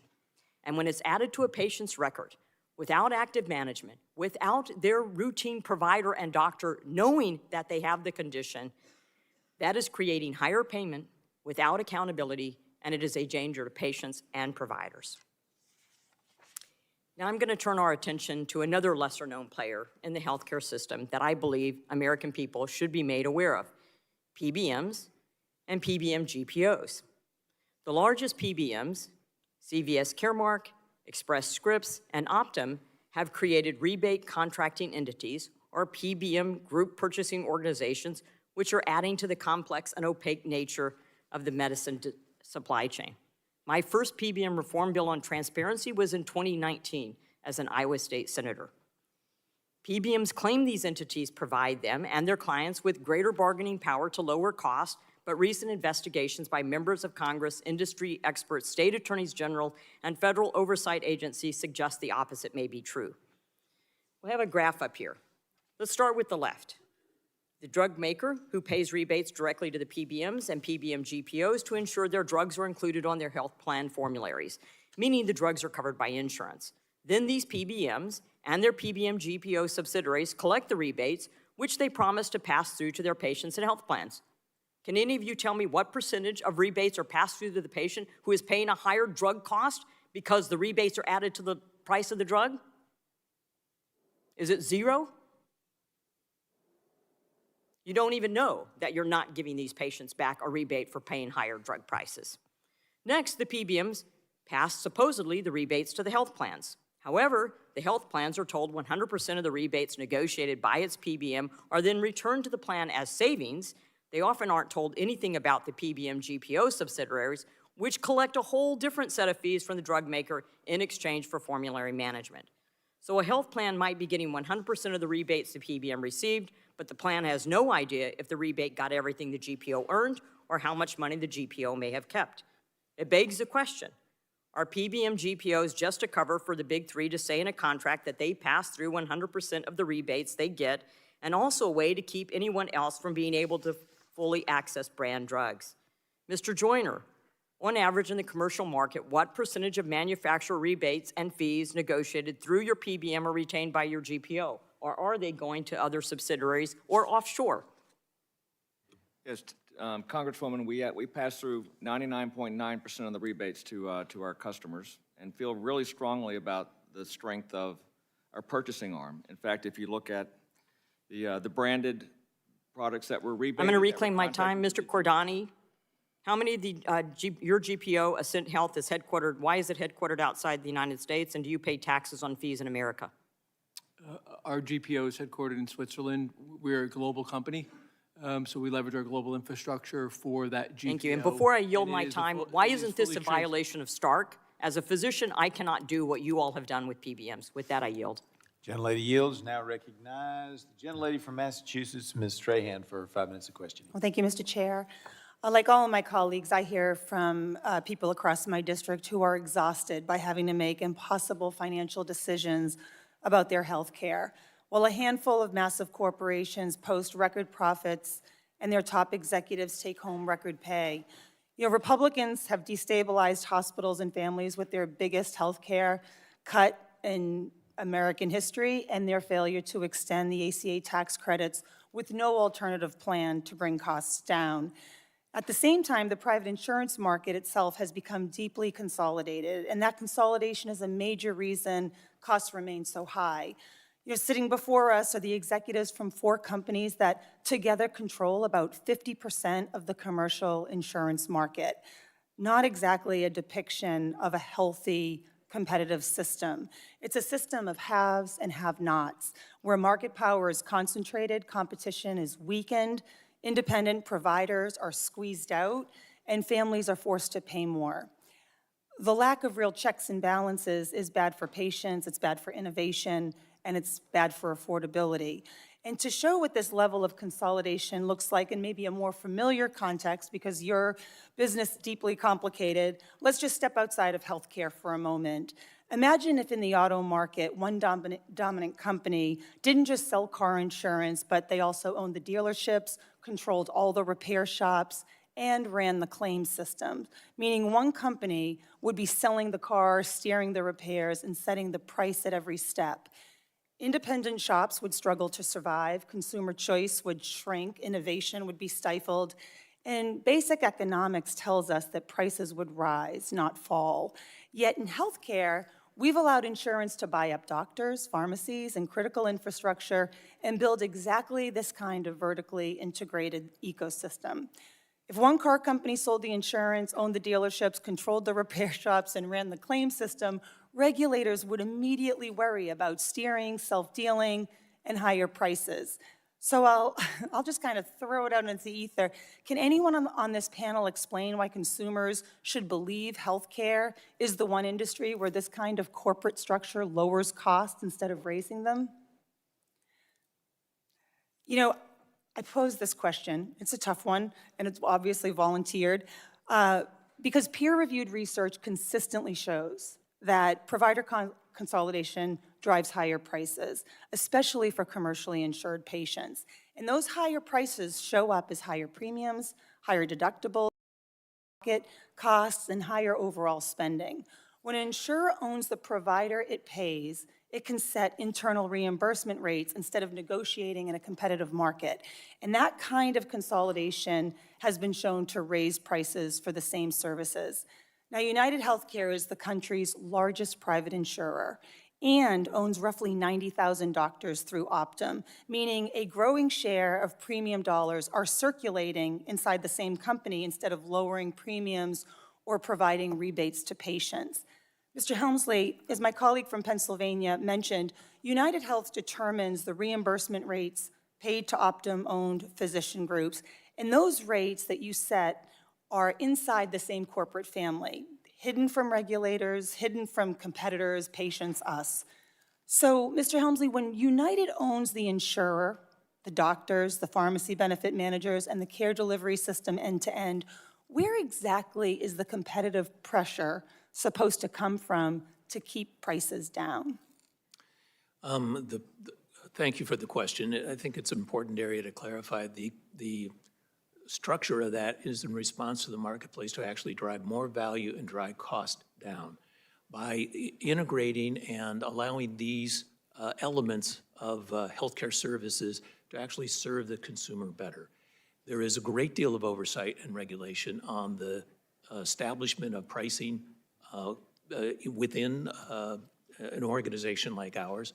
And when it's added to a patient's record, without active management, without their routine provider and doctor knowing that they have the condition, that is creating higher payment without accountability, and it is a danger to patients and providers. Now I'm going to turn our attention to another lesser-known player in the healthcare system that I believe American people should be made aware of: PBMs and PBM GPOs. The largest PBMs, CVS Caremark, Express Scripts, and Optum, have created rebate contracting entities, or PBM group purchasing organizations, which are adding to the complex and opaque nature of the medicine supply chain. My first PBM reform bill on transparency was in 2019 as an Iowa State Senator. PBMs claim these entities provide them and their clients with greater bargaining power to lower costs, but recent investigations by members of Congress, industry experts, state attorneys general, and federal oversight agencies suggest the opposite may be true. We'll have a graph up here. Let's start with the left. The drug maker, who pays rebates directly to the PBMs and PBM GPOs to ensure their drugs are included on their health plan formularies, meaning the drugs are covered by insurance. Then these PBMs and their PBM GPO subsidiaries collect the rebates, which they promise to pass through to their patients and health plans. Can any of you tell me what percentage of rebates are passed through to the patient who is paying a higher drug cost because the rebates are added to the price of the drug? Is it zero? You don't even know that you're not giving these patients back a rebate for paying higher drug prices. Next, the PBMs pass supposedly the rebates to the health plans. However, the health plans are told 100% of the rebates negotiated by its PBM are then returned to the plan as savings. They often aren't told anything about the PBM GPO subsidiaries, which collect a whole different set of fees from the drug maker in exchange for formulary management. So a health plan might be getting 100% of the rebates the PBM received, but the plan has no idea if the rebate got everything the GPO earned or how much money the GPO may have kept. It begs the question, are PBM GPOs just a cover for the big three to say in a contract that they pass through 100% of the rebates they get, and also a way to keep anyone else from being able to fully access brand drugs? Mr. Joyner, on average in the commercial market, what percentage of manufacturer rebates and fees negotiated through your PBM are retained by your GPO? Or are they going to other subsidiaries or offshore? Yes, Congresswoman, we pass through 99.9% of the rebates to our customers and feel really strongly about the strength of our purchasing arm. In fact, if you look at the branded products that were rebated. I'm going to reclaim my time. Mr. Cordani, how many of your GPO, Ascendiun Health, is headquartered? Why is it headquartered outside the United States, and do you pay taxes on fees in America? Our GPO is headquartered in Switzerland. We're a global company, so we leverage our global infrastructure for that GPO. Thank you. And before I yield my time, why isn't this a violation of Stark? As a physician, I cannot do what you all have done with PBMs. With that, I yield. Gentlelady yields. Now recognized the gentlelady from Massachusetts, Ms. Strahan, for 5 minutes of questioning. Well, thank you, Mr. Chair. Like all of my colleagues, I hear from people across my district who are exhausted by having to make impossible financial decisions about their health care. While a handful of massive corporations post record profits and their top executives take home record pay, Republicans have destabilized hospitals and families with their biggest health care cut in American history and their failure to extend the ACA tax credits with no alternative plan to bring costs down. At the same time, the private insurance market itself has become deeply consolidated, and that consolidation is a major reason costs remain so high. Sitting before us are the executives from 4 companies that together control about 50% of the commercial insurance market. Not exactly a depiction of a healthy, competitive system. It's a system of haves and have-nots, where market power is concentrated, competition is weakened, independent providers are squeezed out, and families are forced to pay more. The lack of real checks and balances is bad for patients, it's bad for innovation, and it's bad for affordability. And to show what this level of consolidation looks like in maybe a more familiar context, because your business is deeply complicated, let's just step outside of healthcare for a moment. Imagine if in the auto market, one dominant company didn't just sell car insurance, but they also owned the dealerships, controlled all the repair shops, and ran the claim system, meaning one company would be selling the car, steering the repairs, and setting the price at every step. Independent shops would struggle to survive, consumer choice would shrink, innovation would be stifled, and basic economics tells us that prices would rise, not fall. Yet in healthcare, we've allowed insurance to buy up doctors, pharmacies, and critical infrastructure and build exactly this kind of vertically integrated ecosystem. If one car company sold the insurance, owned the dealerships, controlled the repair shops, and ran the claim system, regulators would immediately worry about steering, self-dealing, and higher prices. So I'll just kind of throw it out into the ether. Can anyone on this panel explain why consumers should believe healthcare is the one industry where this kind of corporate structure lowers costs instead of raising them? You know, I posed this question. It's a tough one, and it's obviously volunteered, because peer-reviewed research consistently shows that provider consolidation drives higher prices, especially for commercially insured patients. And those higher prices show up as higher premiums, higher deductibles, costs, and higher overall spending. When an insurer owns the provider it pays, it can set internal reimbursement rates instead of negotiating in a competitive market. And that kind of consolidation has been shown to raise prices for the same services. Now, UnitedHealth is the country's largest private insurer and owns roughly 90,000 doctors through Optum, meaning a growing share of premium dollars are circulating inside the same company instead of lowering premiums or providing rebates to patients. Mr. Helmsley, as my colleague from Pennsylvania mentioned, UnitedHealth determines the reimbursement rates paid to Optum-owned physician groups, and those rates that you set are inside the same corporate family, hidden from regulators, hidden from competitors, patients, us. So, Mr. Helmsley, when United owns the insurer, the doctors, the pharmacy benefit managers, and the care delivery system end-to-end, where exactly is the competitive pressure supposed to come from to keep prices down? Thank you for the question. I think it's an important area to clarify. The structure of that is in response to the marketplace to actually drive more value and drive cost down by integrating and allowing these elements of healthcare services to actually serve the consumer better. There is a great deal of oversight and regulation on the establishment of pricing within an organization like ours.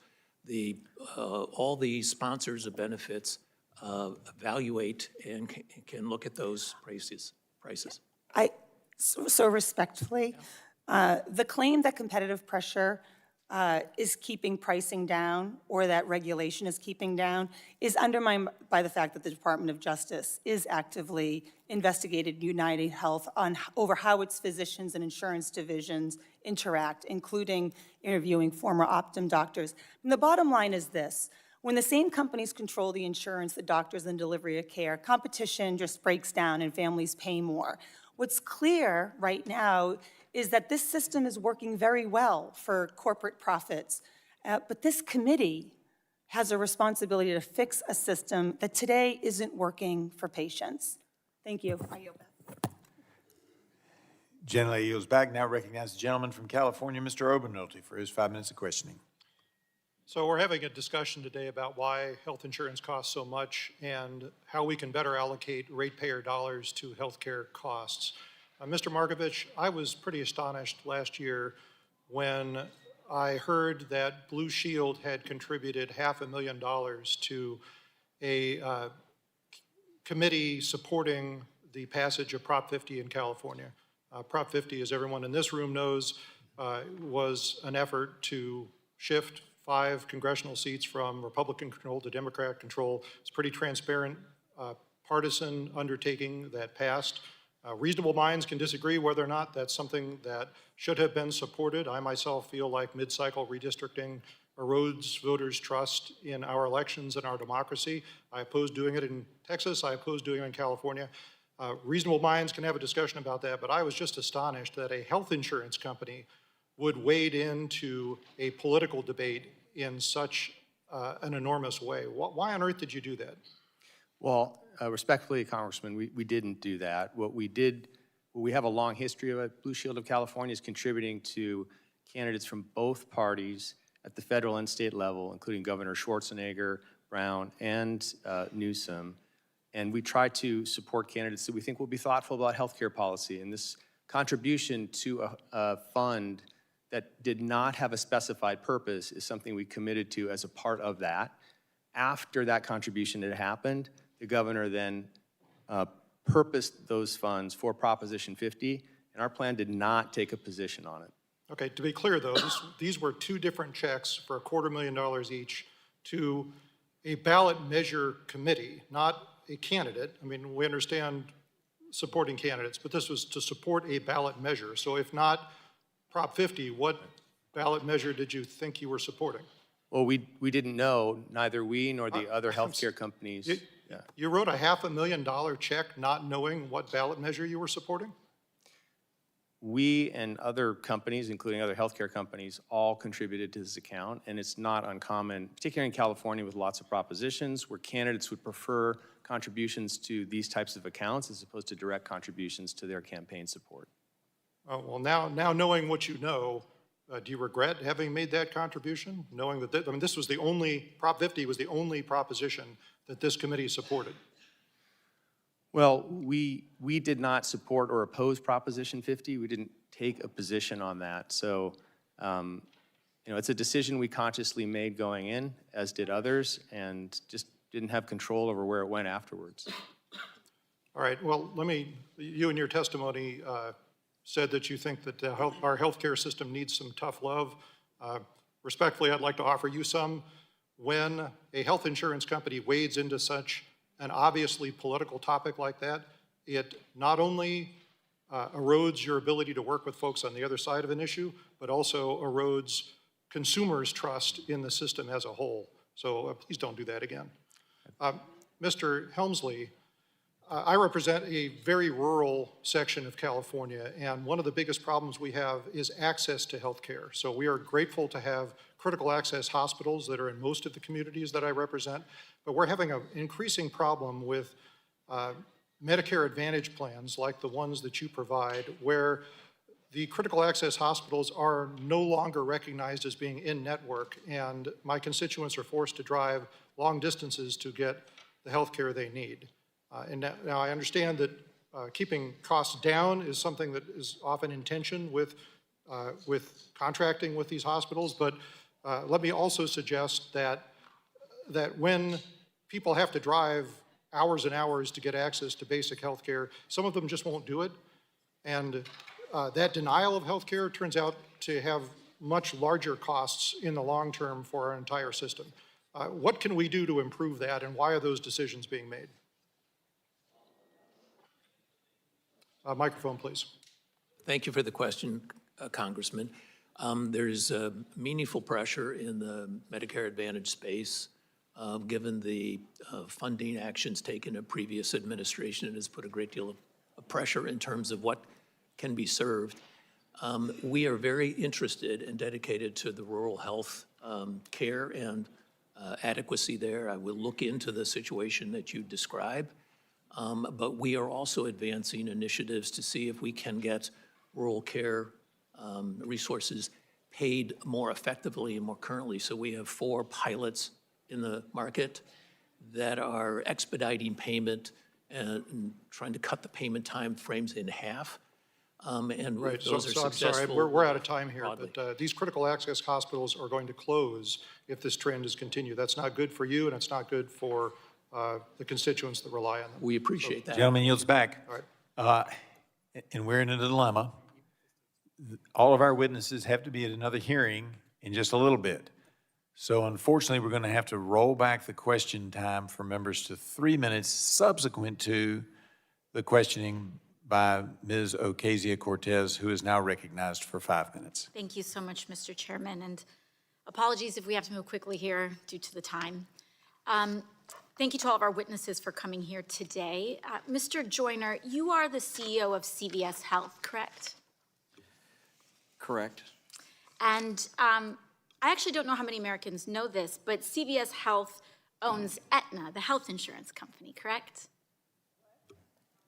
All the sponsors of benefits evaluate and can look at those prices. So respectfully, the claim that competitive pressure is keeping pricing down or that regulation is keeping down is undermined by the fact that the Department of Justice is actively investigating UnitedHealth over how its physicians and insurance divisions interact, including interviewing former Optum doctors. And the bottom line is this. When the same companies control the insurance, the doctors, and delivery of care, competition just breaks down and families pay more. What's clear right now is that this system is working very well for corporate profits, but this committee has a responsibility to fix a system that today isn't working for patients. Thank you. I yield back. Generally yields back. Now recognize the gentleman from California, Mr. Obernolte, for his 5 minutes of questioning. So we're having a discussion today about why health insurance costs so much and how we can better allocate ratepayer dollars to healthcare costs. Mr. Markovich, I was pretty astonished last year when I heard that Blue Shield had contributed $500,000 to a committee supporting the passage of Prop 50 in California. Prop 50, as everyone in this room knows, was an effort to shift 5 congressional seats from Republican control to Democrat control. It's a pretty transparent, partisan undertaking that passed. Reasonable minds can disagree whether or not that's something that should have been supported. I myself feel like mid-cycle redistricting erodes voters' trust in our elections and our democracy. I oppose doing it in Texas. I oppose doing it in California. Reasonable minds can have a discussion about that, but I was just astonished that a health insurance company would wade into a political debate in such an enormous way. Why on earth did you do that? Well, respectfully, Congressman, we didn't do that. What we have a long history of. Blue Shield of California is contributing to candidates from both parties at the federal and state level, including Governor Schwarzenegger, Brown, and Newsom. And we try to support candidates that we think will be thoughtful about healthcare policy. And this contribution to a fund that did not have a specified purpose is something we committed to as a part of that. After that contribution had happened, the governor then purposed those funds for Proposition 50, and our plan did not take a position on it. Okay, to be clear though, these were two different checks for $250,000 each to a ballot measure committee, not a candidate. I mean, we understand supporting candidates, but this was to support a ballot measure. So if not Prop 50, what ballot measure did you think you were supporting? Well, we didn't know, neither we nor the other healthcare companies. You wrote a $500,000 check not knowing what ballot measure you were supporting? We and other companies, including other healthcare companies, all contributed to this account, and it's not uncommon, particularly in California with lots of propositions, where candidates would prefer contributions to these types of accounts as opposed to direct contributions to their campaign support. Oh, well, now knowing what you know, do you regret having made that contribution? Knowing that, I mean, this was the only, Prop 50 was the only proposition that this committee supported. Well, we did not support or oppose Proposition 50. We didn't take a position on that. So, it's a decision we consciously made going in, as did others, and just didn't have control over where it went afterwards. All right, well, you in your testimony said that you think that our healthcare system needs some tough love. Respectfully, I'd like to offer you some. When a health insurance company wades into such an obviously political topic like that, it not only erodes your ability to work with folks on the other side of an issue, but also erodes consumers' trust in the system as a whole. So please don't do that again. Mr. Helmsley, I represent a very rural section of California, and one of the biggest problems we have is access to health care. So we are grateful to have critical access hospitals that are in most of the communities that I represent, but we're having an increasing problem with Medicare Advantage plans like the ones that you provide, where the critical access hospitals are no longer recognized as being in-network, and my constituents are forced to drive long distances to get the health care they need. And now I understand that keeping costs down is something that is often in tension with contracting with these hospitals, but let me also suggest that when people have to drive hours and hours to get access to basic health care, some of them just won't do it. And that denial of health care turns out to have much larger costs in the long term for our entire system. What can we do to improve that, and why are those decisions being made? Microphone, please. Thank you for the question, Congressman. There's meaningful pressure in the Medicare Advantage space, given the funding actions taken in previous administration. It has put a great deal of pressure in terms of what can be served. We are very interested and dedicated to the rural health care and adequacy there. I will look into the situation that you describe. But we are also advancing initiatives to see if we can get rural care resources paid more effectively and more currently. So we have 4 pilots in the market that are expediting payment and trying to cut the payment time frames in half. And right. those are I'm successful. sorry, we're out of time here, broadly. but these critical access hospitals are going to close if this trend is continued. That's not good for you, and it's not good for the constituents that rely on them. We appreciate that. Gentleman yields back. All right. And we're in a dilemma. All of our witnesses have to be at another hearing in just a little bit. So unfortunately, we're going to have to roll back the question time for members to 3 minutes subsequent to the questioning by Ms. Ocasio-Cortez, who is now recognized for 5 minutes. Thank you so much, Mr. Chairman, and apologies if we have to move quickly here due to the time. Thank you to all of our witnesses for coming here today. Mr. Joyner, you are the CEO of CVS Health, correct? Correct. And I actually don't know how many Americans know this, but CVS Health owns Aetna, the health insurance company, correct?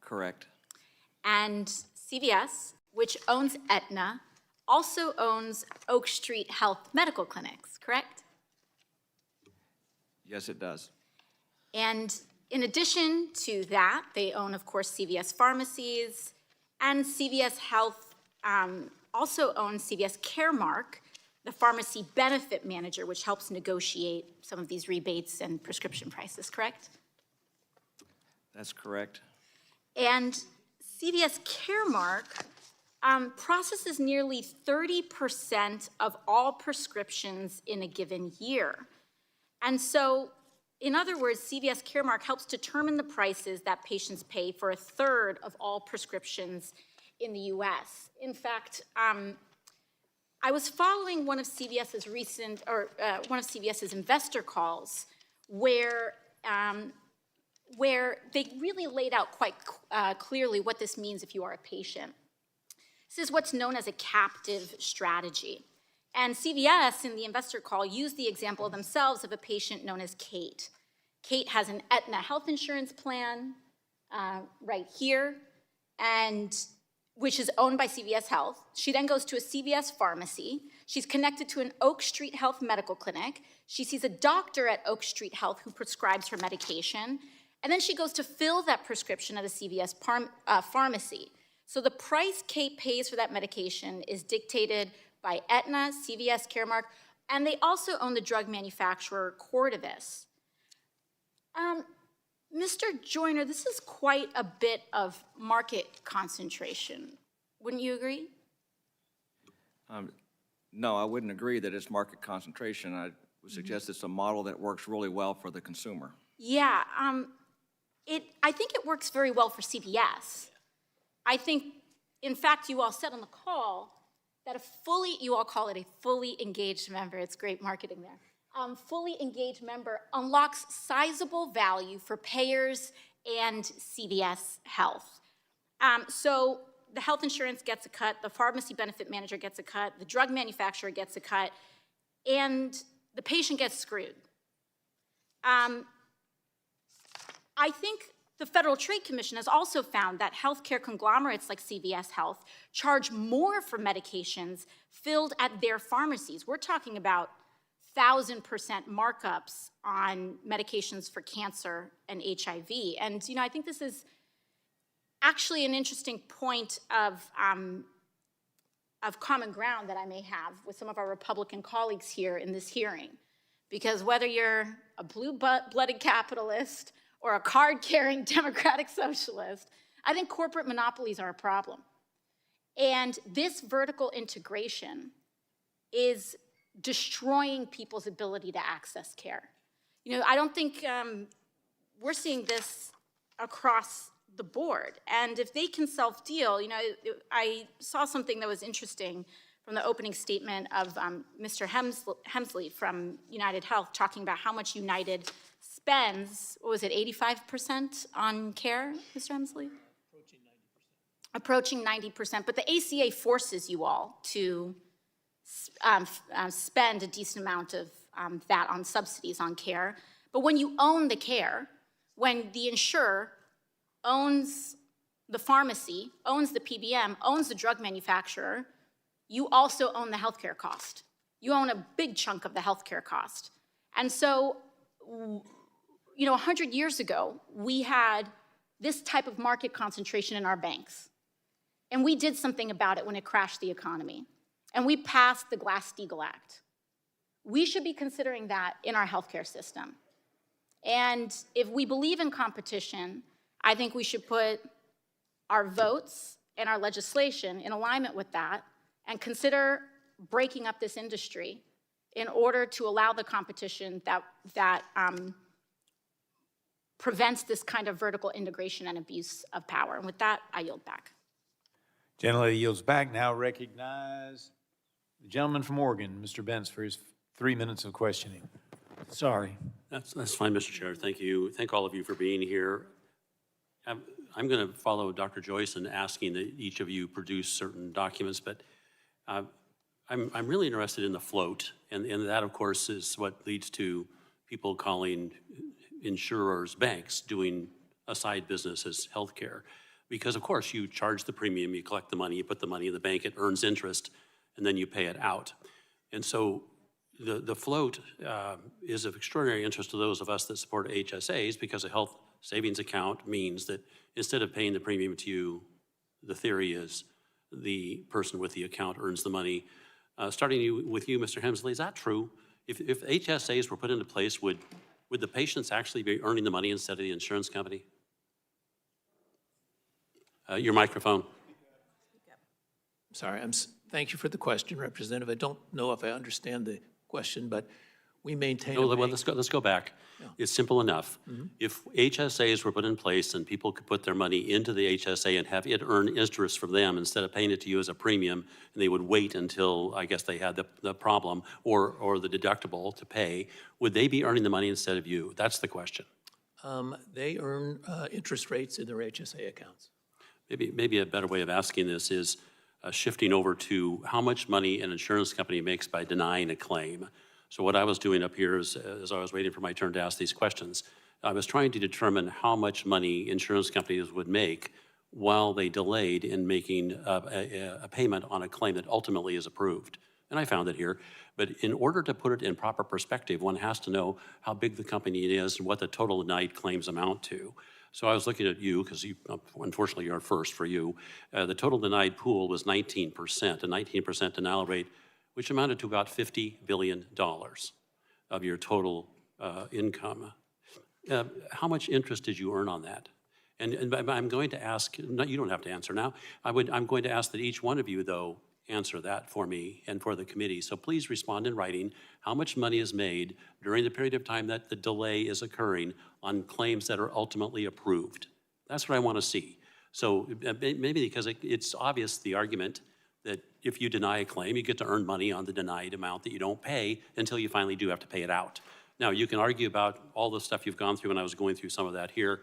Correct. And CVS, which owns Aetna, also owns Oak Street Health Medical Clinics, correct? Yes, it does. And in addition to that, they own, of course, CVS Pharmacies, and CVS Health also owns CVS Caremark, the pharmacy benefit manager, which helps negotiate some of these rebates and prescription prices, correct? That's correct. And CVS Caremark processes nearly 30% of all prescriptions in a given year. And so, in other words, CVS Caremark helps determine the prices that patients pay for a third of all prescriptions in the US. In fact, I was following one of CVS's one of CVS's investor calls where they really laid out quite clearly what this means if you are a patient. This is what's known as a captive strategy. And CVS, in the investor call, used the example themselves of a patient known as Kate. Kate has an Aetna health insurance plan right here, and which is owned by CVS Health. She then goes to a CVS pharmacy. She's connected to an Oak Street Health medical clinic. She sees a doctor at Oak Street Health who prescribes her medication. And then she goes to fill that prescription at a CVS pharmacy. So the price Kate pays for that medication is dictated by Aetna, CVS Caremark, and they also own the drug manufacturer Cordavis. Mr. Joyner, this is quite a bit of market concentration. Wouldn't you agree? No, I wouldn't agree that it's market concentration. I would suggest it's a model that works really well for the consumer. Yeah, I think it works very well for CVS. I think, in fact, you all said on the call that you all call it a fully engaged member. It's great marketing there. Fully engaged member unlocks sizable value for payers and CVS Health. So the health insurance gets a cut, the pharmacy benefit manager gets a cut, the drug manufacturer gets a cut, and the patient gets screwed. I think the Federal Trade Commission has also found that healthcare conglomerates like CVS Health charge more for medications filled at their pharmacies. We're talking about 1,000% markups on medications for cancer and HIV. And, I think this is actually an interesting point of common ground that I may have with some of our Republican colleagues here in this hearing. Because whether you're a blue-blooded capitalist or a card-carrying democratic socialist, I think corporate monopolies are a problem. And this vertical integration is destroying people's ability to access care. I don't think we're seeing this across the board. And if they can self-deal, I saw something that was interesting from the opening statement of Mr. Hemsley from UnitedHealth talking about how much United spends, what was it, 85% on care, Mr. Hemsley? Approaching 90%. But the ACA forces you all to spend a decent amount of that on subsidies on care. But when you own the care, when the insurer owns the pharmacy, owns the PBM, owns the drug manufacturer, you also own the healthcare cost. You own a big chunk of the healthcare cost. And so, 100 years ago, we had this type of market concentration in our banks. And we did something about it when it crashed the economy. And we passed the Glass-Steagall Act. We should be considering that in our healthcare system. And if we believe in competition, I think we should put our votes and our legislation in alignment with that and consider breaking up this industry in order to allow the competition that prevents this kind of vertical integration and abuse of power. And with that, I yield back. Gentlelady yields back. Now recognize the gentleman from Oregon, Mr. Bentz, for his 3 minutes of questioning. Sorry. That's fine, Mr. Chair. Thank you. Thank all of you for being here. I'm going to follow Dr. Joyce in asking that each of you produce certain documents, but I'm really interested in the float, and that, of course, is what leads to people calling insurers banks doing a side business as healthcare. Because, of course, you charge the premium, you collect the money, you put the money in the bank, it earns interest, and then you pay it out. And so the float is of extraordinary interest to those of us that support HSAs, because a health savings account means that instead of paying the premium to you, the theory is the person with the account earns the money. Starting with you, Mr. Hemsley, is that true? If HSAs were put into place, would the patients actually be earning the money instead of the insurance company? Your microphone. Sorry, thank you for the question, Representative. I don't know if I understand the question, but we maintain. No, well, let's go back. Yeah. It's simple enough. If HSAs were put in place and people could put their money into the HSA and have it earn interest from them instead of paying it to you as a premium, and they would wait until, I guess, they had the problem or the deductible to pay, would they be earning the money instead of you? That's the question. They earn interest rates in their HSA accounts. Maybe a better way of asking this is shifting over to how much money an insurance company makes by denying a claim. So what I was doing up here is, as I was waiting for my turn to ask these questions, I was trying to determine how much money insurance companies would make while they delayed in making a payment on a claim that ultimately is approved. And I found it here. But in order to put it in proper perspective, one has to know how big the company is and what the total denied claims amount to. So I was looking at you, because you, unfortunately you're first for you. The total denied pool was 19%, a 19% denial rate, which amounted to about $50 billion of your total income. How much interest did you earn on that? And I'm going to ask, you don't have to answer now, I'm going to ask that each one of you, though, answer that for me and for the committee. So please respond in writing how much money is made during the period of time that the delay is occurring on claims that are ultimately approved. That's what I want to see. So maybe because it's obvious, the argument that if you deny a claim, you get to earn money on the denied amount that you don't pay until you finally do have to pay it out. Now, you can argue about all the stuff you've gone through, and I was going through some of that here.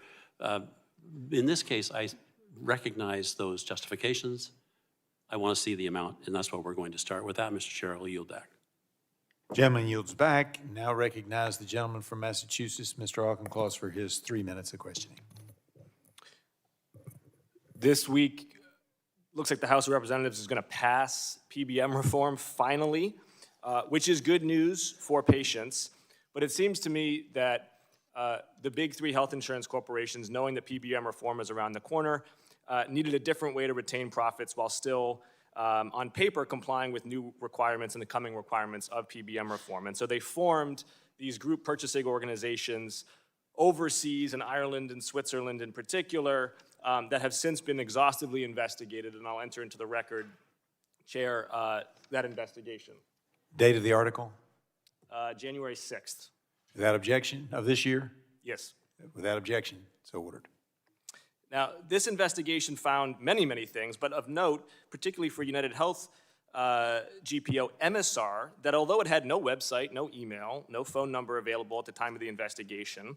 In this case, I recognize those justifications. I want to see the amount, and that's what we're going to start. With that, Mr. Chair, I'll yield back. Gentleman yields back. Now recognize the gentleman from Massachusetts, Mr. Auchincloss, for his 3 minutes of questioning. This week, looks like the House of Representatives is going to pass PBM reform finally, which is good news for patients. But it seems to me that the big three health insurance corporations, knowing that PBM reform is around the corner, needed a different way to retain profits while still, on paper, complying with new requirements and the coming requirements of PBM reform. And so they formed these group purchasing organizations overseas in Ireland and Switzerland in particular, that have since been exhaustively investigated, and I'll enter into the record, Chair, that investigation. Date of the article? January 6th. Without objection of this year? Yes. Without objection, so ordered. Now, this investigation found many, many things, but of note, particularly for UnitedHealth GPO MSR, that although it had no website, no email, no phone number available at the time of the investigation,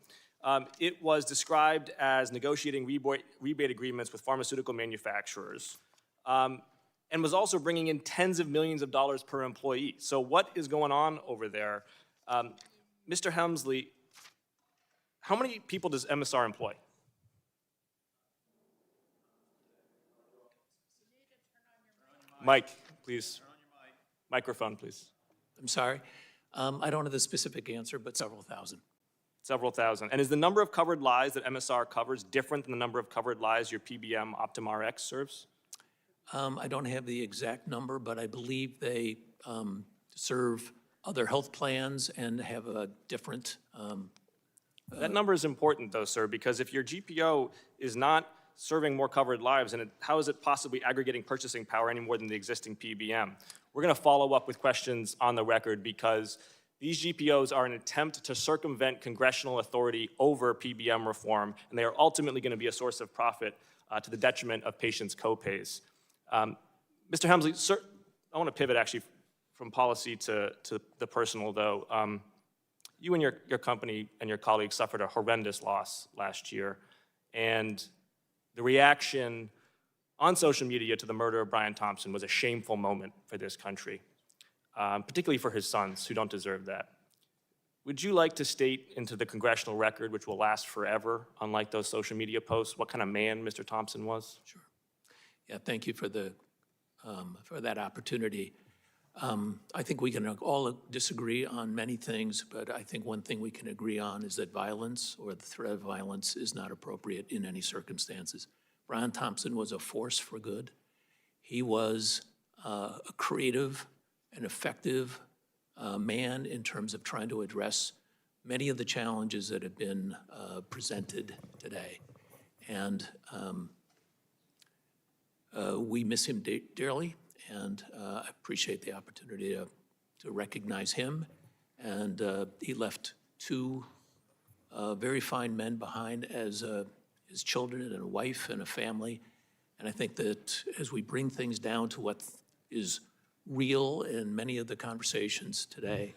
it was described as negotiating rebate agreements with pharmaceutical manufacturers, and was also bringing in tens of millions of dollars per employee. So what is going on over there? Mr. Hemsley, how many people does MSR employ? Mike, please. Microphone, please. I'm sorry. I don't have the specific answer, but several thousand. Several thousand. And is the number of covered lives that MSR covers different than the number of covered lives your PBM Optum Rx serves? I don't have the exact number, but I believe they serve other health plans and have a different. That number is important, though, sir, because if your GPO is not serving more covered lives, and how is it possibly aggregating purchasing power any more than the existing PBM? We're going to follow up with questions on the record because these GPOs are an attempt to circumvent congressional authority over PBM reform, and they are ultimately going to be a source of profit to the detriment of patients' copays. Mr. Helmsley, sir, I want to pivot actually from policy to the personal, though. You and your company and your colleagues suffered a horrendous loss last year, and the reaction on social media to the murder of Brian Thompson was a shameful moment for this country, particularly for his sons, who don't deserve that. Would you like to state into the congressional record, which will last forever, unlike those social media posts, what kind of man Mr. Thompson was? Sure. Yeah, thank you for that opportunity. I think we can all disagree on many things, but I think one thing we can agree on is that violence or the threat of violence is not appropriate in any circumstances. Brian Thompson was a force for good. He was a creative and effective man in terms of trying to address many of the challenges that have been presented today. And we miss him dearly, and I appreciate the opportunity to recognize him. And he left two very fine men behind as his children and a wife and a family. And I think that as we bring things down to what is real in many of the conversations today,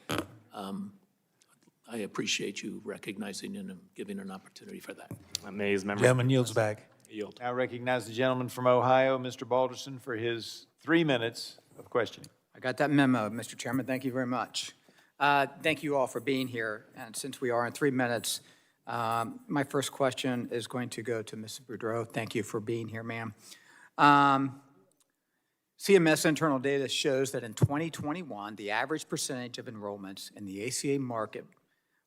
I appreciate you recognizing and giving an opportunity for that. Amazed member. Gentleman yields back. Yield. Now recognize the gentleman from Ohio, Mr. Balderson, for his 3 minutes of questioning. I got that memo, Mr. Chairman. Thank you very much. Thank you all for being here. And since we are in 3 minutes, my first question is going to go to Mrs. Boudreau. Thank you for being here, ma'am. CMS internal data shows that in 2021, the average percentage of enrollments in the ACA market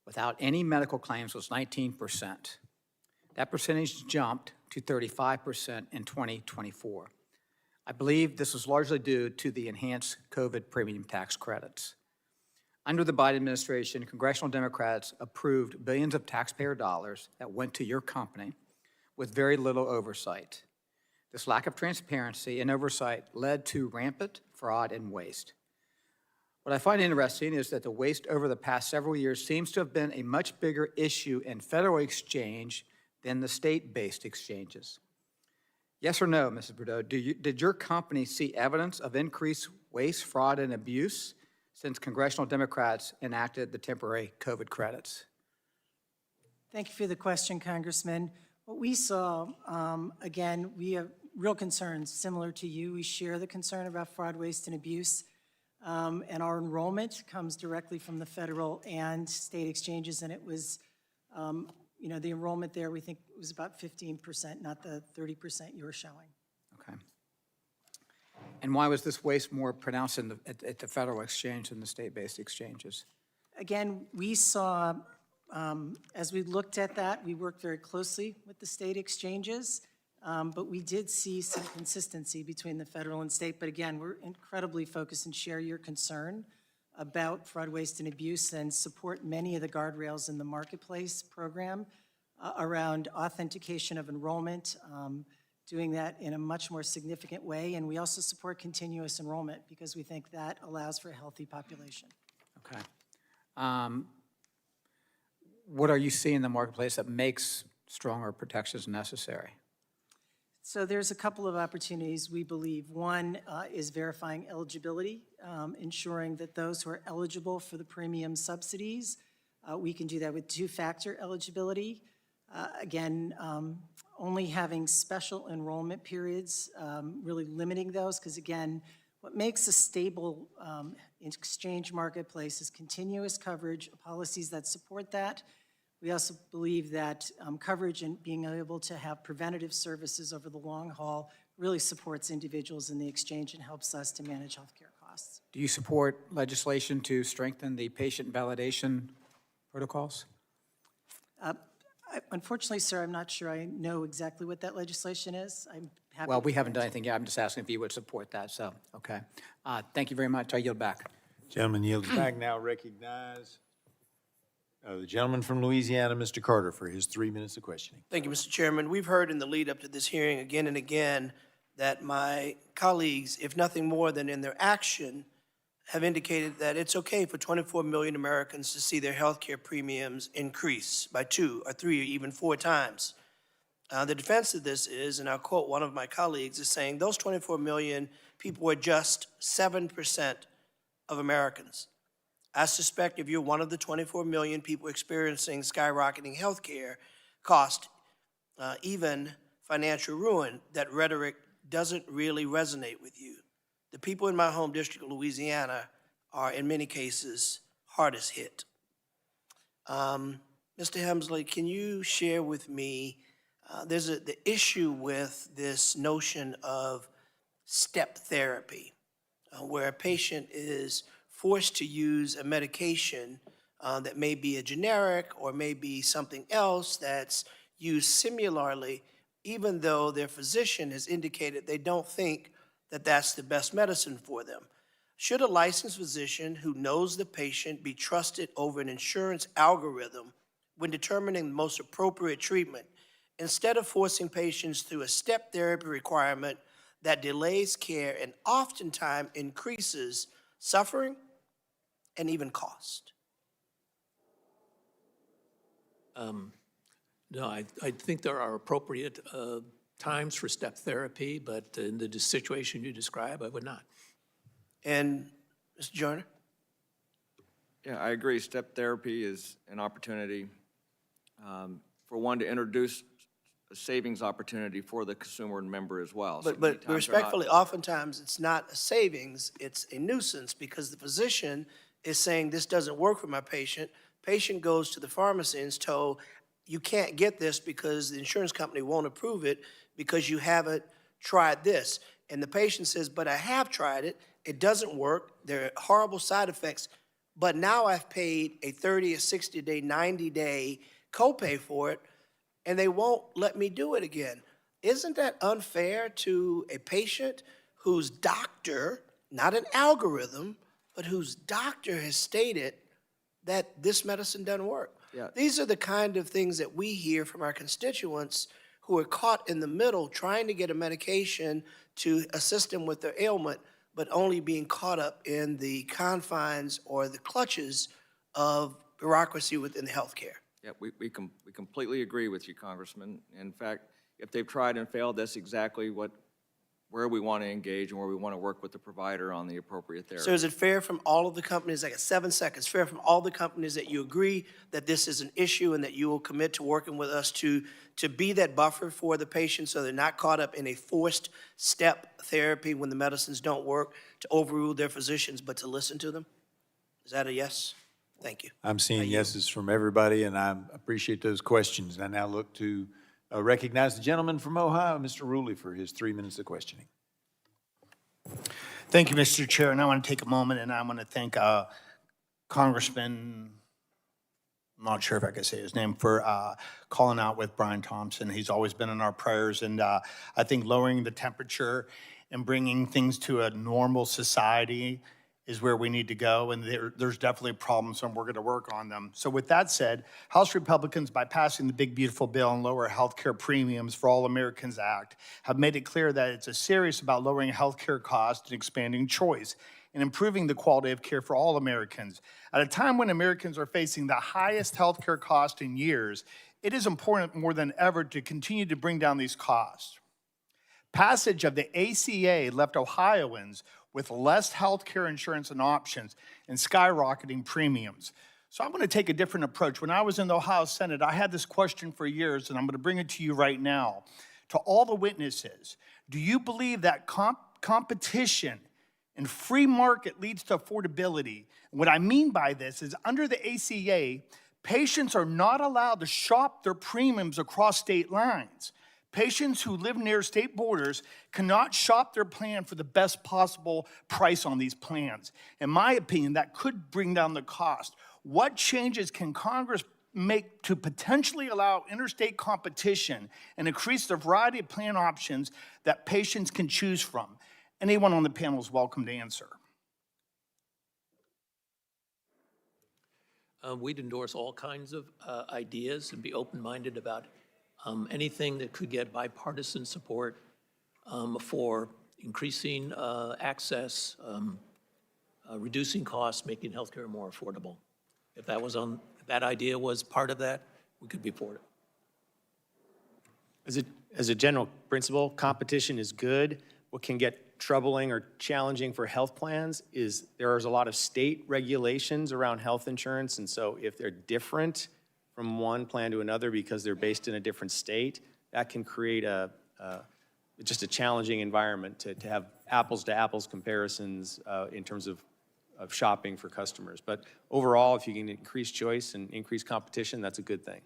without any medical claims was 19%. That percentage jumped to 35% in 2024. I believe this was largely due to the enhanced COVID premium tax credits. Under the Biden administration, congressional Democrats approved billions of taxpayer dollars that went to your company with very little oversight. This lack of transparency and oversight led to rampant fraud and waste. What I find interesting is that the waste over the past several years seems to have been a much bigger issue in federal exchange than the state-based exchanges. Yes or no, Mrs. Boudreau, did your company see evidence of increased waste, fraud, and abuse since congressional Democrats enacted the temporary COVID credits? Thank you for the question, Congressman. What we saw, again, we have real concerns similar to you. We share the concern about fraud, waste, and abuse. And our enrollment comes directly from the federal and state exchanges, and it was, the enrollment there, we think it was about 15%, not the 30% you were showing. Okay. And why was this waste more pronounced at the federal exchange than the state-based exchanges? Again, we saw, as we looked at that, we worked very closely with the state exchanges, but we did see some consistency between the federal and state. But again, we're incredibly focused and share your concern about fraud, waste, and abuse and support many of the guardrails in the Marketplace program around authentication of enrollment, doing that in a much more significant way. And we also support continuous enrollment because we think that allows for a healthy population. Okay. What are you seeing in the Marketplace that makes stronger protections necessary? So there's a couple of opportunities, we believe. One is verifying eligibility, ensuring that those who are eligible for the premium subsidies, we can do that with two-factor eligibility. Again, only having special enrollment periods, really limiting those, because again, what makes a stable exchange marketplace is continuous coverage, policies that support that. We also believe that coverage and being able to have preventative services over the long haul really supports individuals in the exchange and helps us to manage healthcare costs. Do you support legislation to strengthen the patient validation protocols? Unfortunately, sir, I'm not sure I know exactly what that legislation is. I'm happy. Well, we haven't done anything yet. I'm just asking if you would support that, so, okay. Thank you very much. I yield back. Gentleman yields back. Now recognize the gentleman from Louisiana, Mr. Carter, for his 3 minutes of questioning. Thank you, Mr. Chairman. We've heard in the lead up to this hearing again and again that my colleagues, if nothing more than in their action, have indicated that it's okay for 24 million Americans to see their health care premiums increase by 2 or 3 or even 4 times. The defense of this is, and I'll quote one of my colleagues, is saying those 24 million people are just 7% of Americans. I suspect if you're one of the 24 million people experiencing skyrocketing health care cost, even financial ruin, that rhetoric doesn't really resonate with you. The people in my home district of Louisiana are, in many cases, hardest hit. Mr. Hemsley, can you share with me, there's the issue with this notion of step therapy, where a patient is forced to use a medication that may be a generic or may be something else that's used similarly, even though their physician has indicated they don't think that that's the best medicine for them. Should a licensed physician who knows the patient be trusted over an insurance algorithm when determining the most appropriate treatment, instead of forcing patients through a step therapy requirement that delays care and oftentimes increases suffering and even cost? No, I think there are appropriate times for step therapy, but in the situation you describe, I would not. And Mr. Joyner? Yeah, I agree. Step therapy is an opportunity for one to introduce a savings opportunity for the consumer and member as well. So many But times they're not- respectfully, oftentimes it's not a savings, it's a nuisance, because the physician is saying this doesn't work for my patient. Patient goes to the pharmacy and is told, you can't get this because the insurance company won't approve it because you haven't tried this. And the patient says, but I have tried it, it doesn't work, there are horrible side effects, but now I've paid a 30, a 60-day, 90-day copay for it, and they won't let me do it again. Isn't that unfair to a patient whose doctor, not an algorithm, but whose doctor has stated that this medicine doesn't work? Yeah. These are the kind of things that we hear from our constituents who are caught in the middle trying to get a medication to assist them with their ailment, but only being caught up in the confines or the clutches of bureaucracy within healthcare. Yeah, we completely agree with you, Congressman. In fact, if they've tried and failed, that's exactly where we want to engage and where we want to work with the provider on the appropriate therapy. So is it fair from all of the companies, I got 7 seconds, fair from all the companies that you agree that this is an issue and that you will commit to working with us to be that buffer for the patient so they're not caught up in a forced step therapy when the medicines don't work, to overrule their physicians, but to listen to them? Is that a yes? Thank you. I'm seeing yeses from everybody, and I appreciate those questions. I now look to recognize the gentleman from Ohio, Mr. Ruley, for his 3 minutes of questioning. Thank you, Mr. Chair, and I want to take a moment and I want to thank Congressman, I'm not sure if I can say his name, for calling out with Brian Thompson. He's always been in our prayers, and I think lowering the temperature and bringing things to a normal society is where we need to go, and there's definitely problems, and we're going to work on them. So with that said, House Republicans, by passing the big, beautiful bill and lower health care premiums for All Americans Act, have made it clear that it's serious about lowering health care costs and expanding choice and improving the quality of care for all Americans. At a time when Americans are facing the highest health care cost in years, it is important more than ever to continue to bring down these costs. Passage of the ACA left Ohioans with less health care insurance and options and skyrocketing premiums. So I'm going to take a different approach. When I was in the Ohio Senate, I had this question for years, and I'm going to bring it to you right now. To all the witnesses, do you believe that competition and free market leads to affordability? And what I mean by this is under the ACA, patients are not allowed to shop their premiums across state lines. Patients who live near state borders cannot shop their plan for the best possible price on these plans. In my opinion, that could bring down the cost. What changes can Congress make to potentially allow interstate competition and increase the variety of plan options that patients can choose from? Anyone on the panel is welcome to answer. We'd endorse all kinds of ideas and be open-minded about anything that could get bipartisan support for increasing access, reducing costs, making healthcare more affordable. If that idea was part of that, we could be for it. As a general principle, competition is good. What can get troubling or challenging for health plans is there is a lot of state regulations around health insurance, and so if they're different from one plan to another because they're based in a different state, that can create just a challenging environment to have apples-to-apples comparisons in terms of shopping for customers. But overall, if you can increase choice and increase competition, that's a good thing.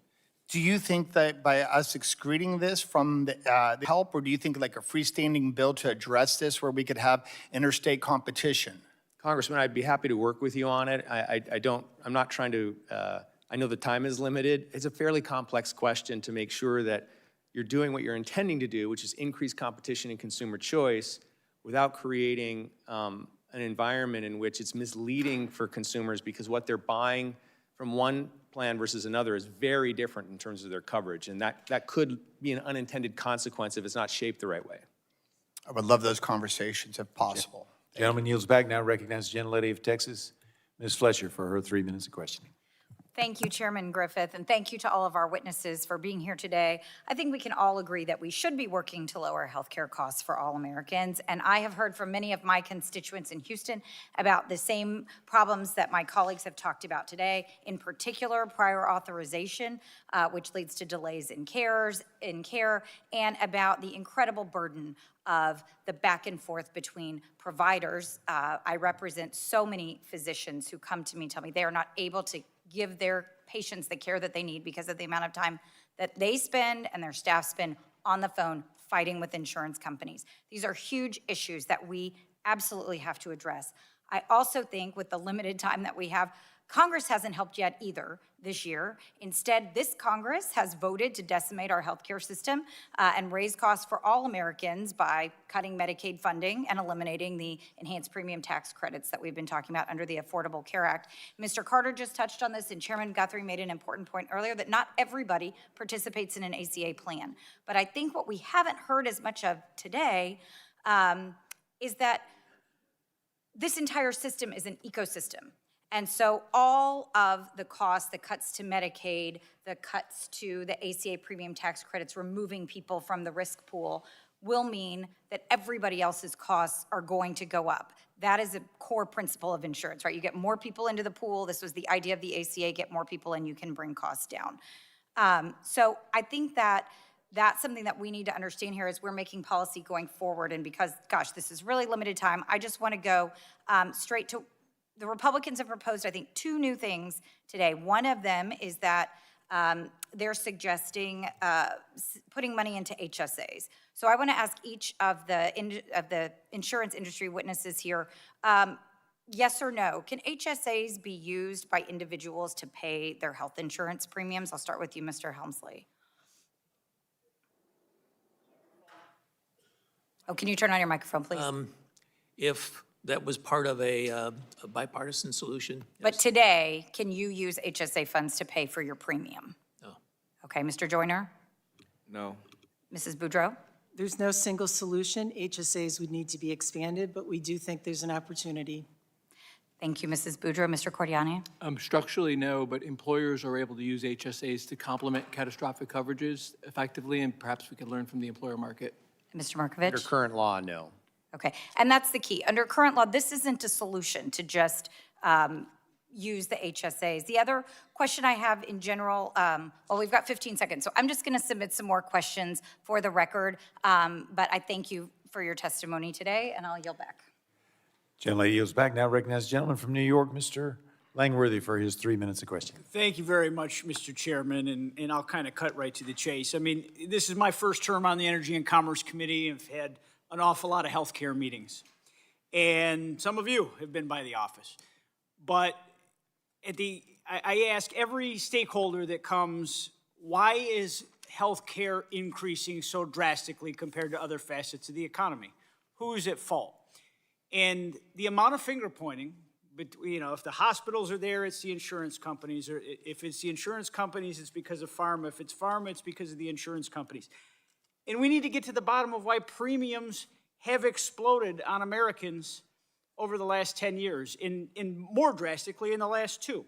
Do you think that by us excluding this from the help, or do you think like a freestanding bill to address this where we could have interstate competition? Congressman, I'd be happy to work with you on it. I'm not trying to, I know the time is limited. It's a fairly complex question to make sure that you're doing what you're intending to do, which is increase competition and consumer choice without creating an environment in which it's misleading for consumers because what they're buying from one plan versus another is very different in terms of their coverage. And that could be an unintended consequence if it's not shaped the right way. I would love those conversations if possible. Gentleman yields back. Now recognize the gentlelady of Texas, Ms. Fletcher, for her 3 minutes of questioning. Thank you, Chairman Griffith, and thank you to all of our witnesses for being here today. I think we can all agree that we should be working to lower healthcare costs for all Americans, and I have heard from many of my constituents in Houston about the same problems that my colleagues have talked about today, in particular prior authorization, which leads to delays in care, and about the incredible burden of the back and forth between providers. I represent so many physicians who come to me, tell me they are not able to give their patients the care that they need because of the amount of time that they spend and their staff spend on the phone fighting with insurance companies. These are huge issues that we absolutely have to address. I also think with the limited time that we have, Congress hasn't helped yet either this year. Instead, this Congress has voted to decimate our healthcare system and raise costs for all Americans by cutting Medicaid funding and eliminating the enhanced premium tax credits that we've been talking about under the Affordable Care Act. Mr. Carter just touched on this, and Chairman Guthrie made an important point earlier that not everybody participates in an ACA plan. But I think what we haven't heard as much of today is that this entire system is an ecosystem. And so all of the costs, the cuts to Medicaid, the cuts to the ACA premium tax credits, removing people from the risk pool, will mean that everybody else's costs are going to go up. That is a core principle of insurance, right? You get more people into the pool. This was the idea of the ACA, get more people in, you can bring costs down. So I think that that's something that we need to understand here as we're making policy going forward. And because, gosh, this is really limited time, I just want to go straight to the Republicans have proposed, I think, 2 new things today. One of them is that they're suggesting putting money into HSAs. So I want to ask each of the insurance industry witnesses here, yes or no, can HSAs be used by individuals to pay their health insurance premiums? I'll start with you, Mr. Helmsley. Oh, can you turn on your microphone, please? If that was part of a bipartisan solution. But today, can you use HSA funds to pay for your premium? No. Okay, Mr. Joyner? No. Mrs. Boudreau? There's no single solution. HSAs would need to be expanded, but we do think there's an opportunity. Thank you, Mrs. Boudreau. Mr. Cordiani? Structurally, no, but employers are able to use HSAs to complement catastrophic coverages effectively, and perhaps we can learn from the employer market. Mr. Markovich? Under current law, no. Okay, and that's the key. Under current law, this isn't a solution to just use the HSAs. The other question I have in general, well, we've got 15 seconds, so I'm just going to submit some more questions for the record, but I thank you for your testimony today, and I'll yield back. Gentlelady yields back. Now recognize the gentleman from New York, Mr. Langworthy, for his 3 minutes of questioning. Thank you very much, Mr. Chairman, and I'll kind of cut right to the chase. I mean, this is my first term on the Energy and Commerce Committee. I've had an awful lot of healthcare meetings, and some of you have been by the office. But I ask every stakeholder that comes, why is healthcare increasing so drastically compared to other facets of the economy? Who is at fault? And the amount of finger pointing, but if the hospitals are there, it's the insurance companies, or if it's the insurance companies, it's because of pharma. If it's pharma, it's because of the insurance companies. And we need to get to the bottom of why premiums have exploded on Americans over the last 10 years, and more drastically in the last 2.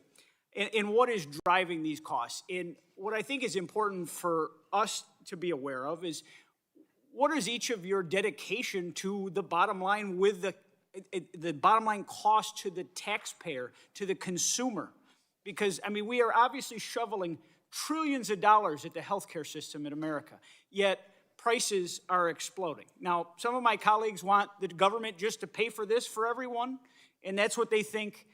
And what is driving these costs? And what I think is important for us to be aware of is, what is each of your dedication to the bottom line with the bottom line cost to the taxpayer, to the consumer? Because, I mean, we are obviously shoveling trillions of dollars at the healthcare system in America, yet prices are exploding. Now, some of my colleagues want the government just to pay for this for everyone, and that's what they think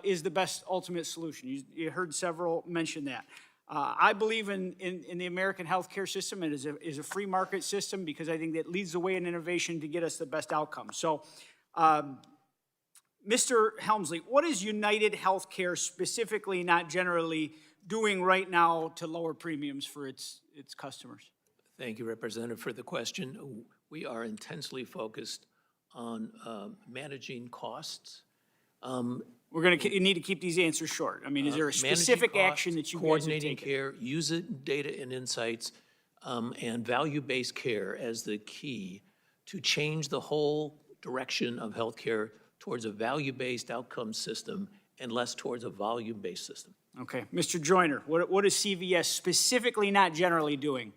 is the best ultimate solution. You heard several mention that. I believe in the American healthcare system and is a free market system because I think that leads the way in innovation to get us the best outcome. So, Mr. Helmsley, what is UnitedHealth Group specifically, not generally, doing right now to lower premiums for its customers? Thank you, Representative, for the question. We are intensely focused on managing costs. You need to keep these answers short. I mean, is there a specific action that you guys have coordinating taken? care, using data and insights, and value-based care as the key to change the whole direction of healthcare towards a value-based outcome system and less towards a volume-based system. Okay. Mr. Joyner, what is CVS specifically, not generally, doing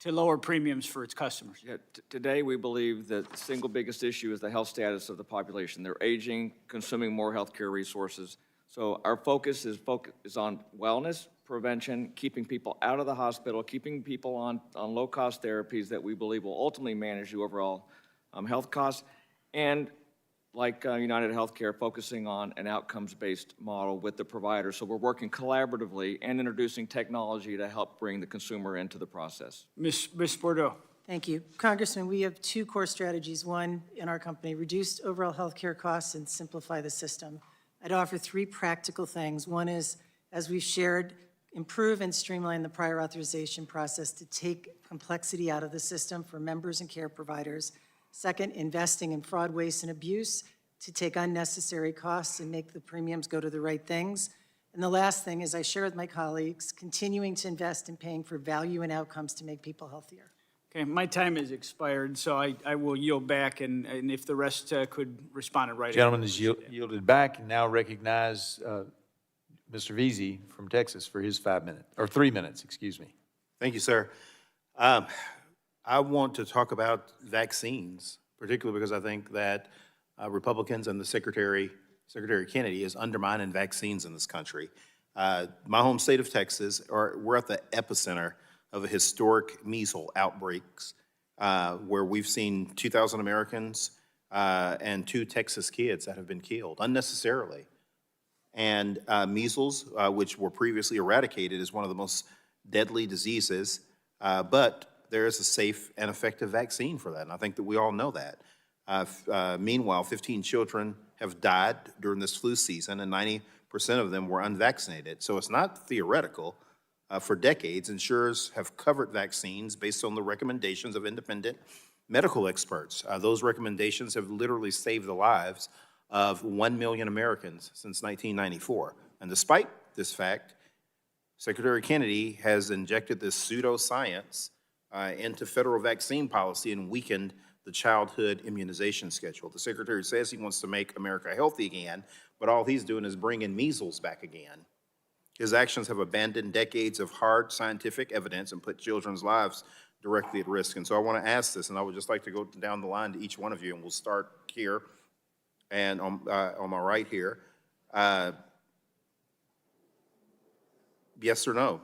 to lower premiums for its customers? Yeah, today, we believe that the single biggest issue is the health status of the population. They're aging, consuming more healthcare resources. So our focus is on wellness, prevention, keeping people out of the hospital, keeping people on low-cost therapies that we believe will ultimately manage the overall health costs, and like UnitedHealth Group, focusing on an outcomes-based model with the provider. So we're working collaboratively and introducing technology to help bring the consumer into the process. Ms. Bordeaux. Thank you. Congressman, we have two core strategies. One, in our company, reduce overall health care costs and simplify the system. I'd offer three practical things. One is, as we've shared, improve and streamline the prior authorization process to take complexity out of the system for members and care providers. Second, investing in fraud, waste, and abuse to take unnecessary costs and make the premiums go to the right things. And the last thing is, I share with my colleagues, continuing to invest in paying for value and outcomes to make people healthier. Okay, my time has expired, so I will yield back, and if the rest could respond right away. Gentleman is yielded back, and now recognize Mr. Veazey from Texas for his 5 minutes, or 3 minutes, excuse me. Thank you, sir. I want to talk about vaccines, particularly because I think that Republicans and the Secretary Kennedy is undermining vaccines in this country. My home state of Texas, we're at the epicenter of a historic measles outbreaks where we've seen 2,000 Americans and 2 Texas kids that have been killed unnecessarily. And measles, which were previously eradicated, is one of the most deadly diseases, but there is a safe and effective vaccine for that, and I think that we all know that. Meanwhile, 15 children have died during this flu season, and 90% of them were unvaccinated. So it's not theoretical. For decades, insurers have covered vaccines based on the recommendations of independent medical experts. Those recommendations have literally saved the lives of 1 million Americans since 1994. And despite this fact, Secretary Kennedy has injected this pseudoscience into federal vaccine policy and weakened the childhood immunization schedule. The Secretary says he wants to make America healthy again, but all he's doing is bringing measles back again. His actions have abandoned decades of hard scientific evidence and put children's lives directly at risk. And so I want to ask this, and I would just like to go down the line to each one of you, and we'll start here and on my right here. Yes or no?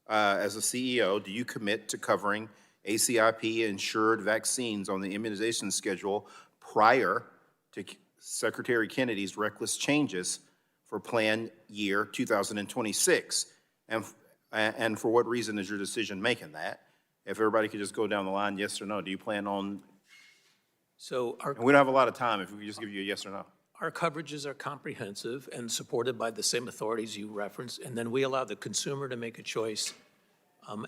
As a CEO, do you commit to covering ACIP-insured vaccines on the immunization schedule prior to Secretary Kennedy's reckless changes for plan year 2026? And for what reason is your decision making that? If everybody could just go down the line, yes or no, do you plan on? So and we don't have a lot of time, if we could just give you a yes or no. our coverages are comprehensive and supported by the same authorities you referenced, and then we allow the consumer to make a choice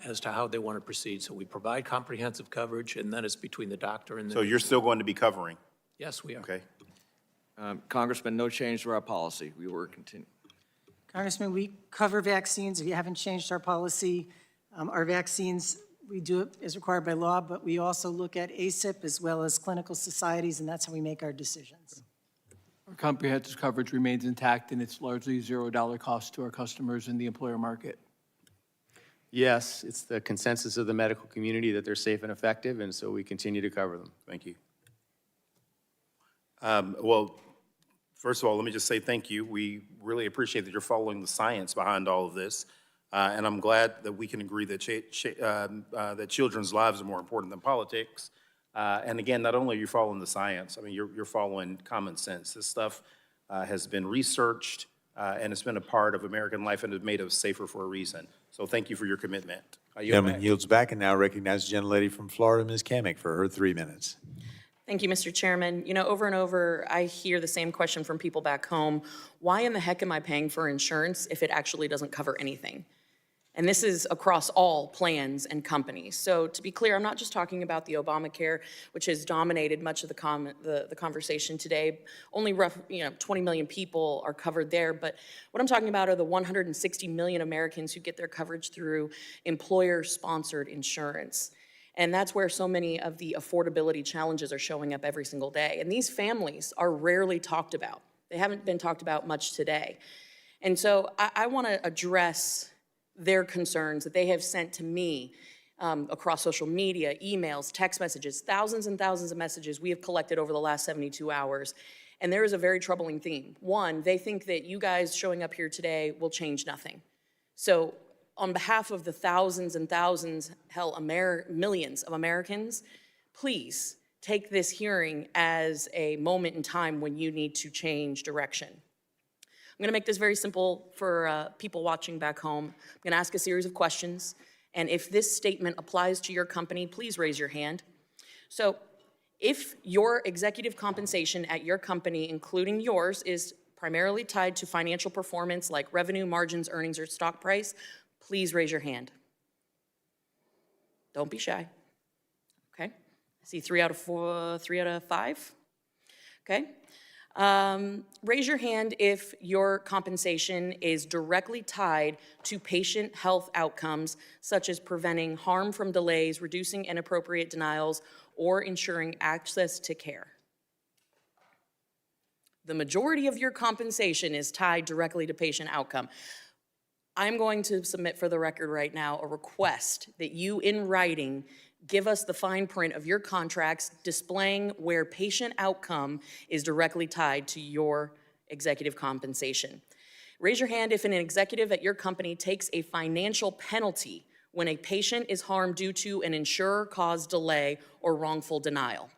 as to how they want to proceed. So we provide comprehensive coverage, and then it's between the doctor and the... So you're still going to be covering? Yes, we are. Okay. Congressman, no change to our policy. We will continue. Congressman, we cover vaccines. We haven't changed our policy. Our vaccines, we do it as required by law, but we also look at ACIP as well as clinical societies, and that's how we make our decisions. Our comprehensive coverage remains intact, and it's largely $0 cost to our customers in the employer market. Yes, it's the consensus of the medical community that they're safe and effective, and so we continue to cover them. Thank you. Well, first of all, let me just say thank you. We really appreciate that you're following the science behind all of this. And I'm glad that we can agree that, that children's lives are more important than politics. And again, not only are you following the science, I mean, you're following common sense. This stuff has been researched and it's been a part of American life and has made us safer for a reason. So thank you for your commitment. Gentleman yields back and now recognizes the gentlelady from Florida, Ms. Kamick, for her 3 minutes. Thank you, Mr. Chairman. You know, over and over, I hear the same question from people back home. Why in the heck am I paying for insurance if it actually doesn't cover anything? And this is across all plans and companies. So to be clear, I'm not just talking about the Obamacare, which has dominated much of the conversation today. Only 20 million people are covered there. But what I'm talking about are the 160 million Americans who get their coverage through employer-sponsored insurance. And that's where so many of the affordability challenges are showing up every single day. And these families are rarely talked about. They haven't been talked about much today. And so I want to address their concerns that they have sent to me across social media, emails, text messages, thousands and thousands of messages we have collected over the last 72 hours. And there is a very troubling theme. One, they think that you guys showing up here today will change nothing. So on behalf of the thousands and thousands, hell, millions of Americans, please take this hearing as a moment in time when you need to change direction. I'm going to make this very simple for people watching back home. I'm going to ask a series of questions, and if this statement applies to your company, please raise your hand. So if your executive compensation at your company, including yours, is primarily tied to financial performance like revenue, margins, earnings, or stock price, please raise your hand. Don't be shy. Okay. I see 3 out of 5. Okay. Raise your hand if your compensation is directly tied to patient health outcomes, such as preventing harm from delays, reducing inappropriate denials, or ensuring access to care. The majority of your compensation is tied directly to patient outcome. I'm going to submit for the record right now a request that you, in writing, give us the fine print of your contracts displaying where patient outcome is directly tied to your executive compensation. Raise your hand if an executive at your company takes a financial penalty when a patient is harmed due to an insurer-caused delay or wrongful denial.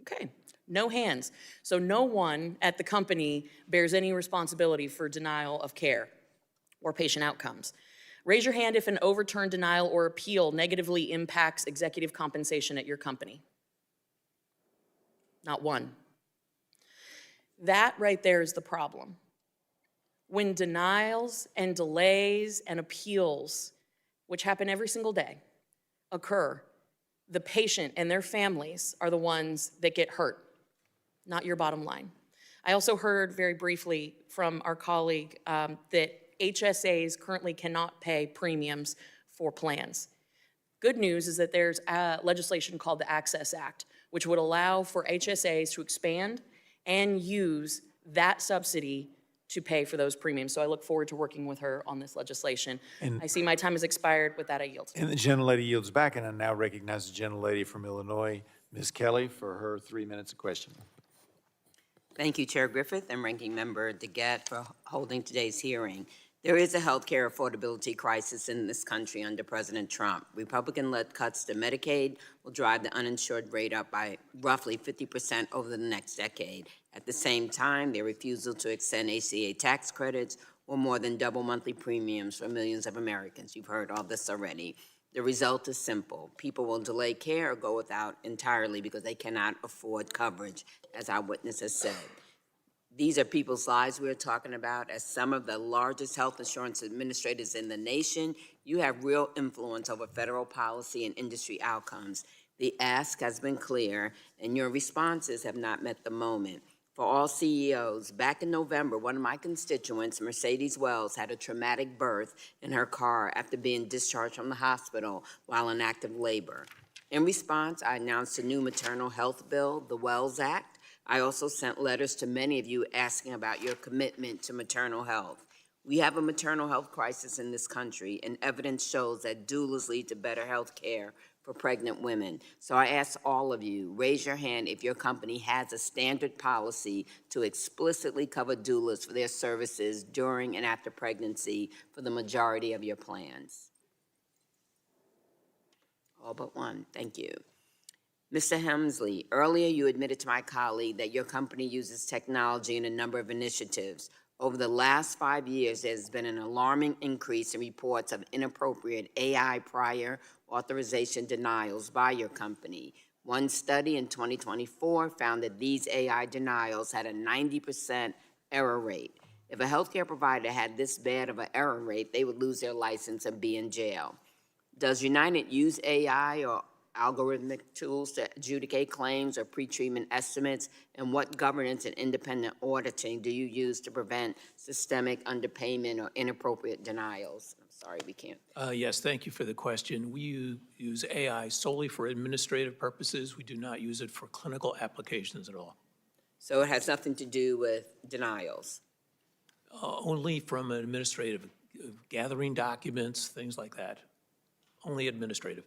Okay, no hands. So no one at the company bears any responsibility for denial of care or patient outcomes. Raise your hand if an overturned denial or appeal negatively impacts executive compensation at your company. Not one. That right there is the problem. When denials and delays and appeals, which happen every single day, occur, the patient and their families are the ones that get hurt, not your bottom line. I also heard very briefly from our colleague that HSAs currently cannot pay premiums for plans. Good news is that there's legislation called the Access Act, which would allow for HSAs to expand and use that subsidy to pay for those premiums. So I look forward to working with her on this legislation. I see my time has expired. With that, I yield. And the gentlelady yields back, and I now recognize the gentlelady from Illinois, Ms. Kelly, for her 3 minutes of questioning. Thank you, Chair Griffith and Ranking Member DeGette, for holding today's hearing. There is a healthcare affordability crisis in this country under President Trump. Republican-led cuts to Medicaid will drive the uninsured rate up by roughly 50% over the next decade. At the same time, their refusal to extend ACA tax credits will more than double monthly premiums for millions of Americans. You've heard all this already. The result is simple. People will delay care or go without entirely because they cannot afford coverage, as our witness has said. These are people's lives we're talking about. As some of the largest health insurance administrators in the nation, you have real influence over federal policy and industry outcomes. The ask has been clear, and your responses have not met the moment. For all CEOs, back in November, one of my constituents, Mercedes Wells, had a traumatic birth in her car after being discharged from the hospital while in active labor. In response, I announced a new maternal health bill, the Wells Act. I also sent letters to many of you asking about your commitment to maternal health. We have a maternal health crisis in this country, and evidence shows that doulas lead to better health care for pregnant women. So I ask all of you, raise your hand if your company has a standard policy to explicitly cover doulas for their services during and after pregnancy for the majority of your plans. All but one, thank you. Mr. Hemsley, earlier you admitted to my colleague that your company uses technology in a number of initiatives. Over the last 5 years, there's been an alarming increase in reports of inappropriate AI prior authorization denials by your company. One study in 2024 found that these AI denials had a 90% error rate. If a healthcare provider had this bad of an error rate, they would lose their license and be in jail. Does United use AI or algorithmic tools to adjudicate claims or pretreatment estimates? And what governance and independent auditing do you use to prevent systemic underpayment or inappropriate denials? I'm sorry, we can't. Yes, thank you for the question. We use AI solely for administrative purposes. We do not use it for clinical applications at all. So it has nothing to do with denials? Only from an administrative, gathering documents, things like that. Only administrative.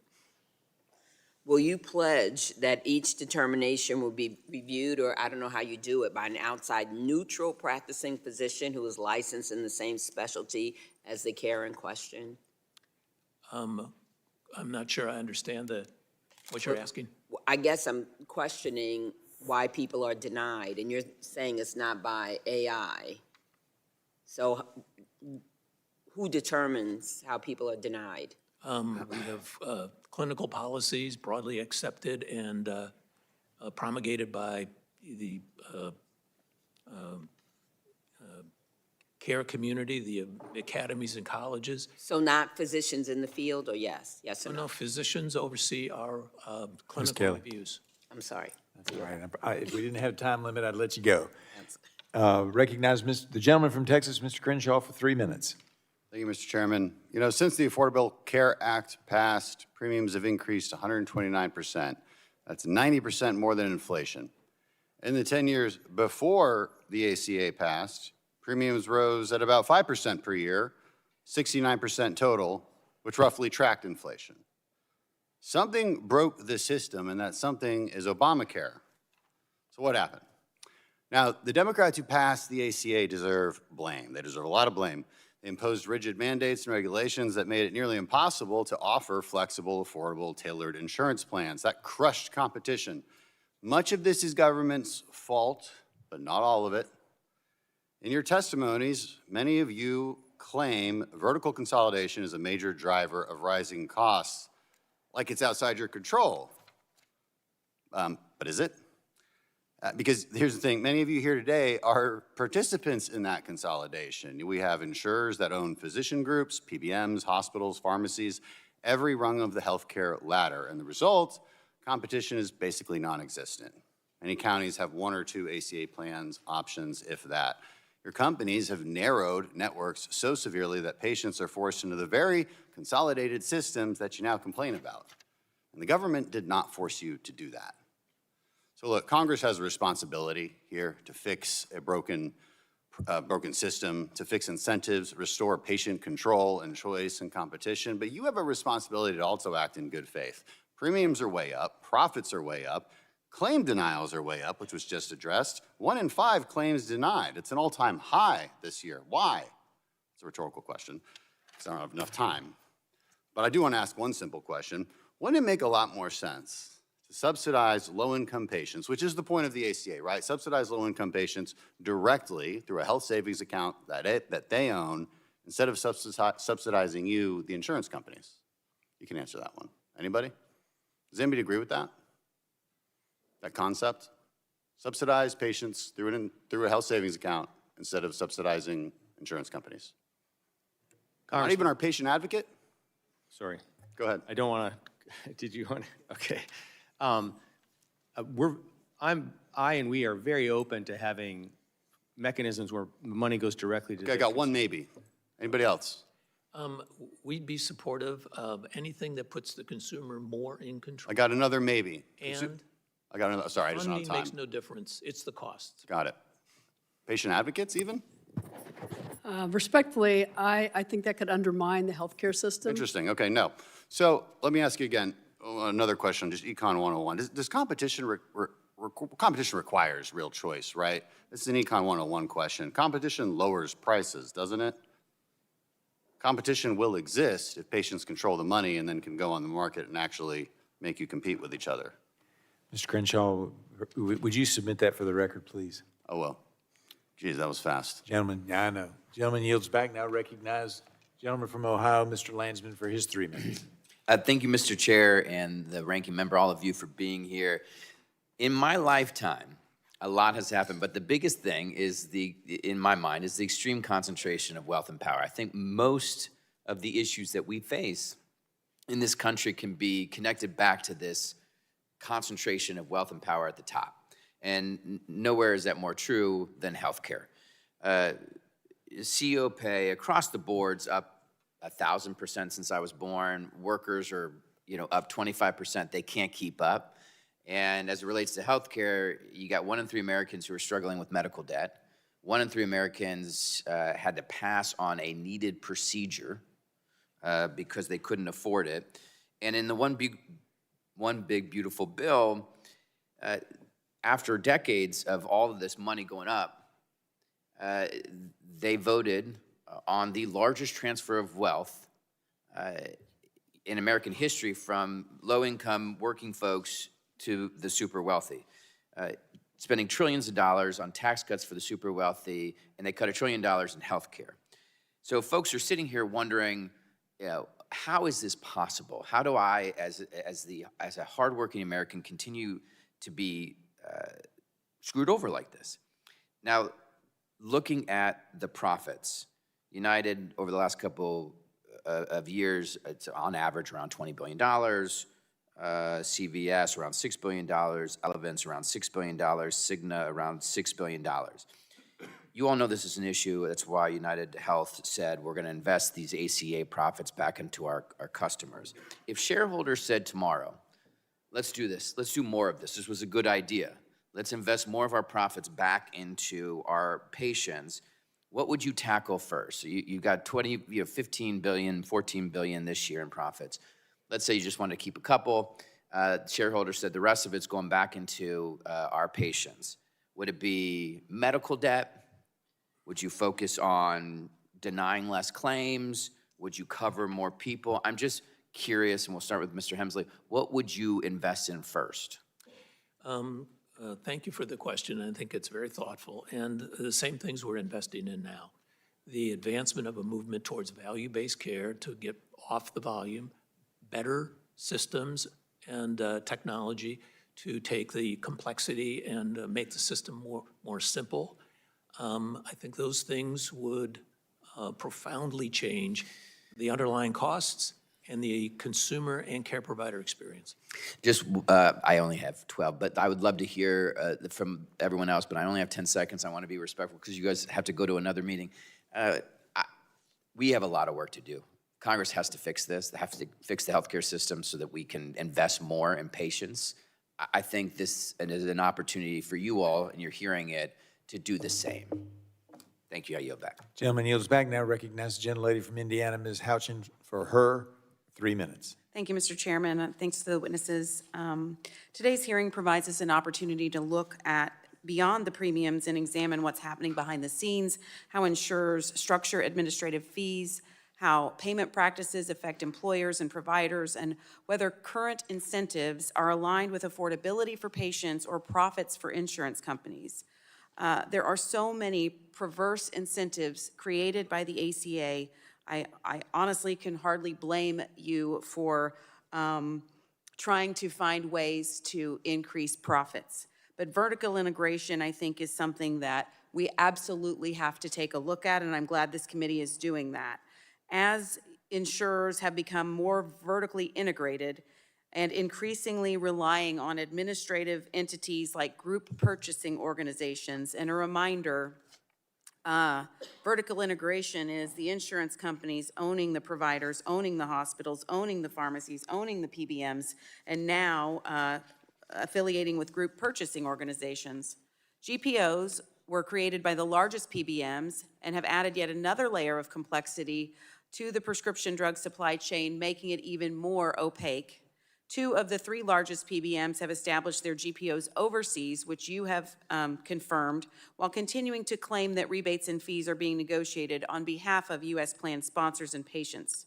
Will you pledge that each determination will be reviewed, or I don't know how you do it, by an outside neutral practicing physician who is licensed in the same specialty as the care in question? I'm not sure I understand what you're asking. I guess I'm questioning why people are denied, and you're saying it's not by AI. So who determines how people are denied? We have clinical policies broadly accepted and promulgated by the care community, the academies and colleges. So not physicians in the field, or yes? Yes or No, no? physicians oversee our clinical Kelly. reviews. I'm sorry. That's all right. If we didn't have a time limit, I'd let you go. Recognize the gentleman from Texas, Mr. Crenshaw, for 3 minutes. Thank you, Mr. Chairman. You know, since the Affordable Care Act passed, premiums have increased 129%. That's 90% more than inflation. In the 10 years before the ACA passed, premiums rose at about 5% per year, 69% total, which roughly tracked inflation. Something broke the system, and that something is Obamacare. So what happened? Now, the Democrats who passed the ACA deserve blame. They deserve a lot of blame. They imposed rigid mandates and regulations that made it nearly impossible to offer flexible, affordable, tailored insurance plans. That crushed competition. Much of this is government's fault, but not all of it. In your testimonies, many of you claim vertical consolidation is a major driver of rising costs, like it's outside your control. But is it? Because here's the thing, many of you here today are participants in that consolidation. We have insurers that own physician groups, PBMs, hospitals, pharmacies, every rung of the healthcare ladder. And the result, competition is basically non-existent. Many counties have 1 or 2 ACA plans, options, if that. Your companies have narrowed networks so severely that patients are forced into the very consolidated systems that you now complain about. And the government did not force you to do that. So look, Congress has a responsibility here to fix a broken system, to fix incentives, restore patient control and choice and competition, but you have a responsibility to also act in good faith. Premiums are way up, profits are way up, claim denials are way up, which was just addressed. 1 in 5 claims denied. It's an all-time high this year. Why? It's a rhetorical question, because I don't have enough time. But I do want to ask one simple question. Wouldn't it make a lot more sense to subsidize low-income patients, which is the point of the ACA, right? Subsidize low-income patients directly through a health savings account that they own, instead of subsidizing you, the insurance companies? You can answer that one. Anybody? Does anybody agree with that? That concept? Subsidize patients through a health savings account instead of subsidizing insurance companies. Not even our patient advocate? Sorry. Go ahead. I don't want to, did you want to, okay. I and we are very open to having mechanisms where money goes directly to. Okay, I got one maybe. Anybody else? We'd be supportive of anything that puts the consumer more in control. I got another maybe. And I got another, sorry, I just don't have funding time. makes no difference. It's the cost. Got it. Patient advocates even? Respectfully, I think that could undermine the healthcare system. Interesting, okay, no. So let me ask you again, another question, just Econ 101. Does competition, competition requires real choice, right? This is an Econ 101 question. Competition lowers prices, doesn't it? Competition will exist if patients control the money and then can go on the market and actually make you compete with each other. Mr. Crenshaw, would you submit that for the record, please? Oh, well. Geez, that was fast. Gentleman, yeah, I know. Gentleman yields back. Now recognize gentleman from Ohio, Mr. Landsman, for his 3 minutes. Thank you, Mr. Chair, and the ranking member, all of you, for being here. In my lifetime, a lot has happened, but the biggest thing is in my mind, is the extreme concentration of wealth and power. I think most of the issues that we face in this country can be connected back to this concentration of wealth and power at the top. And nowhere is that more true than healthcare. CEO pay across the board's up 1,000% since I was born. Workers are, up 25%. They can't keep up. And as it relates to healthcare, you got 1 in 3 Americans who are struggling with medical debt. 1 in 3 Americans had to pass on a needed procedure because they couldn't afford it. And in the one big beautiful bill, after decades of all of this money going up, they voted on the largest transfer of wealth in American history from low-income working folks to the super wealthy, spending trillions of dollars on tax cuts for the super wealthy, and they cut $1 trillion in health care. So folks are sitting here wondering, how is this possible? How do I, as a hardworking American, continue to be screwed over like this? Now, looking at the profits, United, over the last couple of years, it's on average around $20 billion. CVS around $6 billion. Elevance around $6 billion. Cigna around $6 billion. You all know this is an issue. That's why UnitedHealth said we're going to invest these ACA profits back into our customers. If shareholders said tomorrow, let's do this, let's do more of this, this was a good idea, let's invest more of our profits back into our patients, what would you tackle first? So you got 15 billion, 14 billion this year in profits. Let's say you just want to keep a couple. Shareholders said the rest of it's going back into our patients. Would it be medical debt? Would you focus on denying less claims? Would you cover more people? I'm just curious, and we'll start with Mr. Hemsley. What would you invest in first? Thank you for the question. I think it's very thoughtful. And the same things we're investing in now. The advancement of a movement towards value-based care to get off the volume, better systems and technology to take the complexity and make the system more simple. I think those things would profoundly change the underlying costs and the consumer and care provider experience. Just, I only have 12, but I would love to hear from everyone else, but I only have 10 seconds. I want to be respectful because you guys have to go to another meeting. We have a lot of work to do. Congress has to fix this. They have to fix the healthcare system so that we can invest more in patients. I think this is an opportunity for you all, and you're hearing it, to do the same. Thank you. I yield back. Gentleman yields back. Now recognize the gentlelady from Indiana, Ms. Houchin, for her 3 minutes. Thank you, Mr. Chairman. Thanks to the witnesses. Today's hearing provides us an opportunity to look at beyond the premiums and examine what's happening behind the scenes, how insurers structure administrative fees, how payment practices affect employers and providers, and whether current incentives are aligned with affordability for patients or profits for insurance companies. There are so many perverse incentives created by the ACA. I honestly can hardly blame you for trying to find ways to increase profits. But vertical integration, I think, is something that we absolutely have to take a look at, and I'm glad this committee is doing that. As insurers have become more vertically integrated and increasingly relying on administrative entities like group purchasing organizations, and a reminder, vertical integration is the insurance companies owning the providers, owning the hospitals, owning the pharmacies, owning the PBMs, and now affiliating with group purchasing organizations. GPOs were created by the largest PBMs and have added yet another layer of complexity to the prescription drug supply chain, making it even more opaque. 2 of the 3 largest PBMs have established their GPOs overseas, which you have confirmed, while continuing to claim that rebates and fees are being negotiated on behalf of U.S. plan sponsors and patients.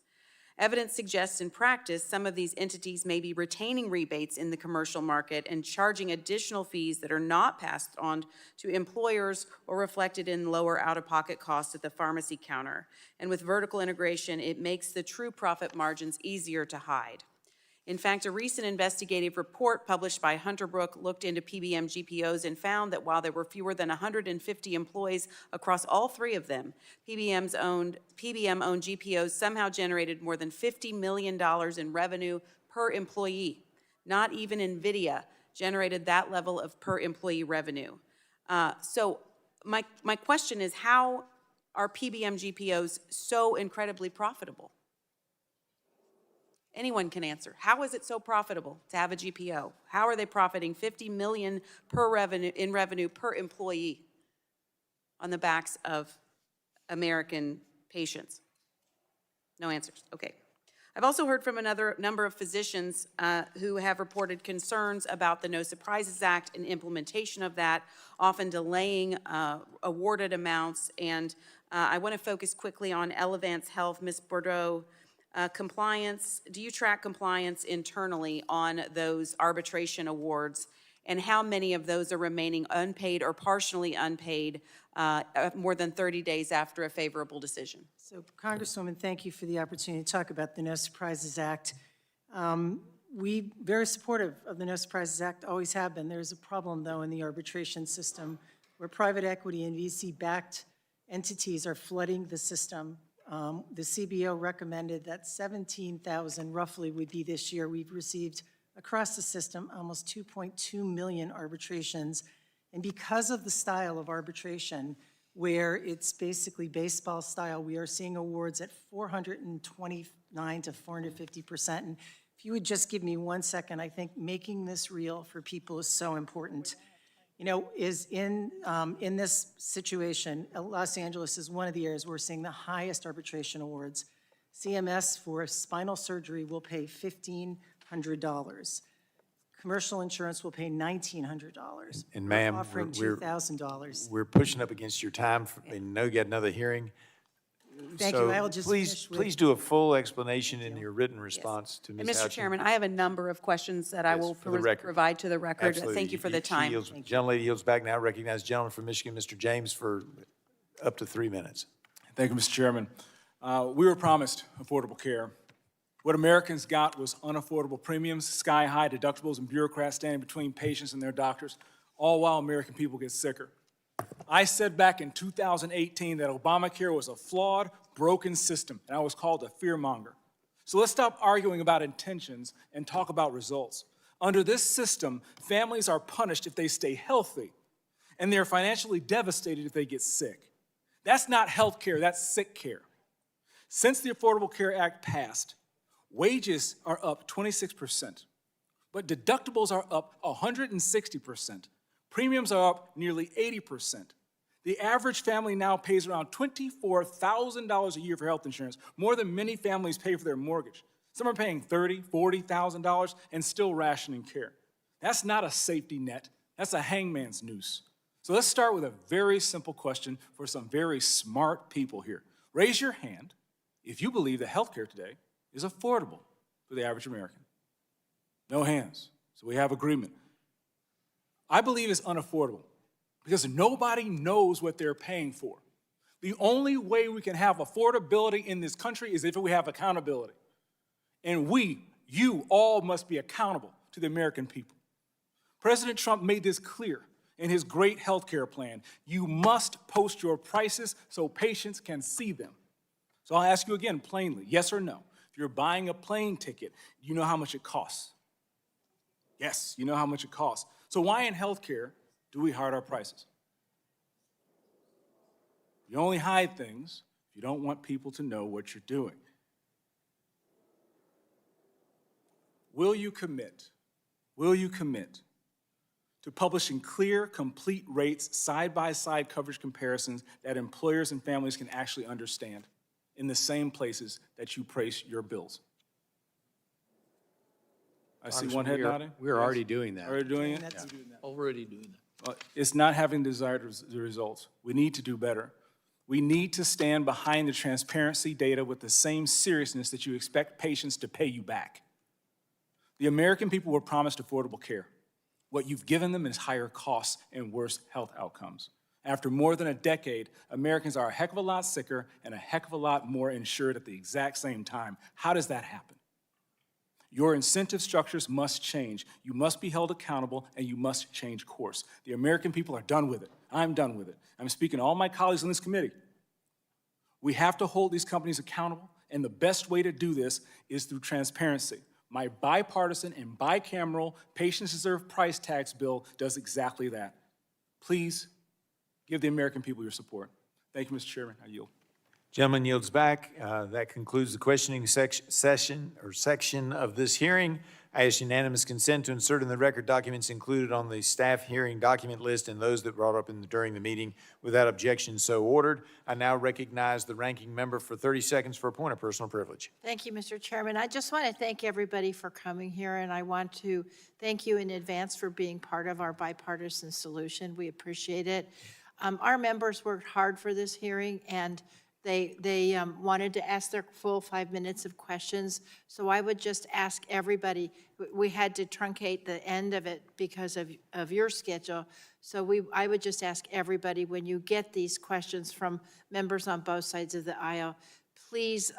Evidence suggests in practice some of these entities may be retaining rebates in the commercial market and charging additional fees that are not passed on to employers or reflected in lower out-of-pocket costs at the pharmacy counter. And with vertical integration, it makes the true profit margins easier to hide. In fact, a recent investigative report published by Hunter Brook looked into PBM GPOs and found that while there were fewer than 150 employees across all 3 of them, PBM-owned GPOs somehow generated more than $50 million in revenue per employee. Not even NVIDIA generated that level of per employee revenue. So my question is, how are PBM GPOs so incredibly profitable? Anyone can answer. How is it so profitable to have a GPO? How are they profiting $50 million in revenue per employee on the backs of American patients? No answers. Okay. I've also heard from another number of physicians who have reported concerns about the No Surprises Act and implementation of that, often delaying awarded amounts. And I want to focus quickly on Elevance Health. Ms. Bordeaux, compliance, do you track compliance internally on those arbitration awards? And how many of those are remaining unpaid or partially unpaid more than 30 days after a favorable decision? So, Congresswoman, thank you for the opportunity to talk about the No Surprises Act. We very supportive of the No Surprises Act, always have been. There's a problem, though, in the arbitration system where private equity and VC-backed entities are flooding the system. The CBO recommended that 17,000 roughly would be this year. We've received across the system almost 2.2 million arbitrations. And because of the style of arbitration, where it's basically baseball style, we are seeing awards at 429 to 450%. And if you would just give me 1 second, I think making this real for people is so important. You know, is in this situation, Los Angeles is one of the areas where we're seeing the highest arbitration awards. CMS for spinal surgery will pay $1,500. Commercial insurance will pay $1,900. And ma'am, offering $2,000. We're pushing up against your time, and know you got another hearing. Thank So you. I will just finish with- please do a full explanation in your written response to Ms. And Mr. Houchin. Chairman, I have a number of questions that I will for the record. provide to the record. Absolutely. Thank you for the She time. yields- Gentlelady yields back now. Recognize the gentleman from Michigan, Mr. James, for up to 3 minutes. Thank you, Mr. Chairman. We were promised affordable care. What Americans got was unaffordable premiums, sky-high deductibles, and bureaucrats standing between patients and their doctors, all while American people get sicker. I said back in 2018 that Obamacare was a flawed, broken system, and I was called a fearmonger. So let's stop arguing about intentions and talk about results. Under this system, families are punished if they stay healthy, and they're financially devastated if they get sick. That's not health care, that's sick care. Since the Affordable Care Act passed, wages are up 26%, but deductibles are up 160%. Premiums are up nearly 80%. The average family now pays around $24,000 a year for health insurance, more than many families pay for their mortgage. Some are paying $30,000, $40,000 and still rationing care. That's not a safety net, that's a hangman's noose. So let's start with a very simple question for some very smart people here. Raise your hand if you believe that health care today is affordable for the average American. No hands, so we have agreement. I believe it's unaffordable because nobody knows what they're paying for. The only way we can have affordability in this country is if we have accountability. And you all must be accountable to the American people. President Trump made this clear in his great health care plan. You must post your prices so patients can see them. So I'll ask you again plainly, yes or no? If you're buying a plane ticket, you know how much it costs. Yes, you know how much it costs. So why in healthcare do we hide our prices? You only hide things if you don't want people to know what you're doing. Will you commit to publishing clear, complete rates, side-by-side coverage comparisons that employers and families can actually understand in the same places that you place your bills. I see one head nodding. We're already doing that. Already doing it? Already doing that. It's not having desired results. We need to do better. We need to stand behind the transparency data with the same seriousness that you expect patients to pay you back. The American people were promised affordable care. What you've given them is higher costs and worse health outcomes. After more than a decade, Americans are a heck of a lot sicker and a heck of a lot more insured at the exact same time. How does that happen? Your incentive structures must change. You must be held accountable, and you must change course. The American people are done with it. I'm done with it. I'm speaking to all my colleagues on this committee. We have to hold these companies accountable, and the best way to do this is through transparency. My bipartisan and bicameral Patients Deserve price tags bill does exactly that. Please give the American people your support. Thank you, Mr. Chairman. I yield. Gentleman yields back. That concludes the questioning section of this hearing. I ask unanimous consent to insert in the record documents included on the staff hearing document list and those that brought up during the meeting. Without objection, so ordered. I now recognize the ranking member for 30 seconds for a point of personal privilege. Thank you, Mr. Chairman. I just want to thank everybody for coming here, and I want to thank you in advance for being part of our bipartisan solution. We appreciate it. Our members worked hard for this hearing, and they wanted to ask their full 5 minutes of questions. So I would just ask everybody, we had to truncate the end of it because of your schedule. So I would just ask everybody, when you get these questions from members on both sides of the aisle, please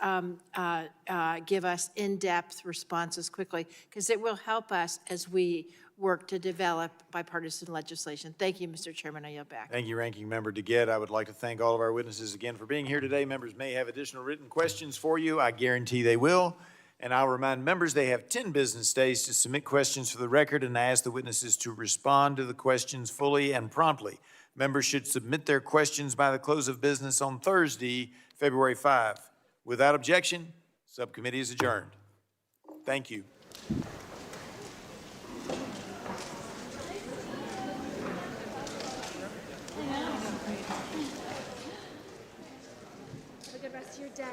give us in-depth responses quickly, because it will help us as we work to develop bipartisan legislation. Thank you, Mr. Chairman. I yield back. Thank you, Ranking Member DeGette. I would like to thank all of our witnesses again for being here today. Members may have additional written questions for you. I guarantee they will. And I'll remind members they have 10 business days to submit questions for the record, and I ask the witnesses to respond to the questions fully and promptly. Members should submit their questions by the close of business on Thursday, February 5. Without objection, subcommittee is adjourned. Thank you. Have a good rest of your day.